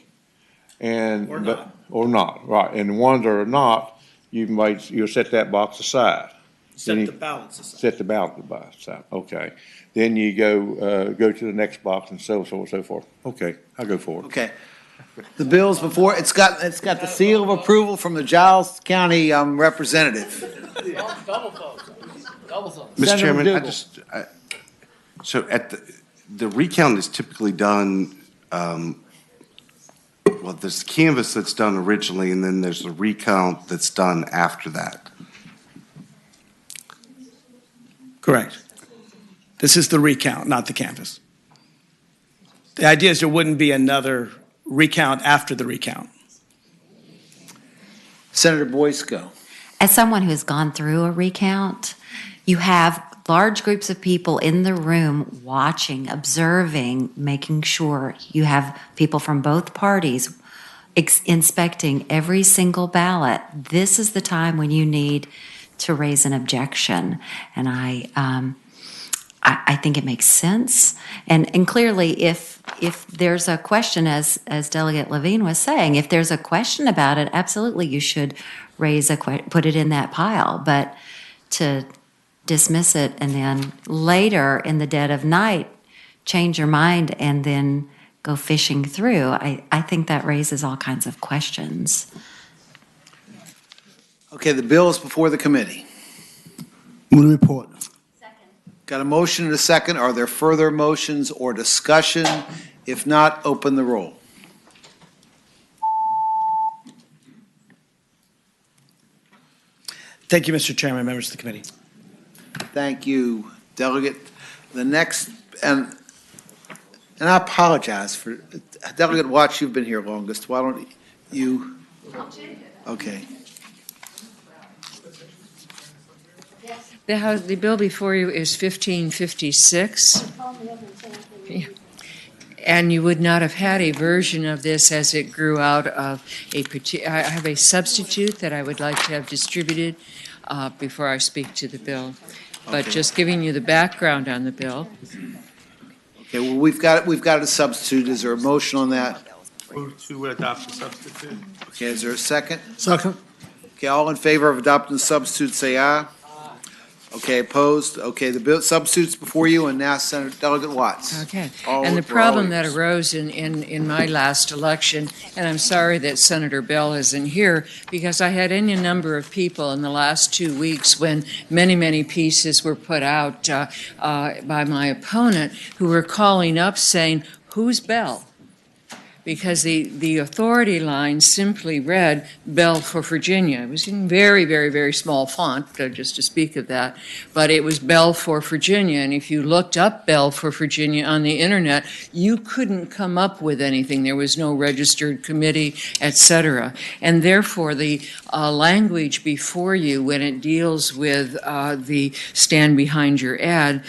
Or not, right. And the ones that are not, you'll set that box aside. Set the ballots aside. Set the ballot aside, okay. Then you go to the next box and so forth and so forth. Okay, I'll go forward. Okay. The bill's before, it's got the seal of approval from the Giles County representative. Mr. Chairman, so at the recount is typically done, well, there's the canvas that's done originally, and then there's the recount that's done after that. Correct. This is the recount, not the canvas. The idea is there wouldn't be another recount after the recount. Senator Boysko. As someone who has gone through a recount, you have large groups of people in the room watching, observing, making sure you have people from both parties inspecting every single ballot. This is the time when you need to raise an objection. And I think it makes sense. And clearly, if there's a question, as Delegate Levine was saying, if there's a question about it, absolutely you should put it in that pile. But to dismiss it and then later in the dead of night change your mind and then go fishing through, I think that raises all kinds of questions. Okay, the bill is before the committee. Move the report. Got a motion and a second. Are there further motions or discussion? If not, open the roll. Thank you, Mr. Chairman, members of the committee. Thank you, Delegate. The next, and I apologize for, Delegate Watts, you've been here longest. Why don't you? Okay. The bill before you is 1556. And you would not have had a version of this as it grew out of I have a substitute that I would like to have distributed before I speak to the bill. But just giving you the background on the bill. Okay, well, we've got a substitute. Is there a motion on that? Move to adopt the substitute. Okay, is there a second? Second. Okay, all in favor of adopting the substitute, say aye. Okay, opposed? Okay, the bill substitutes before you, and now Senator Delegate Watts. Okay. And the problem that arose in my last election, and I'm sorry that Senator Bell isn't here, because I had any number of people in the last 2 weeks when many pieces were put out by my opponent who were calling up saying, who's Bell? because the authority line simply read Bell for Virginia. It was in very, very, very small font, just to speak of that, but it was Bell for Virginia. And if you looked up Bell for Virginia on the internet, you couldn't come up with anything. There was no registered committee, et cetera. And therefore, the language before you, when it deals with the stand behind your ad,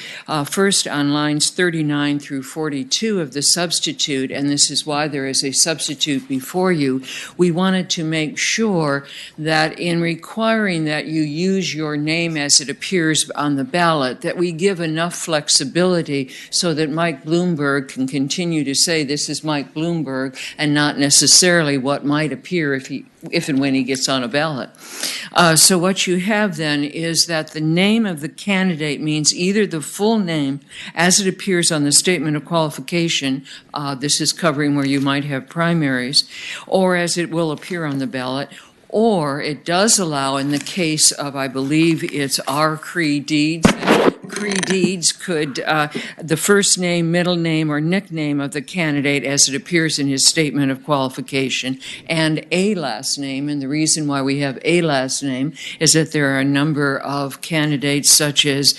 first on lines 39 through 42 of the substitute, and this is why there is a substitute before you, we wanted to make sure that in requiring that you use your name as it appears on the ballot, that we give enough flexibility so that Mike Bloomberg can continue to say this is Mike Bloomberg and not necessarily what might appear if and when he gets on a ballot. So what you have then is that the name of the candidate means either the full name as it appears on the statement of qualification, this is covering where you might have primaries, or as it will appear on the ballot, or it does allow in the case of, I believe it's our CRE deeds, CRE deeds could, the first name, middle name, or nickname of the candidate as it appears in his statement of qualification, and a last name. And the reason why we have a last name is that there are a number of candidates such as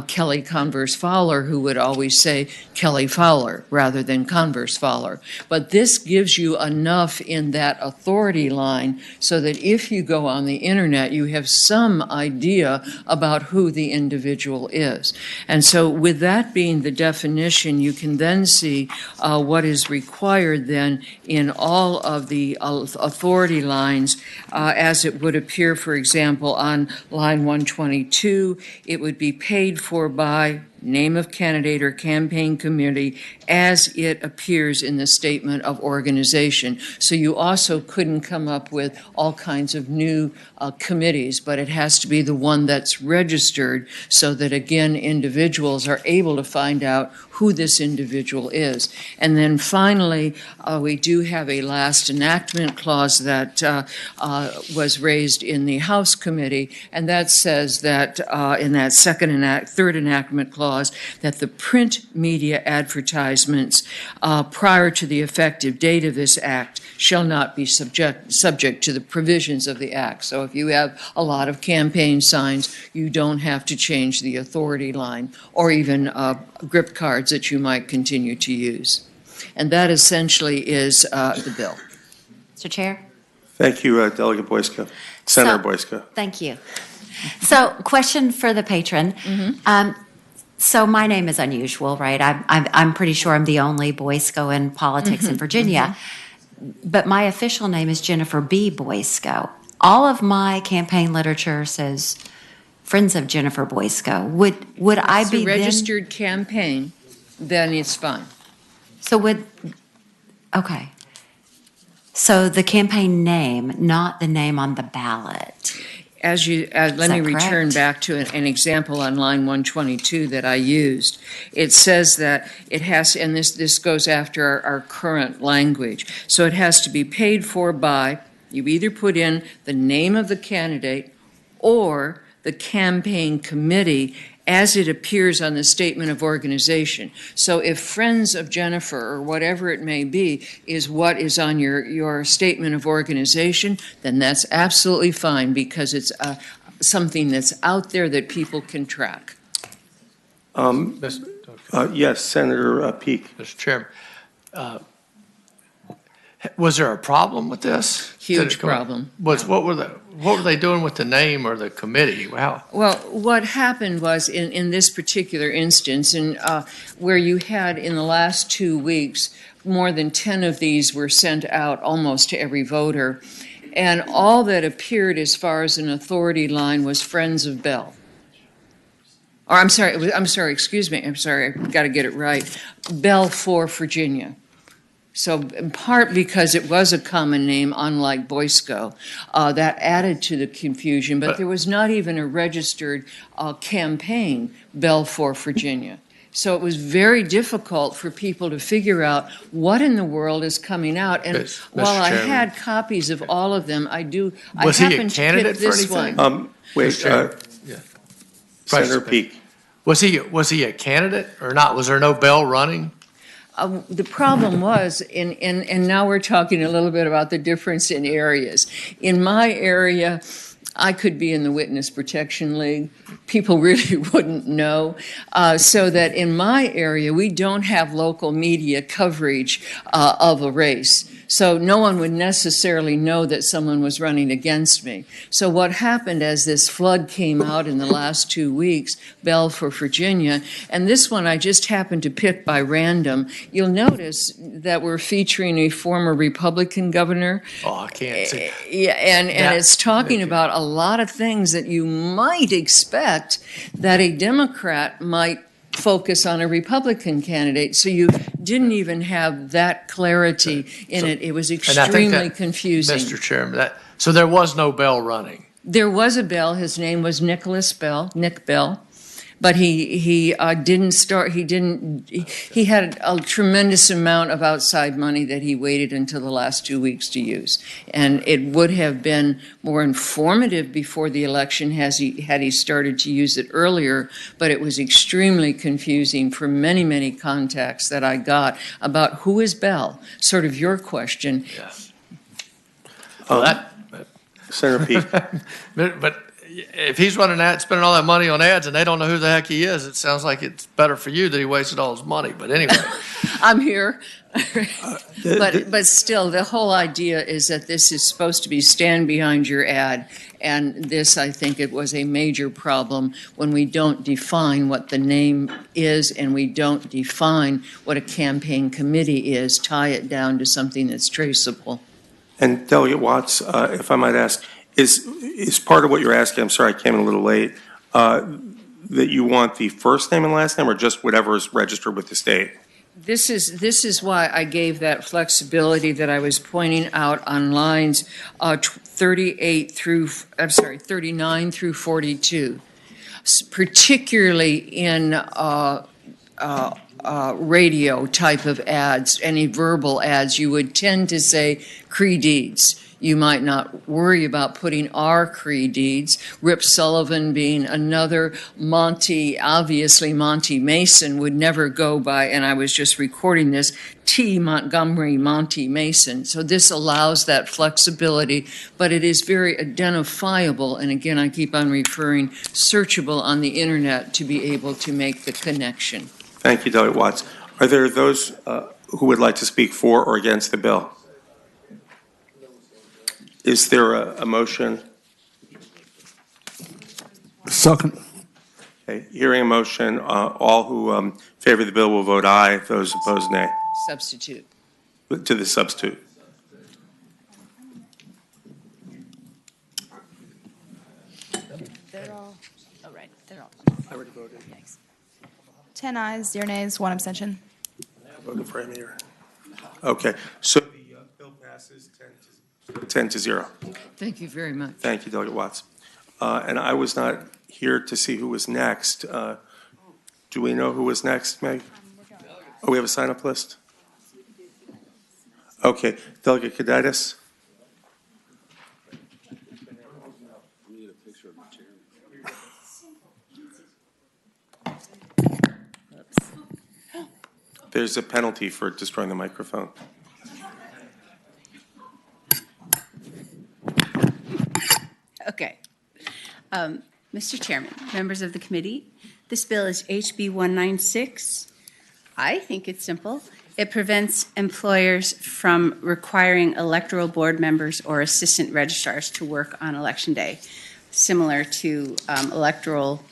Kelly Converse Fowler who would always say Kelly Fowler rather than Converse Fowler. But this gives you enough in that authority line so that if you go on the internet, you have some idea about who the individual is. And so with that being the definition, you can then see what is required then in all of the authority lines as it would appear, for example, on line 122, it would be paid for by name of candidate or campaign committee as it appears in the statement of organization. So you also couldn't come up with all kinds of new committees, but it has to be the one that's registered so that, again, individuals are able to find out who this individual is. And then finally, we do have a last enactment clause that was raised in the House committee, and that says that in that third enactment clause, that the print media advertisements prior to the effective date of this act shall not be subject to the provisions of the act. So if you have a lot of campaign signs, you don't have to change the authority line or even grip cards that you might continue to use. And that essentially is the bill. Mr. Chair? Thank you, Delegate Boysko. Senator Boysko. Thank you. So, question for the patron. So my name is unusual, right? I'm pretty sure I'm the only Boysko in politics in Virginia, but my official name is Jennifer B. Boysko. All of my campaign literature says Friends of Jennifer Boysko. Would I be a registered campaign? Then it's fine. So okay. So the campaign name, not the name on the ballot. Let me return back to an example on line 122 that I used. It says that it has, and this goes after our current language, so it has to be paid for by, you either put in the name of the candidate or the campaign committee as it appears on the statement of organization. So if Friends of Jennifer, or whatever it may be, is what is on your statement of organization, then that's absolutely fine because it's something that's out there that people can track. Yes, Senator Peake. Mr. Chairman, was there a problem with this? Huge problem. What were they doing with the name or the committee? Wow. Well, what happened was in this particular instance, where you had in the last 2 weeks, more than 10 of these were sent out almost to every voter, and all that appeared as far as an authority line was Friends of Bell. Or I'm sorry, excuse me, I've got to get it right. Bell for Virginia. So in part because it was a common name, unlike Boysko, that added to the confusion, but there was not even a registered campaign, Bell for Virginia. So it was very difficult for people to figure out what in the world is coming out. And while I had copies of all of them, I happened to pick this one. Senator Peake. Was he a candidate or not? Was there no Bell running? The problem was, and now we're talking a little bit about the difference in areas. In my area, I could be in the Witness Protection League. People really wouldn't know. So that in my area, we don't have local media coverage of a race. So no one would necessarily know that someone was running against me. So what happened as this flood came out in the last 2 weeks, Bell for Virginia, and this one I just happened to pick by random, you'll notice that we're featuring a former Republican governor. Oh, I can't see. Yeah, and it's talking about a lot of things that you might expect that a Democrat might focus on a Republican candidate. So you didn't even have that clarity in it. It was extremely confusing. Mr. Chairman, so there was no Bell running. There was a Bell. His name was Nicholas Bell, Nick Bell. But he didn't start, he had a tremendous amount of outside money that he waited until the last 2 weeks to use. And it would have been more informative before the election had he started to use it earlier, but it was extremely confusing for many, many contacts that I got about who is Bell, sort of your question. Yes. Senator Pete. But if he's running ads, spending all that money on ads, and they don't know who the heck he is, it sounds like it's better for you that he wasted all his money. But anyway. I'm here. But still, the whole idea is that this is supposed to be stand behind your ad. And this, I think it was a major problem when we don't define what the name is and we don't define what a campaign committee is, tie it down to something that's traceable. And Delegate Watts, if I might ask, is part of what you're asking, I'm sorry I came in a little late, that you want the first name and last name or just whatever is registered with the state? This is why I gave that flexibility that I was pointing out on lines 39 through 42, particularly in radio type of ads, any verbal ads, you would tend to say credeeds. You might not worry about putting our credeeds. Rip Sullivan being another. Obviously Monty Mason would never go by, and I was just recording this, T. Montgomery Monty Mason. So this allows that flexibility, but it is very identifiable, and again, I keep on referring, searchable on the internet to be able to make the connection. Thank you, Delegate Watts. Are there those who would like to speak for or against the bill? Is there a motion? Second. Okay, hearing a motion, all who favor the bill will vote aye. Those opposed, nay. Substitute. To the substitute. They're all, oh, right, they're all. I already voted. Yikes. 10 ayes, 0 nays, 1 abstention. I voted for him here. Okay, so the bill passes 10 to 0. Thank you very much. Thank you, Delegate Watts. And I was not here to see who was next. Do we know who was next, Meg? Oh, we have a sign-up list? Okay, Delegate Kaditis? There's a penalty for destroying the microphone. Okay. Mr. Chairman, members of the committee, this bill is HB 196. I think it's simple. It prevents employers from requiring electoral board members or assistant registrars to work on Election Day, similar to electoral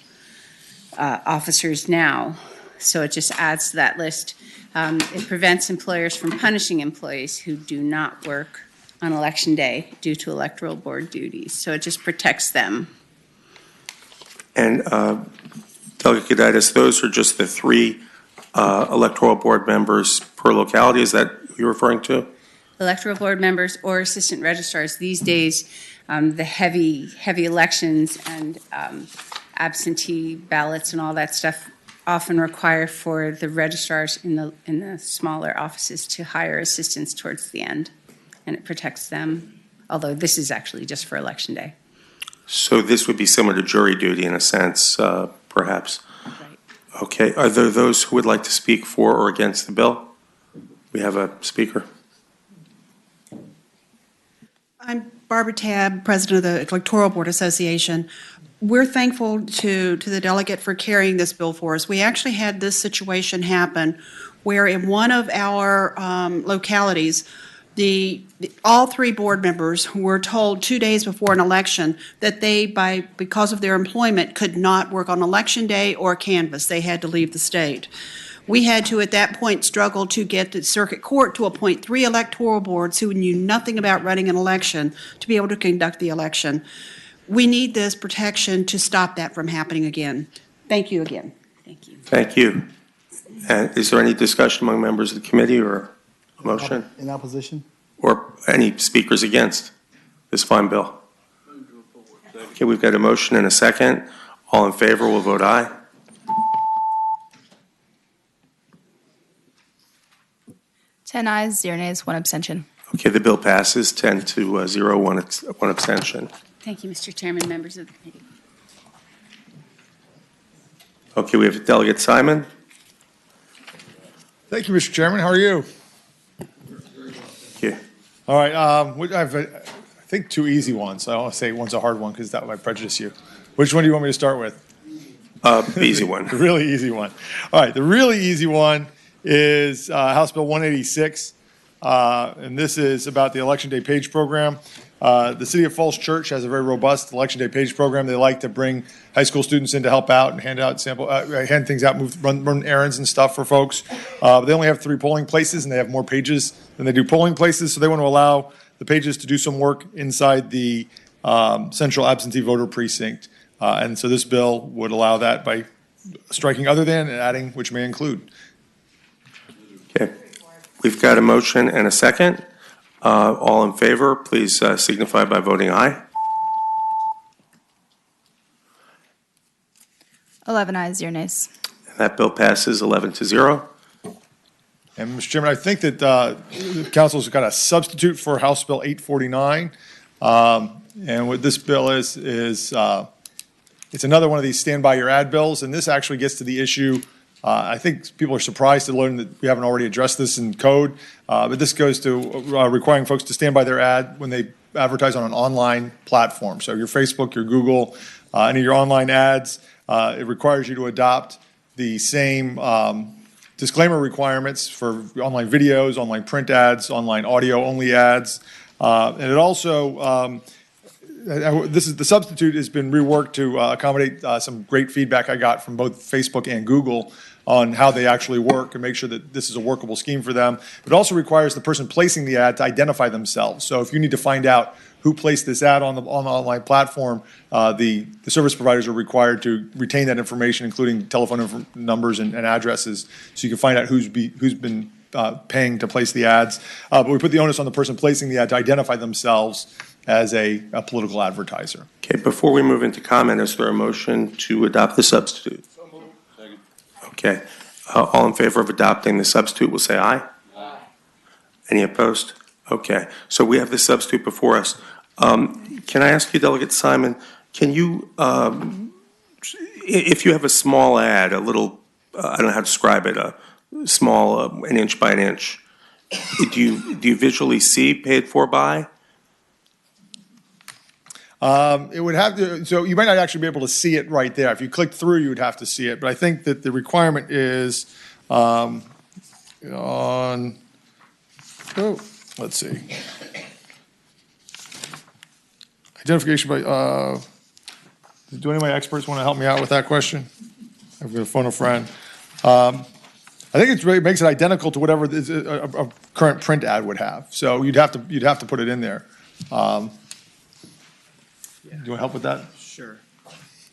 officers now. So it just adds to that list. It prevents employers from punishing employees who do not work on Election Day due to electoral board duties. So it just protects them. And Delegate Kaditis, those are just the 3 electoral board members per locality. Is that who you're referring to? Electoral board members or assistant registrars. These days, the heavy elections and absentee ballots and all that stuff often require for the registrars in the smaller offices to hire assistants towards the end, and it protects them, although this is actually just for Election Day. So this would be similar to jury duty in a sense, perhaps? Right. Okay. Are there those who would like to speak for or against the bill? we have a speaker? I'm Barbara Tabb, President of the Electoral Board Association. We're thankful to the delegate for carrying this bill for us. We actually had this situation happen where in one of our localities, all three board members were told 2 days before an election that they, because of their employment, could not work on election day or canvass. They had to leave the state. We had to, at that point, struggle to get the circuit court to appoint 3 electoral boards who knew nothing about running an election to be able to conduct the election. We need this protection to stop that from happening again. Thank you again. Thank you. Thank you. Is there any discussion among members of the committee or a motion? In opposition? Or any speakers against this fine bill? Okay, we've got a motion and a second. All in favor will vote aye. Ten ayes, 0 nays, 1 abstention. Okay, the bill passes 10-0, one abstention. Thank you, Mr. Chairman, members of the committee. Okay, we have Delegate Simon. Thank you, Mr. Chairman. How are you? Thank you. All right. I have, I think, 2 easy ones. I don't want to say one's a hard one because that might prejudice you. Which one do you want me to start with? The easy one. The really easy one. All right. The really easy one is House Bill 186, and this is about the Election Day Page Program. The City of Falls Church has a very robust Election Day Page Program. They like to bring high school students in to help out and hand things out, run errands and stuff for folks. They only have 3 polling places, and they have more pages than they do polling places, so they want to allow the pages to do some work inside the central absentee voter precinct. And so this bill would allow that by striking other than and adding which may include. Okay. We've got a motion and a second. All in favor, please signify by voting aye. 11 ayes, 0 nays. And that bill passes 11-0. And Mr. Chairman, I think that the council's got a substitute for House Bill 849. And what this bill is it's another one of these stand by your ad bills. And this actually gets to the issue. I think people are surprised to learn that we haven't already addressed this in code. But this goes to requiring folks to stand by their ad when they advertise on an online platform. So your Facebook, your Google, any of your online ads, it requires you to adopt the same disclaimer requirements for online videos, online print ads, online audio-only ads. And it also, the substitute has been reworked to accommodate some great feedback I got from both Facebook and Google on how they actually work and make sure that this is a workable scheme for them. It also requires the person placing the ad to identify themselves. So if you need to find out who placed this ad on the online platform, the service providers are required to retain that information, including telephone numbers and addresses, so you can find out who's been paying to place the ads. But we put the onus on the person placing the ad to identify themselves as a political advertiser. Okay, before we move into comment, is there a motion to adopt the substitute? Okay. All in favor of adopting the substitute will say aye. Aye. Any opposed? Okay. So we have the substitute before us. Can I ask you, Delegate Simon, can you, if you have a small ad, a little, I don't know how to describe it, a small, an inch by an inch, do you visually see paid for by? It would have to, so you might not actually be able to see it right there. If you click through, you would have to see it. But I think that the requirement is let's see. Identification by, do any of my experts want to help me out with that question? I'm going to phone a friend. I think it makes it identical to whatever a current print ad would have. So you'd have to put it in there. Do you want to help with that? Sure.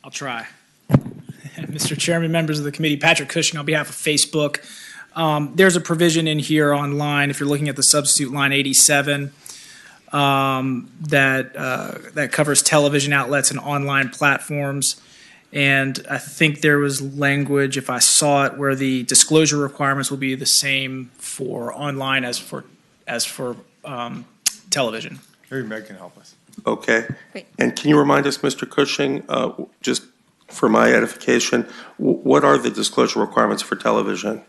I'll try. Mr. Chairman, members of the committee, Patrick Cushing on behalf of Facebook. There's a provision in here online, if you're looking at the substitute line 87, that covers television outlets and online platforms. And I think there was language, if I saw it, where the disclosure requirements will be the same for online as for television. Maybe Meg can help us. Okay. And can you remind us, Mr. Cushing, just for my edification, what are the disclosure requirements for television?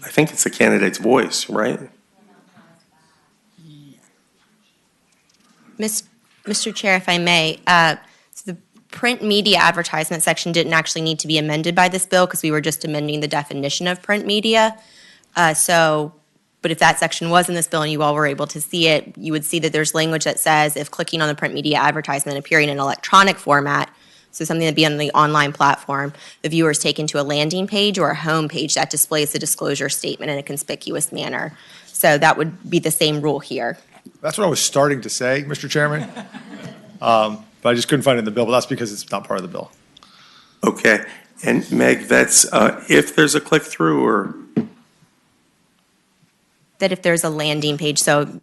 I think it's the candidate's voice, right? Mr. Chair, if I may, so the print media advertisement section didn't actually need to be amended by this bill because we were just amending the definition of print media. But if that section was in this bill and you all were able to see it, you would see that there's language that says if clicking on the print media advertisement appearing in electronic format, so something that'd be on the online platform, the viewer is taken to a landing page or a home page that displays the disclosure statement in a conspicuous manner. So that would be the same rule here. That's what I was starting to say, Mr. Chairman. But I just couldn't find it in the bill, but that's because it's not part of the bill. Okay. And Meg, that's if there's a click-through or? That if there's a landing page, so it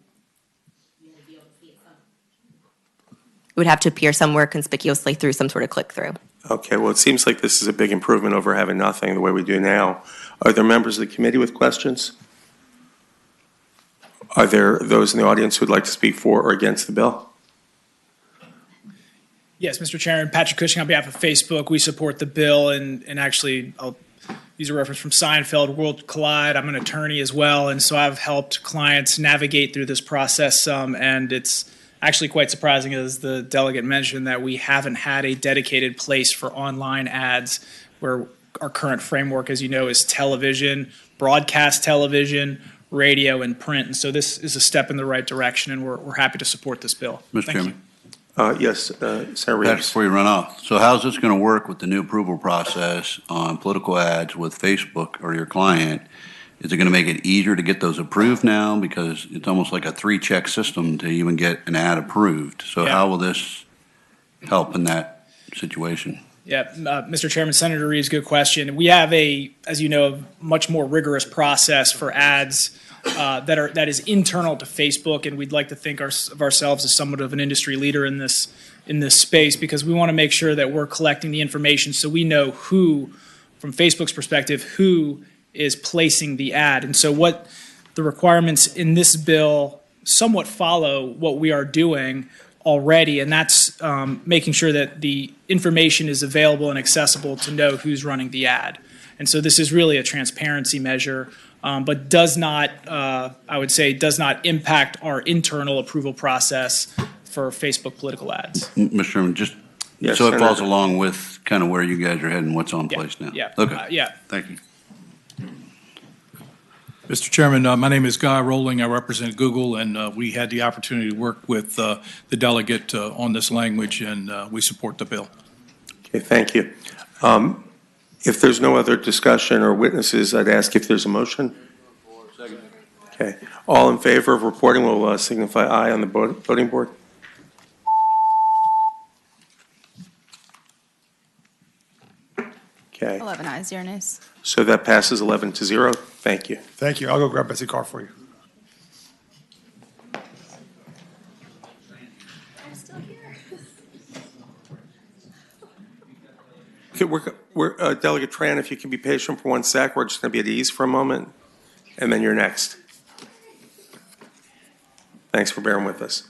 would have to appear somewhere conspicuously through some sort of click-through. Okay, well, it seems like this is a big improvement over having nothing the way we do now. Are there members of the committee with questions? Are there those in the audience who would like to speak for or against the bill? Yes, Mr. Chairman, Patrick Cushing on behalf of Facebook. We support the bill, and actually, I'll use a reference from Seinfeld, World Collide. I'm an attorney as well, and so I've helped clients navigate through this process some, and it's actually quite surprising, as the delegate mentioned, that we haven't had a dedicated place for online ads, where our current framework, as you know, is television, broadcast television, radio, and print. And so this is a step in the right direction, and we're happy to support this bill. Mr. Chairman. Yes, Senator Patrick, Reeves. before you run off, so how's this going to work with the new approval process on political ads with Facebook or your client? Is it going to make it easier to get those approved now? Because it's almost like a 3-check system to even get an ad approved. So Yeah. how will this help in that situation? Yeah, Mr. Chairman, Senator Reeves, good question. We have as you know, a much more rigorous process for ads that is internal to Facebook, and we'd like to think of ourselves as somewhat of an industry leader in this space, because we want to make sure that we're collecting the information so we know who, from Facebook's perspective, who is placing the ad. And so what the requirements in this bill somewhat follow what we are doing already, and that's making sure that the information is available and accessible to know who's running the ad. And so this is really a transparency measure, but does not, I would say, does not impact our internal approval process for Facebook political ads. Mr. Chairman, just Yes, so it falls Senator. along with kind of where you guys are heading, what's on place now? Yeah. Okay. Yeah. Thank you. Mr. Chairman, my name is Guy Rowling. I represent Google, and we had the opportunity to work with the delegate on this language, and we support the bill. Okay, thank you. If there's no other discussion or witnesses, I'd ask if there's a motion. Okay. All in favor of reporting will signify aye on the voting board. Okay. 11 ayes, 0 nays. So that passes 11-0. Thank you. Thank you. I'll go grab Betsy Carr for you. Okay, we're Delegate Tran, if you can be patient for 1 sec, we're just going to be at ease for a moment, and then you're next. Thanks for bearing with us.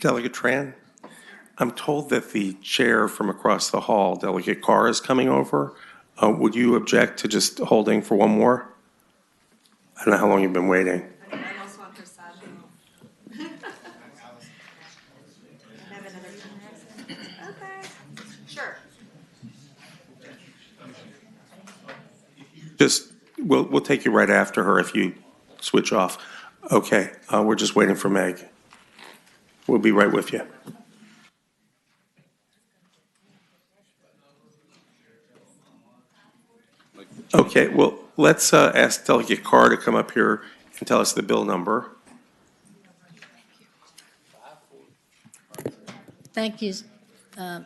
Delegate Tran, I'm told that the chair from across the hall, Delegate Carr, is coming over. Would you object to just holding for one more? I don't know how long you've been waiting. Just, we'll take you right after her if you switch off. Okay, we're just waiting for Meg. We'll be right with you. Okay, well, let's ask Delegate Carr to come up here and tell us the bill number. Thank you. Mr.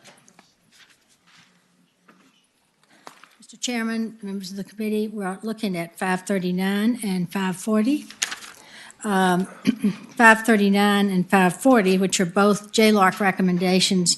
Chairman, members of the committee, we're looking at 539 and 540. 539 and 540, which are both JLARC recommendations,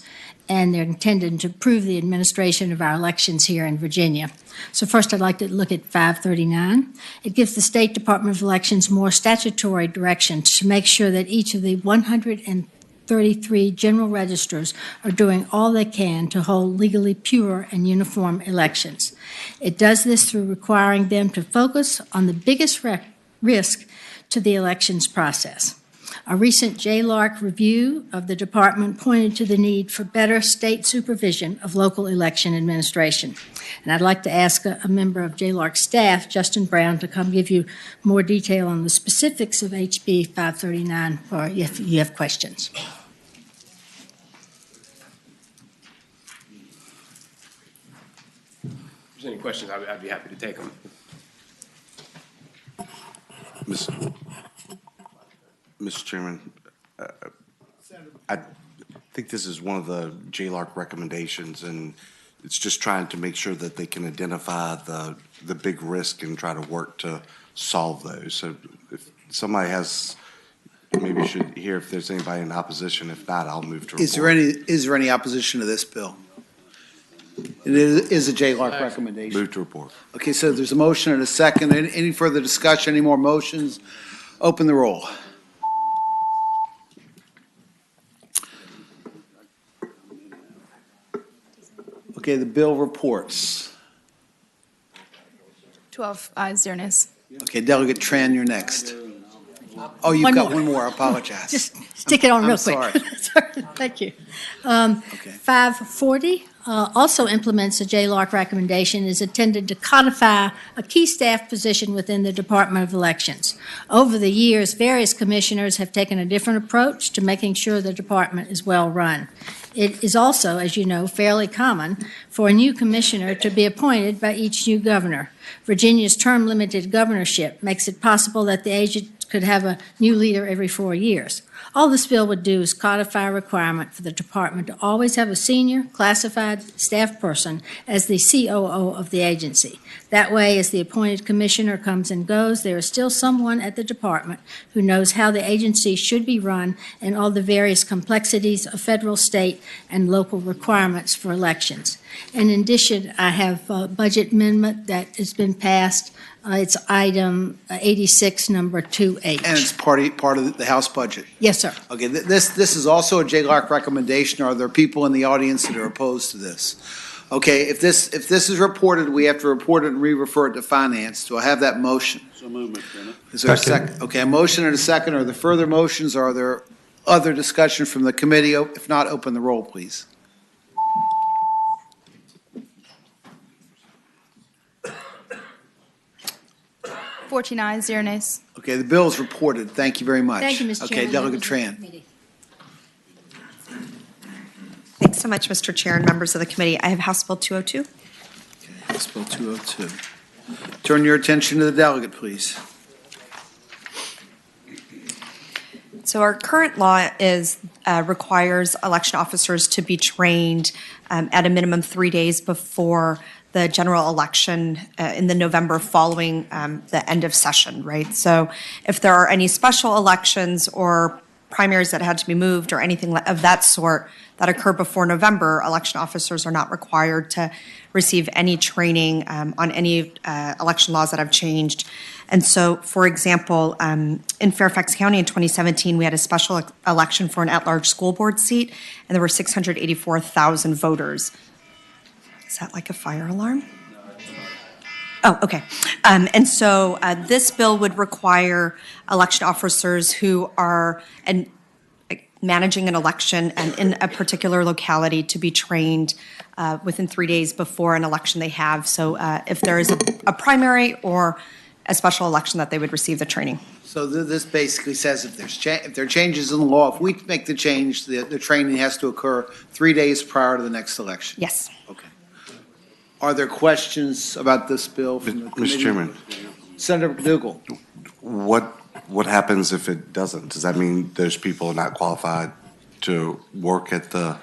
and they're intended to improve the administration of our elections here in Virginia. So first, I'd like to look at 539. It gives the State Department of Elections more statutory direction to make sure that each of the 133 general registers are doing all they can to hold legally pure and uniform elections. It does this through requiring them to focus on the biggest risk to the elections process. A recent JLARC review of the department pointed to the need for better state supervision of local election administration. And I'd like to ask a member of JLARC staff, Justin Brown, to come give you more detail on the specifics of HB 539 or if you have questions. If there's any questions, I'd be happy to take them. Mr. Chairman, I think this is one of the JLARC recommendations, and it's just trying to make sure that they can identify the big risk and try to work to solve those. So if somebody has, maybe you should hear if there's anybody in opposition. If not, I'll move to report. Is there any opposition to this bill? It is a JLARC recommendation. Move to report. Okay, so there's a motion and a second. Any further discussion, any more motions? Open the roll. Okay, the bill reports. 12 ayes, 0 nays. Okay, Delegate Tran, you're next. Oh, you've got one more. I apologize. Just stick it on real quick. Sorry. Sorry. Thank you. 540 also implements a JLARC recommendation, is intended to codify a key staff position within the Department of Elections. Over the years, various commissioners have taken a different approach to making sure the department is well run. It is also, as you know, fairly common for a new commissioner to be appointed by each new governor. Virginia's term-limited governorship makes it possible that the agent could have a new leader every 4 years. All this bill would do is codify a requirement for the department to always have a senior classified staff person as the COO of the agency. That way, as the appointed commissioner comes and goes, there is still someone at the department who knows how the agency should be run and all the various complexities of federal, state, and local requirements for elections. In addition, I have a budget amendment that has been passed. It's item 86, number 2H. And it's part of the House budget. Yes, sir. Okay, this is also a JLARC recommendation. Are there people in the audience that are opposed to this? Okay, if this is reported, we have to report it and re-refer it to finance. Do I have that motion? So moved, Mr. Chairman. Is there a second? Okay, a motion and a second. Are there further motions? Are there other discussion from the committee? If not, open the roll, please. Fourteen ayes, 0 nays. Okay, the bill is reported. Thank you very much. Thank you, Mr. Chairman. Okay, Delegate Members of the Tran. committee. Thanks so much, Mr. Chair and members of the committee. I have House Bill 202. House Bill 202. Turn your attention to the delegate, please. So our current law requires election officers to be trained at a minimum 3 days before the general election in the November following the end of session, right? So if there are any special elections or primaries that had to be moved or anything of that sort that occur before November, election officers are not required to receive any training on any election laws that have changed. And so, for example, in Fairfax County in 2017, we had a special election for an at-large school board seat, and there were 684,000 voters. Is that like a fire alarm? Oh, okay. And so this bill would require election officers who are managing an election and in a particular locality to be trained within 3 days before an election they have. So if there is a primary or a special election, that they would receive the training. So this basically says if there are changes in the law, if we make the change, the training has to occur 3 days prior to the next election. Yes. Okay. Are there questions about this bill from the committee? Mr. Chairman, Senator McDougal. what happens if it doesn't? Does that mean those people are not qualified to work at the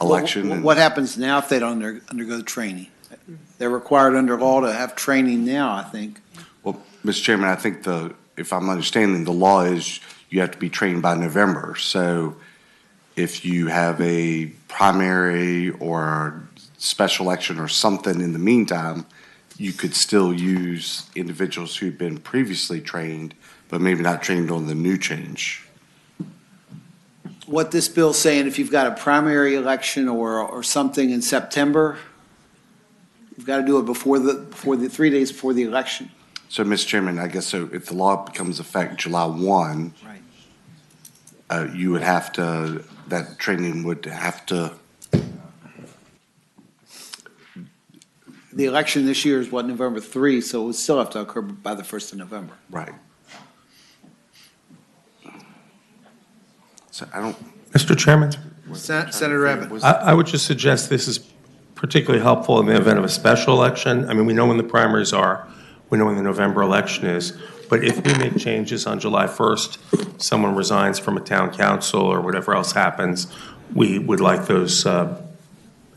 election? What happens now if they don't undergo the training? They're required under law to have training now, I think. Well, Mr. Chairman, I think if I'm understanding, the law is you have to be trained by November. So if you have a primary or special election or something in the meantime, you could still use individuals who've been previously trained, but maybe not trained on the new change. What this bill's saying, if you've got a primary election or something in September, you've got to do it before the 3 days before the election. So, Mr. Chairman, I guess so if the law becomes effect July 1, you would have to, that training would have to. The election this year is what, November 3, so it would still have to occur by the 1st of November. Right. So I don't. Mr. Chairman? Senator Evans. I would just suggest this is particularly helpful in the event of a special election. I mean, we know when the primaries are, we know when the November election is, but if we make changes on July 1st, someone resigns from a town council or whatever else happens, we would like those,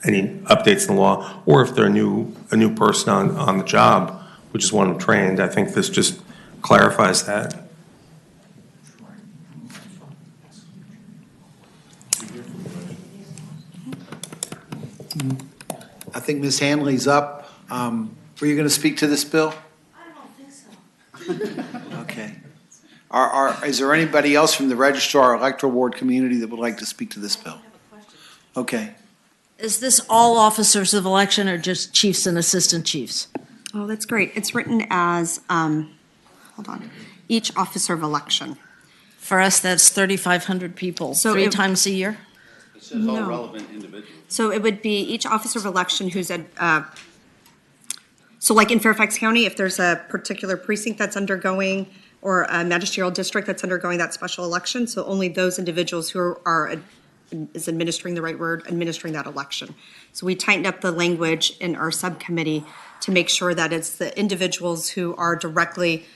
any updates in the law, or if they're a new person on the job, we just want them trained. I think this just clarifies that. I think Ms. Hanley's up. Were you going to speak to this bill? I don't think so. Okay. Is there anybody else from the Registrar Electoral Board community that would like to speak to this bill? Okay. Is this all officers of election or just chiefs and assistant chiefs? Oh, that's great. It's written as, hold on, each officer of election. For us, that's 3,500 people, So three it- times a year? It says all No. relevant individuals. So it would be each officer of election who's so like in Fairfax County, if there's a particular precinct that's undergoing or a magisterial district that's undergoing that special election, so only those individuals who is administering the right word, administering that election. So we tightened up the language in our subcommittee to make sure that it's the individuals who are directly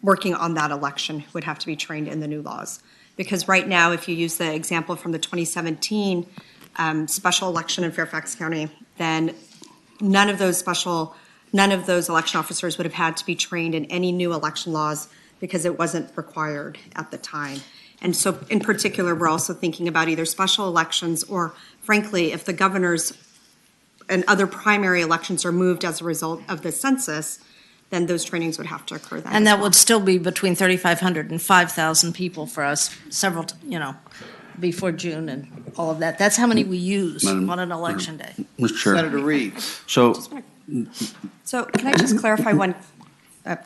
working on that election would have to be trained in the new laws. Because right now, if you use the example from the 2017 special election in Fairfax County, then none of those election officers would have had to be trained in any new election laws because it wasn't required at the time. And so in particular, we're also thinking about either special elections or frankly, if the governors and other primary elections are moved as a result of the census, then those trainings would have to occur then. And as that well. would still be between 3,500 and 5,000 people for us, several, before June and all of that. That's how many we use Madam- on an election day. Mr. Chair. Senator Reeves. So, So can I just clarify one,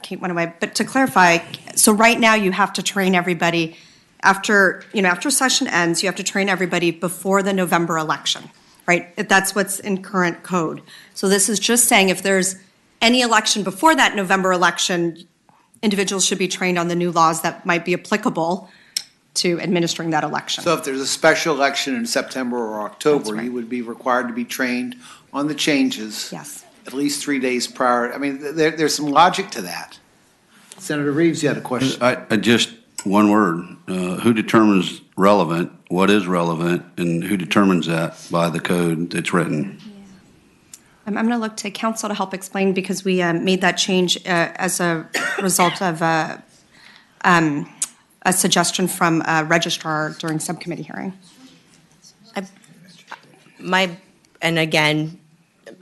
Kate went away, but to clarify, so right now you have to train everybody after session ends, you have to train everybody before the November election, right? That's what's in current code. So this is just saying if there's any election before that November election, individuals should be trained on the new laws that might be applicable to administering that election. So if there's a special election in September or October, you would be required to be trained on the changes. Yes. At least 3 days prior. I mean, there's some logic to that. Senator Reeves, you had a question. I just, one word, who determines relevant, what is relevant, and who determines that by the code that's written? I'm going to look to council to help explain because we made that change as a result of a suggestion from a registrar during subcommittee hearing. And again,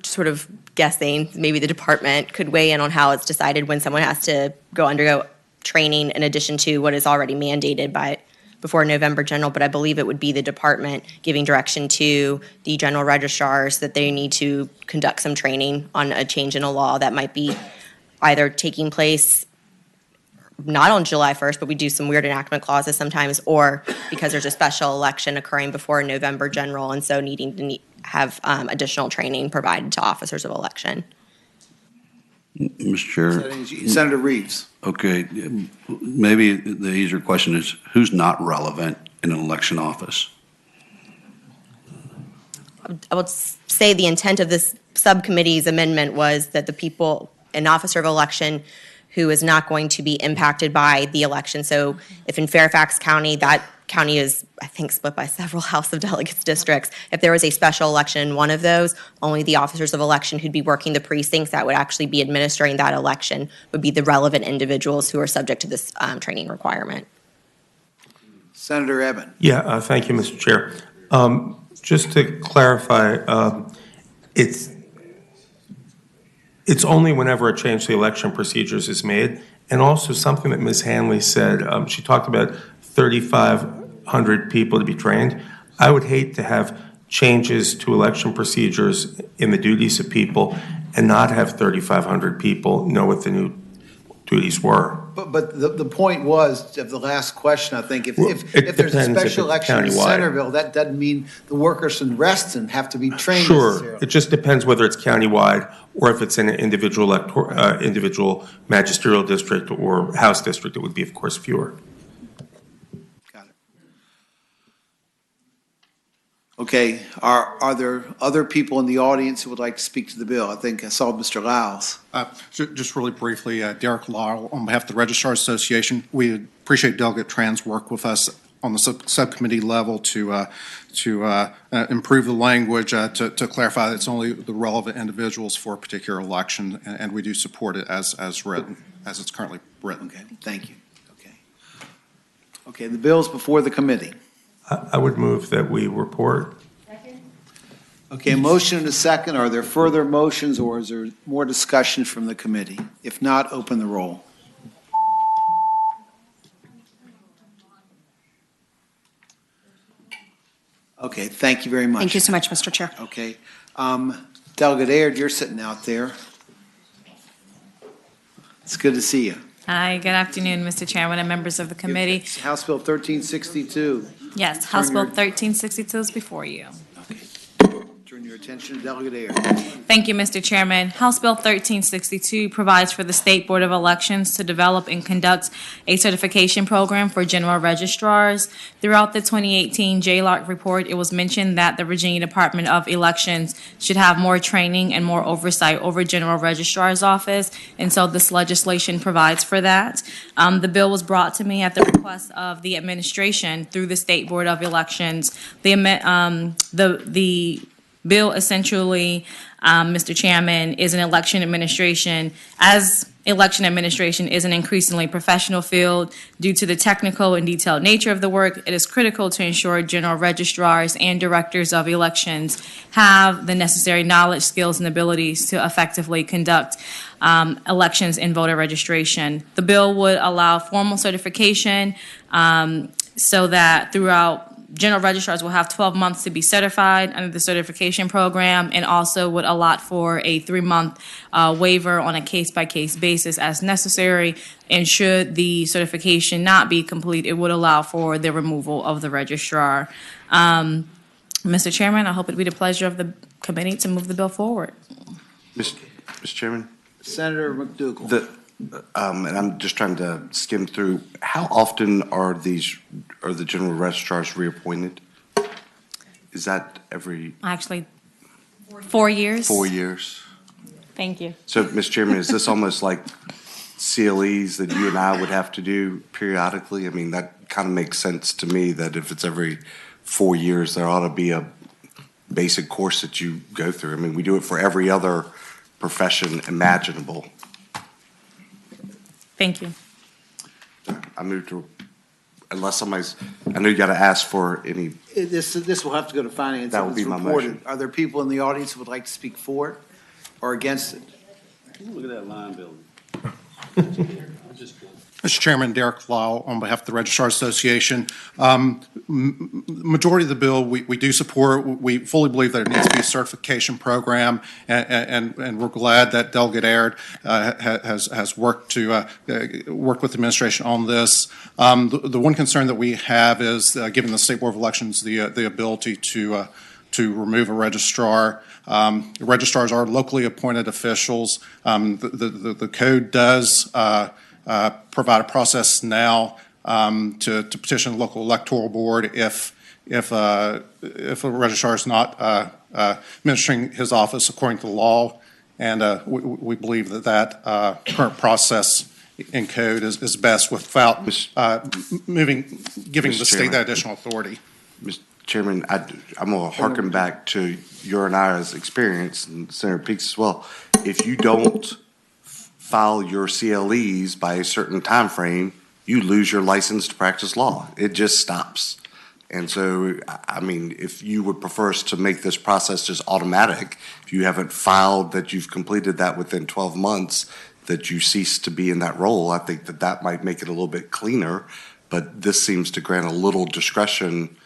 sort of guessing, maybe the department could weigh in on how it's decided when someone has to undergo training in addition to what is already mandated before November general, but I believe it would be the department giving direction to the general registrars that they need to conduct some training on a change in a law that might be either taking place not on July 1st, but we do some weird enactment clauses sometimes, or because there's a special election occurring before November general, and so needing to have additional training provided to officers of election. Mr. Chair. Senator Reeves. Okay, maybe the easier question is, who's not relevant in an election office? I would say the intent of this subcommittee's amendment was that the people, an officer of election who is not going to be impacted by the election. So if in Fairfax County, that county is, I think, split by several House of Delegates districts. If there was a special election in one of those, only the officers of election who'd be working the precincts that would actually be administering that election would be the relevant individuals who are subject to this training requirement. Senator Evan. Yeah, thank you, Mr. Chair. Just to clarify, it's only whenever a change to the election procedures is made, and also something that Ms. Hanley said, she talked about 3,500 people to be trained. I would hate to have changes to election procedures in the duties of people and not have 3,500 people know what the new duties were. But the point was, of the last question, I think, if there's a depends if special it's election in countywide. Centerville, that doesn't mean the workers in Reston have to be trained Sure, necessarily. it just depends whether it's countywide or if it's in an individual individual magisterial district or House district. It would be, of course, fewer. Okay, are there other people in the audience who would like to speak to the bill? I think I saw Mr. Lyles. Just really briefly, Derek Lyle, on behalf of the Registrar Association, we appreciate Delegate Tran's work with us on the subcommittee level to improve the language, to clarify that it's only the relevant individuals for a particular election, and we do support it as written, as it's currently written. Okay, thank you. Okay, the bill's before the committee. I would move that we report. Okay, a motion and a second. Are there further motions or is there more discussion from the committee? If not, open the roll. Okay, thank you very much. Thank you so much, Mr. Chair. Okay. Delegate Aird, you're sitting out there. It's good to see you. Hi, good afternoon, Mr. Chairman and members of the committee. House Bill 1362. Yes, House Bill 1362 is before you. Turn your attention to Delegate Aird. Thank you, Mr. Chairman. House Bill 1362 provides for the State Board of Elections to develop and conduct a certification program for general registrars. Throughout the 2018 JLOC report, it was mentioned that the Virginia Department of Elections should have more training and more oversight over general registrar's office, and so this legislation provides for that. The bill was brought to me at the request of the administration through the State Board of Elections. The bill essentially, Mr. Chairman, is an election administration. As election administration is an increasingly professional field, due to the technical and detailed nature of the work, it is critical to ensure general registrars and directors of elections have the necessary knowledge, skills, and abilities to effectively conduct elections and voter registration. The bill would allow formal certification so that throughout general registrars will have 12 months to be certified under the certification program, and also would allot for a 3-month waiver on a case-by-case basis as necessary. And should the certification not be complete, it would allow for the removal of the registrar. Mr. Chairman, I hope it be the pleasure of the committee to move the bill forward. Mr. Chairman? Senator McDougall. And I'm just trying to skim through, how often are the general registrars reappointed? Is that every? Actually, 4 years. 4 years. Thank you. So, Mr. Chairman, is this almost like CLEs that you and I would have to do periodically? I mean, that kind of makes sense to me that if it's every 4 years, there ought to be a basic course that you go through. I mean, we do it for every other profession imaginable. Thank you. I move to, unless somebody's, I know you got to ask for any. This will have to go to finance. That would be my motion. Are there people in the audience who would like to speak for it or against it? Look at that line building. Mr. Chairman, Derek Lyle, on behalf of the Registrar Association. Majority of the bill we do support. We fully believe that it needs to be a certification program, and we're glad that Delegate Aird has worked with the administration on this. The one concern that we have is giving the State Board of Elections the ability to remove a registrar. Registrars are locally appointed officials. The code does provide a process now to petition the local electoral board if a registrar is not administering his office according to the law, and we believe that current process in code is best without giving the state that additional authority. Mr. Chairman, I'm going to harken back to your and I's experience, and Senator Peaks as well. If you don't file your CLEs by a certain time frame, you lose your license to practice law. It just stops. And so, I mean, if you would prefer us to make this process just automatic, if you haven't filed that you've completed that within 12 months, that you cease to be in that role, I think that might make it a little bit cleaner. But this seems to grant a little discretion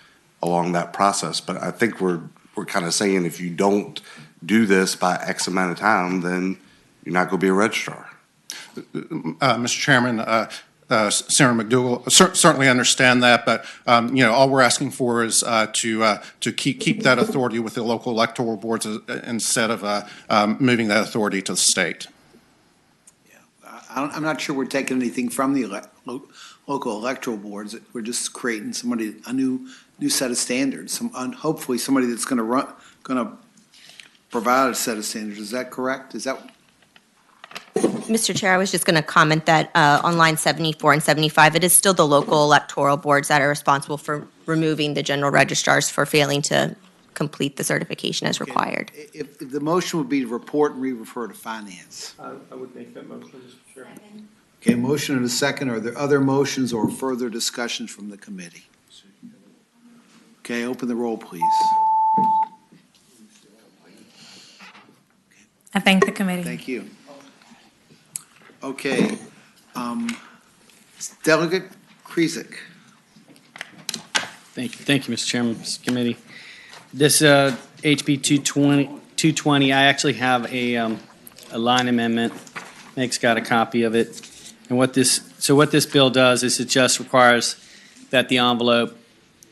along that process. But I think we're kind of saying if you don't do this by X amount of time, then you're not going to be a registrar. Mr. Chairman, Senator McDougal, certainly understand that, but all we're asking for is to keep that authority with the local electoral boards instead of moving that authority to the state. I'm not sure we're taking anything from the local electoral boards. We're just creating a new set of standards. Hopefully, somebody that's going to provide a set of standards. Is that correct? Is that? Mr. Chair, I was just going to comment that on line 74 and 75, it is still the local electoral boards that are responsible for removing the general registrars for failing to complete the certification as required. If the motion would be to report and re-refer to finance. I would make that motion, Mr. Chair. Okay, motion and a second. Are there other motions or further discussions from the committee? Okay, open the roll, please. I thank the committee. Thank you. Okay, Delegate Krizik. Thank you, Mr. Chairman, Mr. Committee. This HB 220, I actually have a line amendment. Nick's got a copy of it. And what this bill does is it just requires that the envelope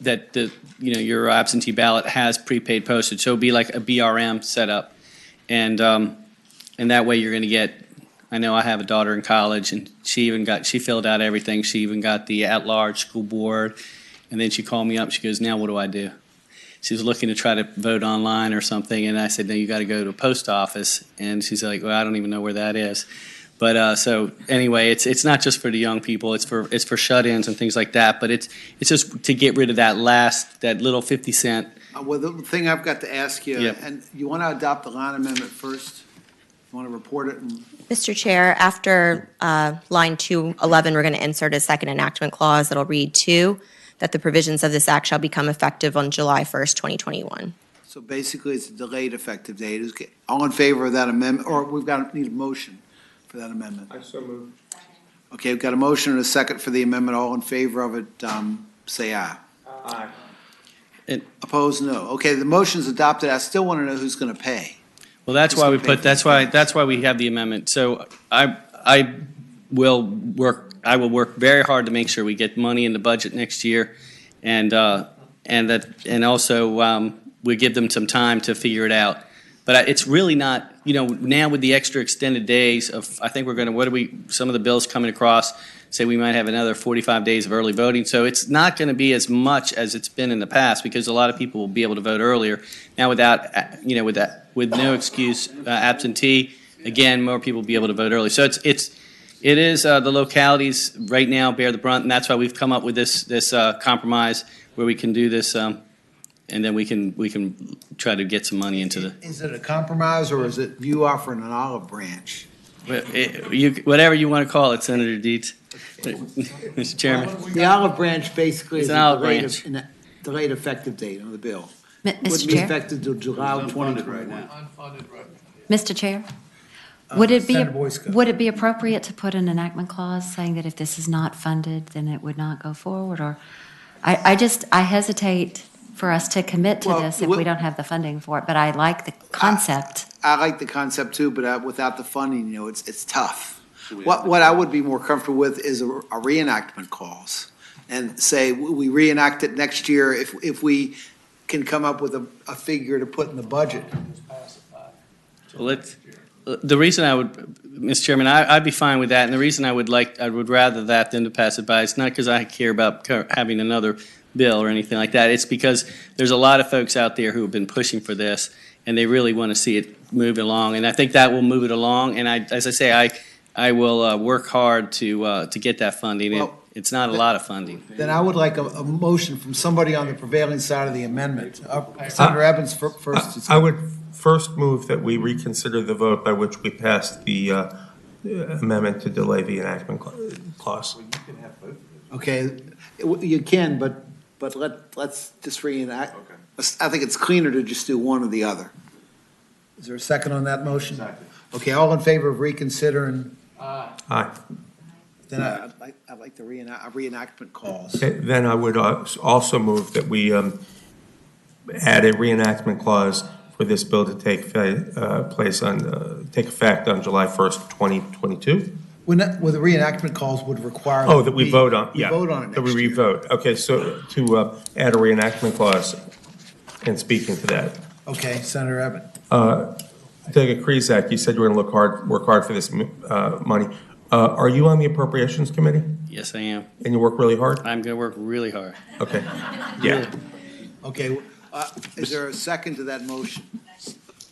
that your absentee ballot has prepaid postage. So it'd be like a BRM setup, and that way you're going to get. I know I have a daughter in college, and she filled out everything. She even got the at-large school board, and then she called me up. She goes, "Now what do I do?" She was looking to try to vote online or something, and I said, "No, you got to go to a post office." And she's like, "Well, I don't even know where that is." But so anyway, it's not just for the young people. It's for shut-ins and things like that. But it's just to get rid of that little 50-cent. Well, the thing I've got to ask you, Yep. and you want to adopt the line amendment first? You want to report it? Mr. Chair, after line 211, we're going to insert a second enactment clause that'll read 2, that the provisions of this act shall become effective on July 1st, 2021. So basically, it's a delayed effective date. All in favor of that amendment, or need a motion for that amendment? I so moved. Okay, we've got a motion and a second for the amendment. All in favor of it, say aye. Aye. Opposed, no. Okay, the motion's adopted. I still want to know who's going to pay. Well, that's why we have the amendment. So I will work very hard to make sure we get money in the budget next year, and also we give them some time to figure it out. But it's really not, now with the extra extended days of, I think we're going to, some of the bills coming across say we might have another 45 days of early voting. So it's not going to be as much as it's been in the past because a lot of people will be able to vote earlier. Now with no excuse absentee, again, more people will be able to vote early. So it is the localities right now bear the brunt, and that's why we've come up with this compromise where we can do this, and then we can try to get some money into the. Is it a compromise or is it you offering an olive branch? Whatever you want to call it, Senator Dietz. Mr. Chairman. The olive branch basically is It's an olive branch. a delayed effective date on the bill. Mr. Wouldn't be Chair? effective until July 2021. Mr. Chair? Would it Senator Boyce. would it be appropriate to put an enactment clause saying that if this is not funded, then it would not go forward? Or I hesitate for us to commit to this if we don't have the funding for it, but I like the concept. I like the concept too, but without the funding, it's tough. What I would be more comfortable with is a reenactment clause, and say we reenact it next year if we can come up with a figure to put in the budget. Well, the reason I would, Mr. Chairman, I'd be fine with that, and the reason I would rather that than to pass it by, it's not because I care about having another bill or anything like that. It's because there's a lot of folks out there who have been pushing for this, and they really want to see it move along. And I think that will move it along. And as I say, I will work hard to get that funding. Well, It's not a lot of funding. Then I would like a motion from somebody on the prevailing side of the amendment. Senator Evans first. I would first move that we reconsider the vote by which we passed the amendment to delay the enactment clause. Okay, you can, but let's just reenact. I think it's cleaner to just do one or the other. Is there a second on that motion? Okay, all in favor of reconsidering? Aye. Then I'd like the reenactment clause. Okay, then I would also move that we add a reenactment clause for this bill to take effect on July 1st, 2022. Well, the reenactment clause would require. Oh, that we vote on, yeah. We vote on it That we next year. re-vote. Okay, so to add a reenactment clause and speaking to that. Okay, Senator Evans. Delegate Krizak, you said you were going to work hard for this money. Are you on the Appropriations Committee? Yes, I am. And you work really hard? I'm going to work really hard. Okay. Yeah. Okay, is there a second to that motion?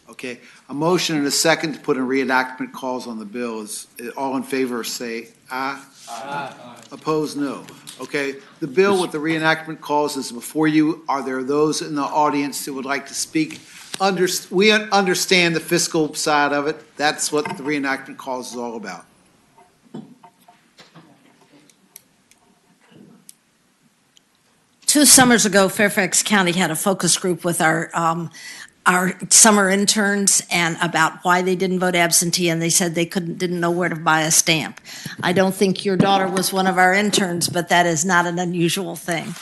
Okay, a motion and a second to put a reenactment clause on the bill. Is all in favor, say aye. Aye. Opposed, no. Okay, the bill with the reenactment clause is before you. Are there those in the audience that would like to speak? We understand the fiscal side of it. That's what the reenactment clause is all about. 2 summers ago, Fairfax County had a focus group with our summer interns and about why they didn't vote absentee, and they said they didn't know where to buy a stamp. I don't think your daughter was one of our interns, but that is not an unusual thing.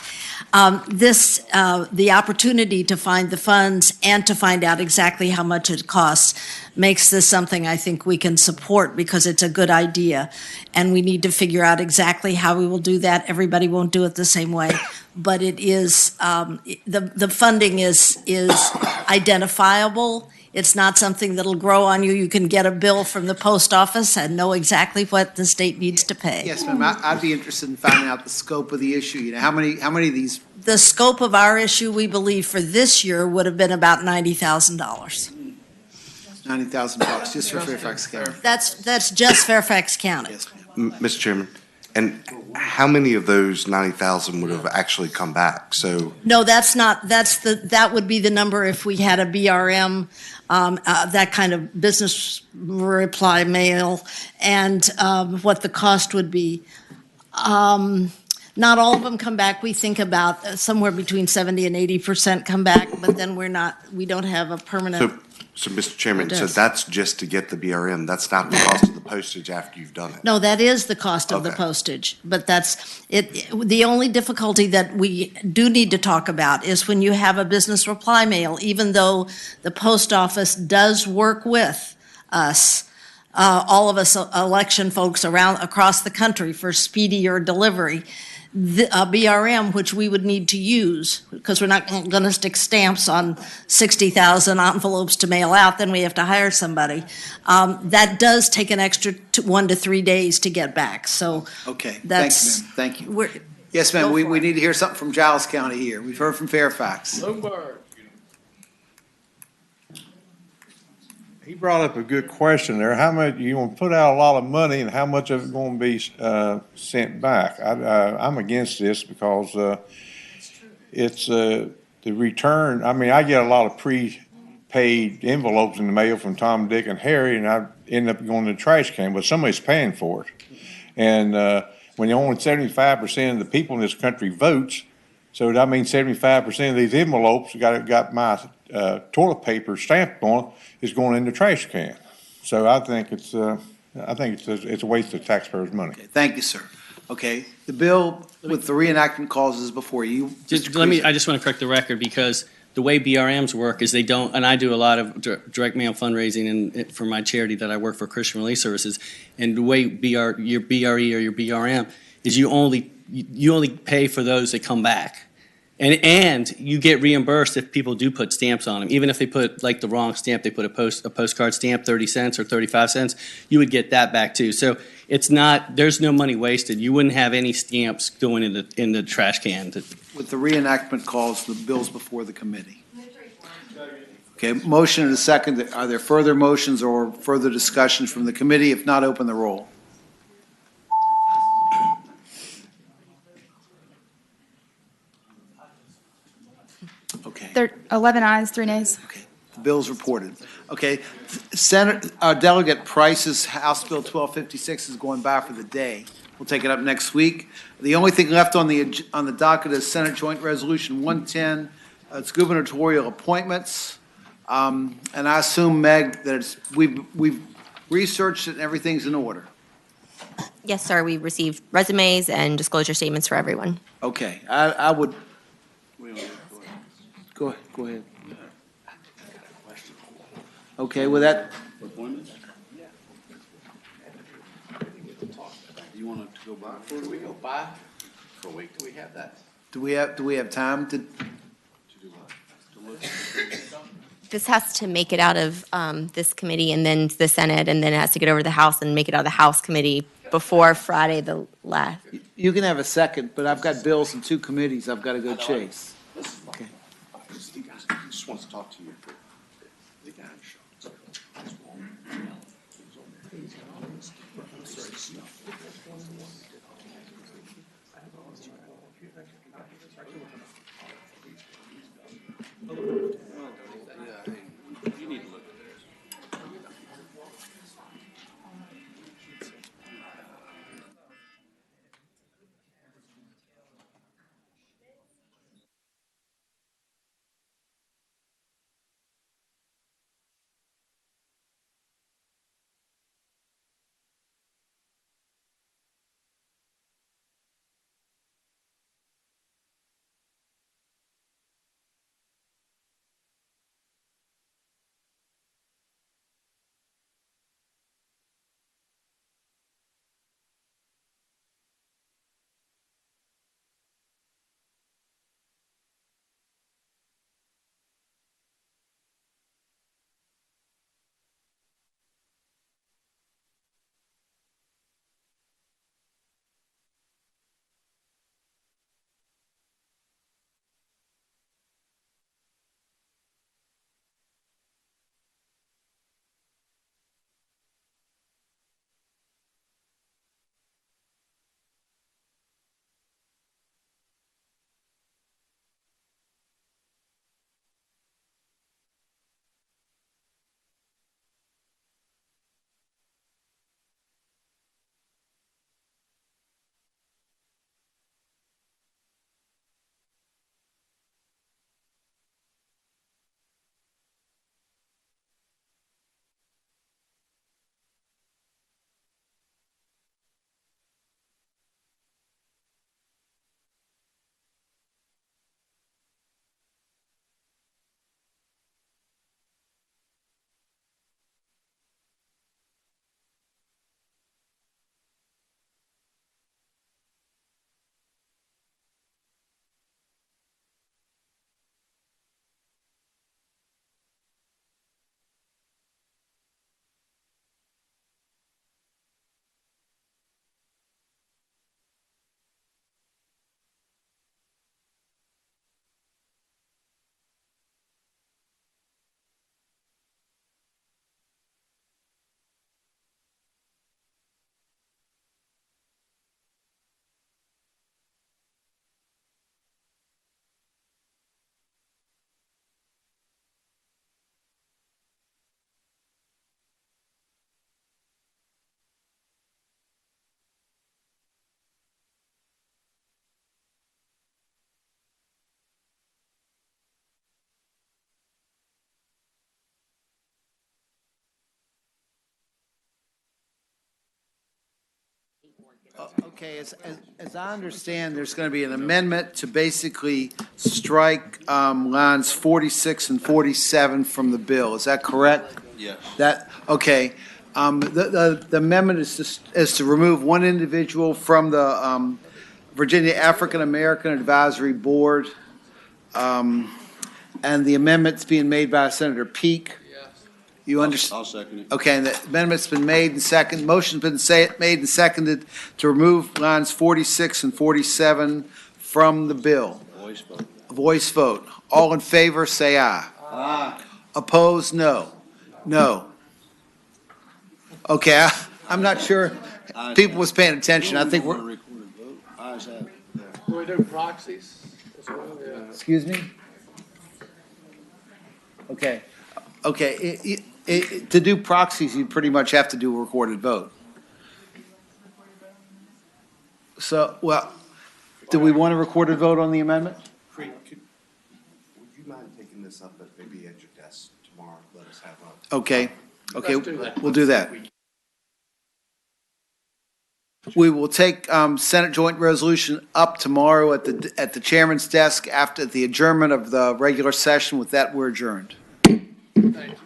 The opportunity to find the funds and to find out exactly how much it costs makes this something I think we can support because it's a good idea. And we need to figure out exactly how we will do that. Everybody won't do it the same way. But it is, the funding is identifiable. It's not something that'll grow on you. You can get a bill from the post office and know exactly what the state needs to pay. Yes, ma'am. I'd be interested in finding out the scope of the issue. You know, how many of these? The scope of our issue, we believe, for this year would have been about $90,000. $90,000 just for Fairfax County. That's just Fairfax County. Yes, ma'am. Mr. Chairman, and how many of those 90,000 would have actually come back? So No, that would be the number if we had a BRM, that kind of business reply mail, and what the cost would be. Not all of them come back. We think about somewhere between 70 and 80% come back, but then we don't have a permanent. So Mr. Chairman, It so does. that's just to get the BRM. That's not the cost of the postage after you've done it. No, that is the cost of the Okay. postage, but that's it. The only difficulty that we do need to talk about is when you have a business reply mail, even though the post office does work with us, all of us election folks across the country for speedier delivery. The BRM, which we would need to use, because we're not going to stick stamps on 60,000 envelopes to mail out, then we have to hire somebody. That does take an extra 1 to 3 days to get back, so. Okay, That's- thank you, ma'am. Thank you. Yes, ma'am, we need to hear something from Giles County here. We've heard from Fairfax. He brought up a good question there. How much, you gonna put out a lot of money and how much of it gonna be sent back? I'm against this because it's the return. I mean, I get a lot of prepaid envelopes in the mail from Tom, Dick, and Harry, and I end up going to the trash can, but somebody's paying for it. And when only 75% of the people in this country votes, so that means 75% of these envelopes got my toilet paper stamped on it is going in the trash can. So I think it's a waste of taxpayers' money. Okay, thank you, sir. Okay, the bill with the reenactment clause is before you. I just want to correct the record because the way BRMs work is they don't, and I do a lot of direct mail fundraising for my charity that I work for, Christian Relief Services, and the way your BRE or your BRM is you only pay for those that come back. And you get reimbursed if people do put stamps on them. Even if they put like the wrong stamp, they put a postcard stamp, 30 cents or 35 cents, you would get that back too. So it's not, there's no money wasted. You wouldn't have any stamps going in the trash can. With the reenactment calls, the bills before the committee. Okay, motion and a second. Are there further motions or further discussion from the committee? If not, open the roll. Okay. 11 ayes, 3 nays. The bill's reported. Okay, Delegate Price's House Bill 1256 is going by for the day. We'll take it up next week. The only thing left on the docket is Senate Joint Resolution 110. It's gubernatorial appointments. And I assume, Meg, that we've researched it and everything's in order. Yes, sir. We received resumes and disclosure statements for everyone. Okay, I would. Go ahead. Okay, with that. Appointments? You want to go by? Do we go by? For a week, do we have that? Do we have time to? This has to make it out of this committee and then the Senate, and then it has to get over to the House and make it out of the House committee before Friday the last. You can have a second, but I've got bills in 2 committees I've got to go chase. Okay. He just wants to talk to you. The guy You need to look at this. Okay, as I understand, there's going to be an amendment to basically strike lines 46 and 47 from the bill. Is that correct? Yes. Okay. The amendment is to remove one individual from the Virginia African American Advisory Board. And the amendment's being made by Senator Peake. You understand? I'll second it. Okay, and the amendment's been made and second, motion's been made and seconded to remove lines 46 and 47 from the bill. Voice vote. Voice vote. All in favor, say aye. Aye. Opposed, no. No. Okay, I'm not sure people was paying attention. I think we're, Recorded vote. Ayes have it. Do we do proxies? excuse me? Okay. Okay, to do proxies, you pretty much have to do a recorded vote. So, well, do we want a recorded vote on the amendment? Would you mind taking this up maybe at your desk tomorrow? Let us have a. Okay, okay, Let's do that. we'll do that. We will take Senate Joint Resolution up tomorrow at the chairman's desk after the adjournment of the regular session. With that, we're adjourned. Thank you.